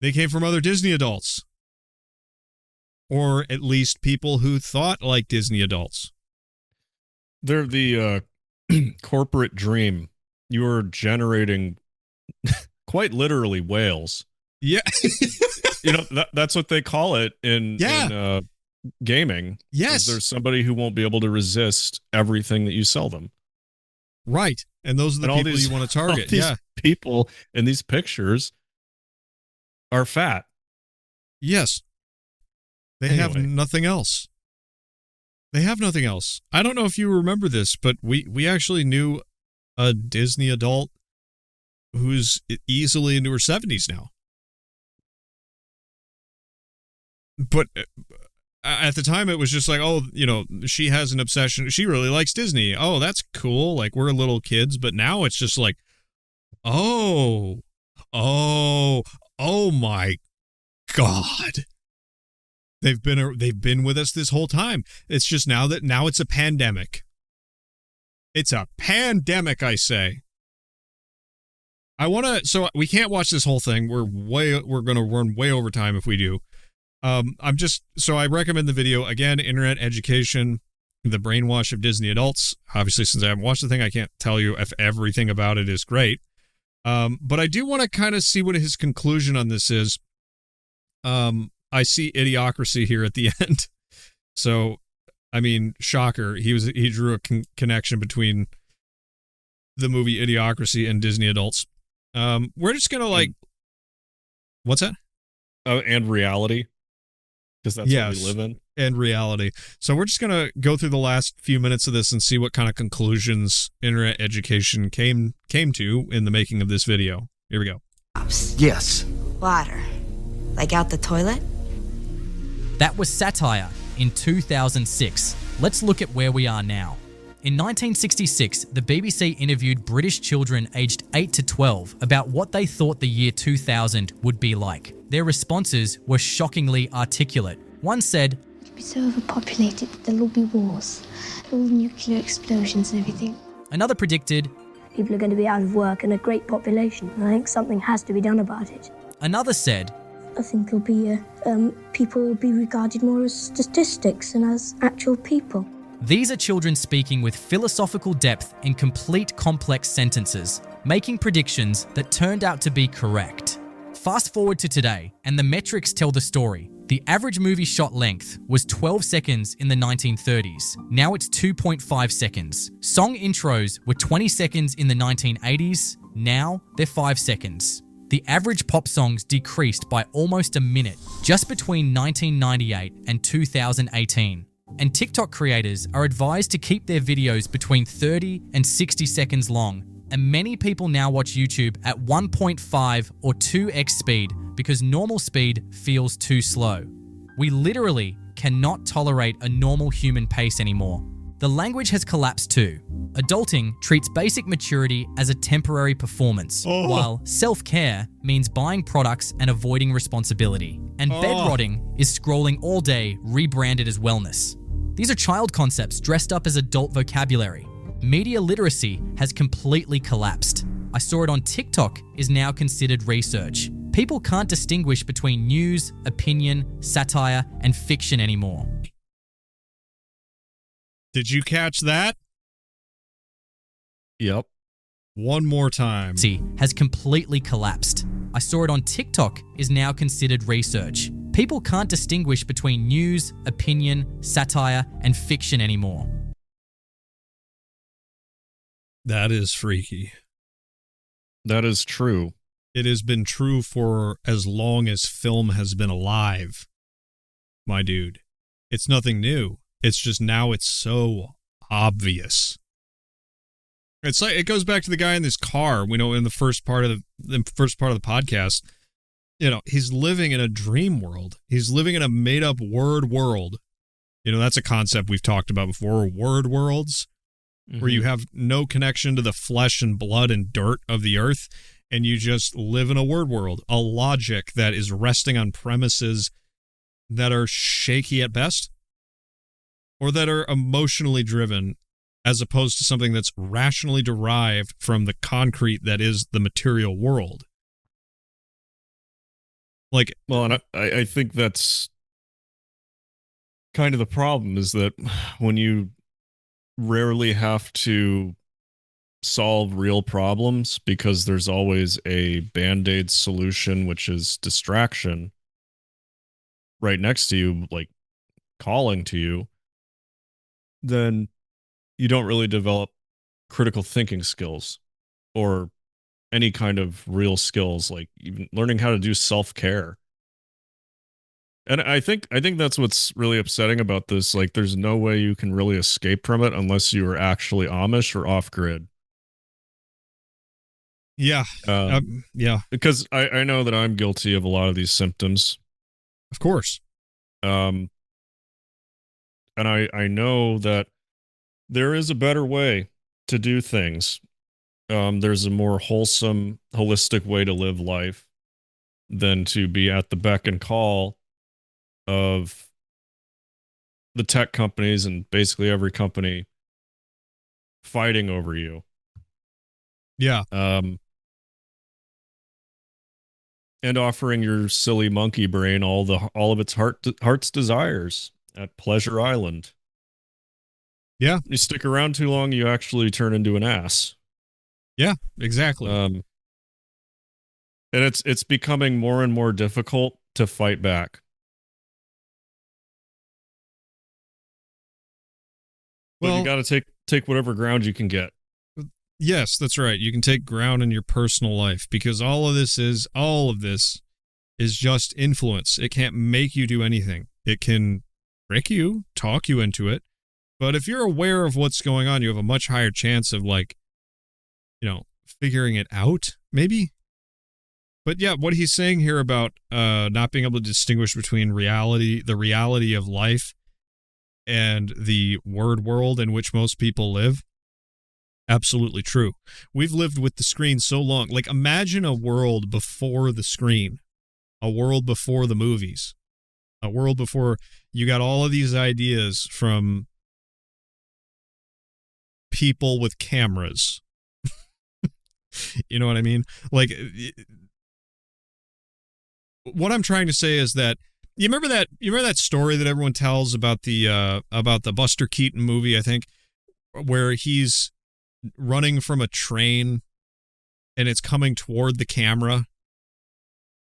They came from other Disney adults. Or at least people who thought like Disney adults. They're the corporate dream. You're generating quite literally whales. Yeah. That's what they call it in gaming. Yes. There's somebody who won't be able to resist everything that you sell them. Right. And those are the And all people these- you want to target. all these Yeah. people in these pictures are fat. Yes. They have Anyway. nothing else. They have nothing else. I don't know if you remember this, but we actually knew a Disney adult who's easily into her 70s now. But at the time, it was just like, oh, you know, she has an obsession. She really likes Disney. Oh, that's cool. Like, we're little kids. But now it's just like, oh my God. They've been with us this whole time. It's just now it's a pandemic. It's a pandemic, I say. So we can't watch this whole thing. We're going to run way over time if we do. I recommend the video again, Internet Education, the Brainwash of Disney Adults. Obviously, since I haven't watched the thing, I can't tell you if everything about it is great. But I do want to kind of see what his conclusion on this is. I see Idiocracy here at the end. So, I mean, shocker. He drew a connection between the movie Idiocracy and Disney Adults. We're just going to what's that? Oh, and reality. Because that's what we live in. And reality. So we're just going to go through the last few minutes of this and see what kind of conclusions Internet Education came to in the making of this video. Here we go. Yes. Water. Like out the toilet? That was satire in 2006. Let's look at where we are now. In 1966, the BBC interviewed British children aged 8 to 12 about what they thought the year 2000 would be like. Their responses were shockingly articulate. One said, It'll be so overpopulated, there'll all be wars, all nuclear explosions and everything. Another predicted, People are going to be out of work and a great population. I think something has to be done about it. Another said, I think it'll be, people will be regarded more as statistics than as actual people. These are children speaking with philosophical depth in complete complex sentences, making predictions that turned out to be correct. Fast forward to today, and the metrics tell the story. The average movie shot length was 12 seconds in the 1930s. Now it's 2.5 seconds. Song intros were 20 seconds in the 1980s. Now they're 5 seconds. The average pop songs decreased by almost a minute just between 1998 and 2018. And TikTok creators are advised to keep their videos between 30 and 60 seconds long. And many people now watch YouTube at 1.5 or 2x speed because normal speed feels too slow. We literally cannot tolerate a normal human pace anymore. The language has collapsed too. Adulting treats basic maturity as a temporary performance, while self-care means buying products and avoiding responsibility. And bedrotting is scrolling all day, rebranded as wellness. These are child concepts dressed up as adult vocabulary. Media literacy has completely collapsed. I saw it on TikTok is now considered research. People can't distinguish between news, opinion, satire, and fiction anymore. Did you catch that? Yep. One more time. Has completely collapsed. I saw it on TikTok is now considered research. People can't distinguish between news, opinion, satire, and fiction anymore. That is freaky. That is true. It has been true for as long as film has been alive, my dude. It's nothing new. It's just now it's so obvious. It's like it goes back to the guy in this car. We know in the first part of the podcast, you know, he's living in a dream world. He's living in a made-up word world. You know, that's a concept we've talked about before, word worlds, where you have no connection to the flesh and blood and dirt of the earth, and you just live in a word world, a logic that is resting on premises that are shaky at best, or that are emotionally driven, as opposed to something that's rationally derived from the concrete that is the material world. Like, well, and I think that's kind of the problem, is that when you rarely have to solve real problems because there's always a band-aid solution, which is distraction right next to you, like calling to you, then you don't really develop critical thinking skills or any kind of real skills, like even learning how to do self-care. And I think that's what's really upsetting about this. Like, there's no way you can really escape from it unless you are actually Amish or off-grid. Yeah. Yeah. Because I know that I'm guilty of a lot of these symptoms. Of course. And I know that there is a better way to do things. There's a more wholesome, holistic way to live life than to be at the beck and call of the tech companies and basically every company fighting over you. Yeah. And offering your silly monkey brain all of its heart's desires at Pleasure Island. Yeah. You stick around too long, you actually turn into an ass. Yeah, exactly. And it's becoming more and more difficult to fight back. Well, but you got to take whatever ground you can get. Yes, that's right. You can take ground in your personal life, because all of this is just influence. It can't make you do anything. It can trick you, talk you into it. But if you're aware of what's going on, you have a much higher chance of, like, figuring it out, maybe. But yeah, what he's saying here about not being able to distinguish between the reality of life and the word world in which most people live, absolutely true. We've lived with the screen so long. Like, imagine a world before the screen, a world before the movies, a world before you got all of these ideas from people with cameras. You know what I mean? Like, what I'm trying to say is that you remember that story that everyone tells about the Buster Keaton movie, I think, where he's running from a train and it's coming toward the camera.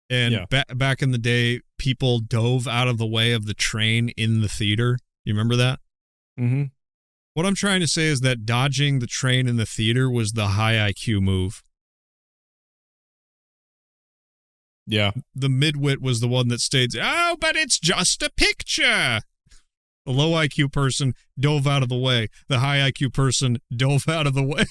And back in the day, people dove out of the way of the train in the theater. You remember that? Mm-hmm. What I'm trying to say is that dodging the train in the theater was the high IQ move. Yeah. The midwit was the one that stayed, oh, but it's just a picture. The low IQ person dove out of the way. The high IQ person dove out of the way.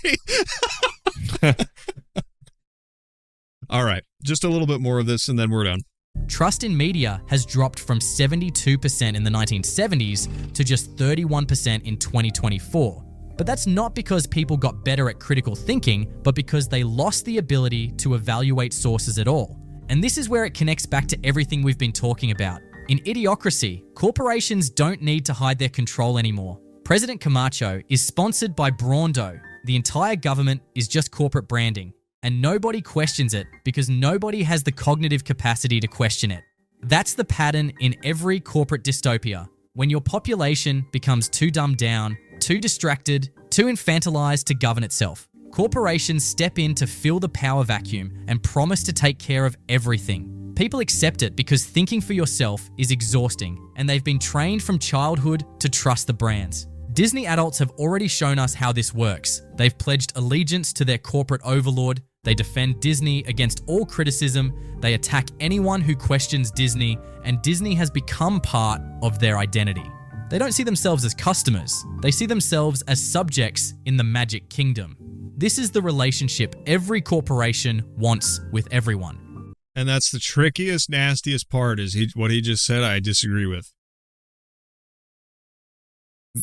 All right. Just a little bit more of this and then we're done. Trust in media has dropped from 72% in the 1970s to just 31% in 2024. But that's not because people got better at critical thinking, but because they lost the ability to evaluate sources at all. And this is where it connects back to everything we've been talking about. In Idiocracy, corporations don't need to hide their control anymore. President Camacho is sponsored by Braundo. The entire government is just corporate branding. And nobody questions it because nobody has the cognitive capacity to question it. That's the pattern in every corporate dystopia. When your population becomes too dumbed down, too distracted, too infantilized to govern itself, corporations step in to fill the power vacuum and promise to take care of everything. People accept it because thinking for yourself is exhausting, and they've been trained from childhood to trust the brands. Disney adults have already shown us how this works. They've pledged allegiance to their corporate overlord. They defend Disney against all criticism. They attack anyone who questions Disney, and Disney has become part of their identity. They don't see themselves as customers. They see themselves as subjects in the Magic Kingdom. This is the relationship every corporation wants with everyone. And that's the trickiest, nastiest part is what he just said I disagree with.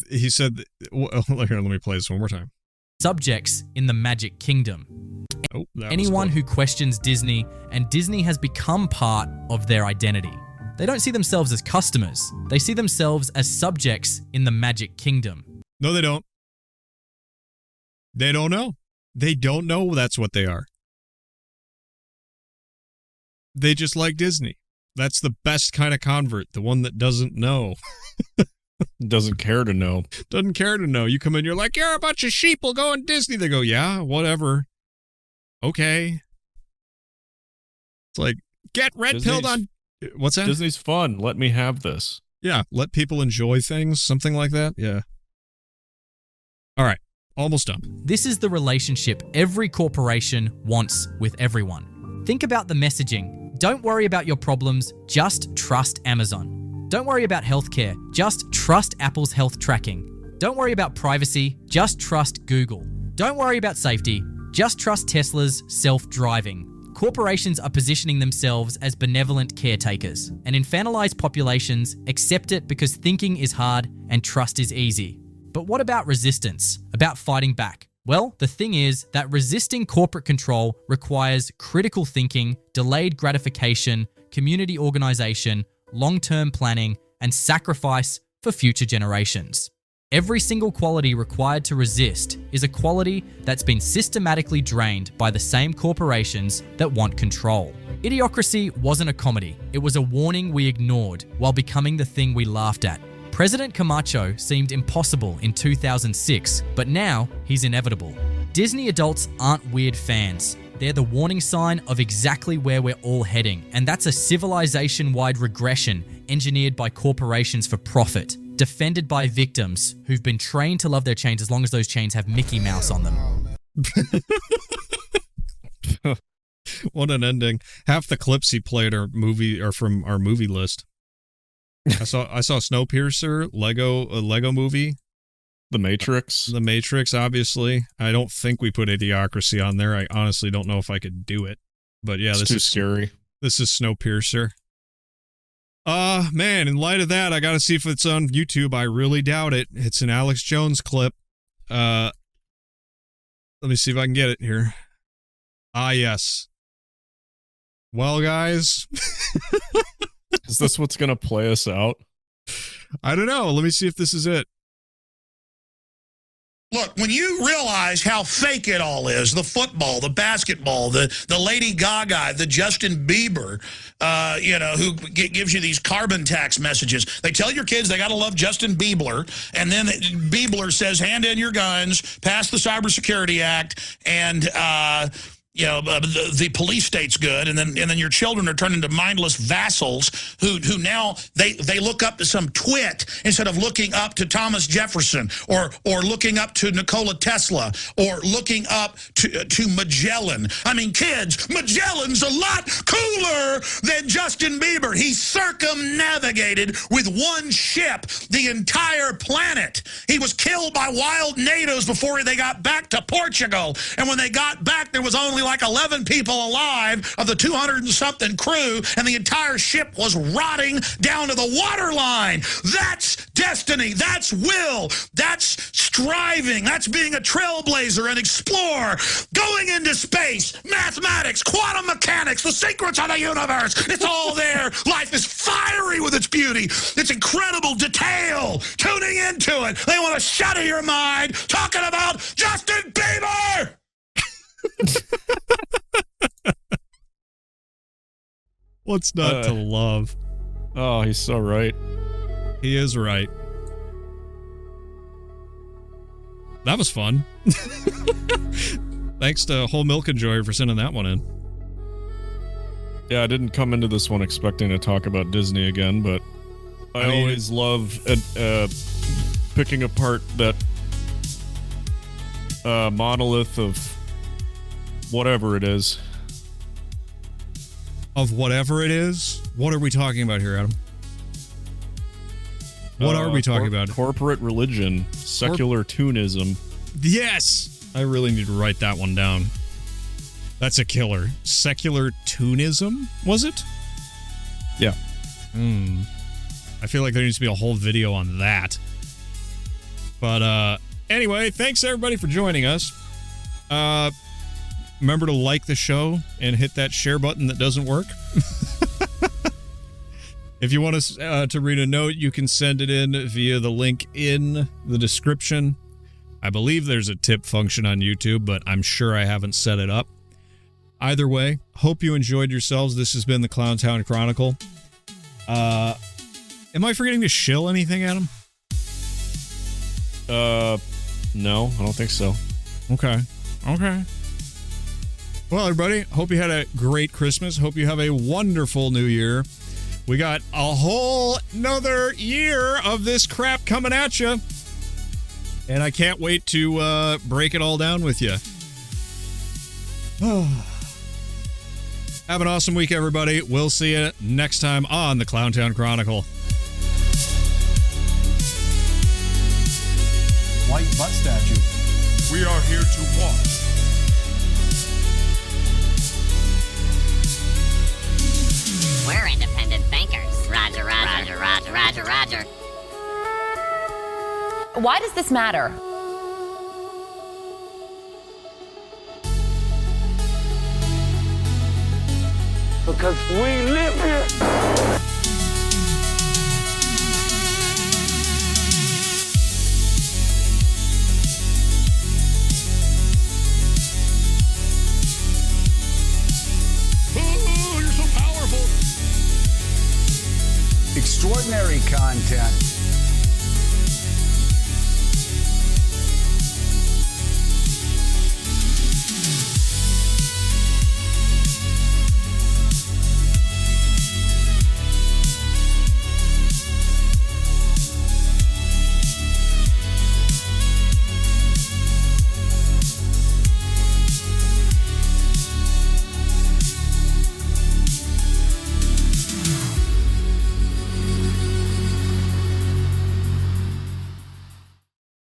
He said, here, let me play this one more time. Subjects in the Magic Kingdom. Oh, anyone who questions Disney, and Disney has become part of their identity. They don't see themselves as customers. They see themselves as subjects in the Magic Kingdom. No, they don't. They don't know. They don't know that's what they are. They just like Disney. That's the best kind of convert, the one that doesn't know. Doesn't care to know. Doesn't care to know. You come in, you're like, you're a bunch of sheep, we'll go on Disney. They go, yeah, whatever. Okay. It's like, get red-pilled on... What's that? Disney's fun. Let me have this. Yeah, let people enjoy things, something like that. Yeah. All right. Almost done. This is the relationship every corporation wants with everyone. Think about the messaging. Don't worry about your problems, just trust Amazon. Don't worry about healthcare, just trust Apple's health tracking. Don't worry about privacy, just trust Google. Don't worry about safety, just trust Tesla's self-driving. Corporations are positioning themselves as benevolent caretakers, and infantilized populations accept it because thinking is hard and trust is easy. But what about resistance? About fighting back? Well, the thing is that resisting corporate control requires critical thinking, delayed gratification, community organization, long-term planning, and sacrifice for future generations. Every single quality required to resist is a quality that's been systematically drained by the same corporations that want control. Idiocracy wasn't a comedy. It was a warning we ignored while becoming the thing we laughed at. President Camacho seemed impossible in 2006, but now he's inevitable. Disney adults aren't weird fans. They're the warning sign of exactly where we're all heading, and that's a civilization-wide regression engineered by corporations for profit, defended by victims who've been trained to love their chains as long as those chains have Mickey Mouse on them. What an ending. Half the clips he played are from our movie list. I saw Snowpiercer, a Lego movie. The Matrix. The Matrix, obviously. I don't think we put Idiocracy on there. I honestly don't know if I could do it. But yeah, this is scary. This is Snowpiercer. Man, in light of that, I gotta see if it's on YouTube. I really doubt it. It's an Alex Jones clip. Let me see if I can get it here. Yes. Well, guys. Is this what's gonna play us out? I don't know. Let me see if this is it. Look, when you realize how fake it all is, the football, the basketball, the Lady Gaga, the Justin Bieber, who gives you these carbon tax messages. They tell your kids they got to love Justin Bieber, and then Bieber says, hand in your guns, pass the Cybersecurity Act, and the police state's good, and then your children are turned into mindless vassals who now they look up to some twit instead of looking up to Thomas Jefferson or looking up to Nikola Tesla or looking up to Magellan. I mean, kids, Magellan's a lot cooler than Justin Bieber. He circumnavigated with one ship the entire planet. He was killed by wild natives before they got back to Portugal, and when they got back, there was only like 11 people alive of the 200 and something crew, and the entire ship was rotting down to the waterline. That's destiny. That's will. That's striving. That's being a trailblazer and explorer. Going into space, mathematics, quantum mechanics, the secrets of the universe. It's all there. Life is fiery with its beauty. It's incredible detail. Tuning into it. They want to shut your mind talking about Justin Bieber. What's not to love? Oh, he's so right. He is right. That was fun. Thanks to Whole Milk Enjoyer for sending that one in. Yeah, I didn't come into this one expecting to talk about Disney again, but I always love picking apart that monolith of whatever it is. Of whatever it is? What are we talking about here, Adam? What are we talking about? Corporate religion, secular Toonism. Yes! I really need to write that one down. That's a killer. Secular Toonism, was it? Yeah. I feel like there needs to be a whole video on that. But anyway, thanks everybody for joining us. Remember to like the show and hit that share button that doesn't work. If you want us to read a note, you can send it in via the link in the description. I believe there's a tip function on YouTube, but I'm sure I haven't set it up. Either way, hope you enjoyed yourselves. This has been the Clowntown Chronicle. Am I forgetting to shill anything, Adam? No, I don't think so. Okay. Well, everybody, hope you had a great Christmas. Hope you have a wonderful New Year. We got a whole nother year of this crap coming at you. And I can't wait to break it all down with you. Have an awesome week, everybody. We'll see you next time on the Clowntown Chronicle. White butt statue. We are here to watch. We're independent thinkers. Roger, roger, roger, roger, roger, roger. Why does this matter? Because we live here.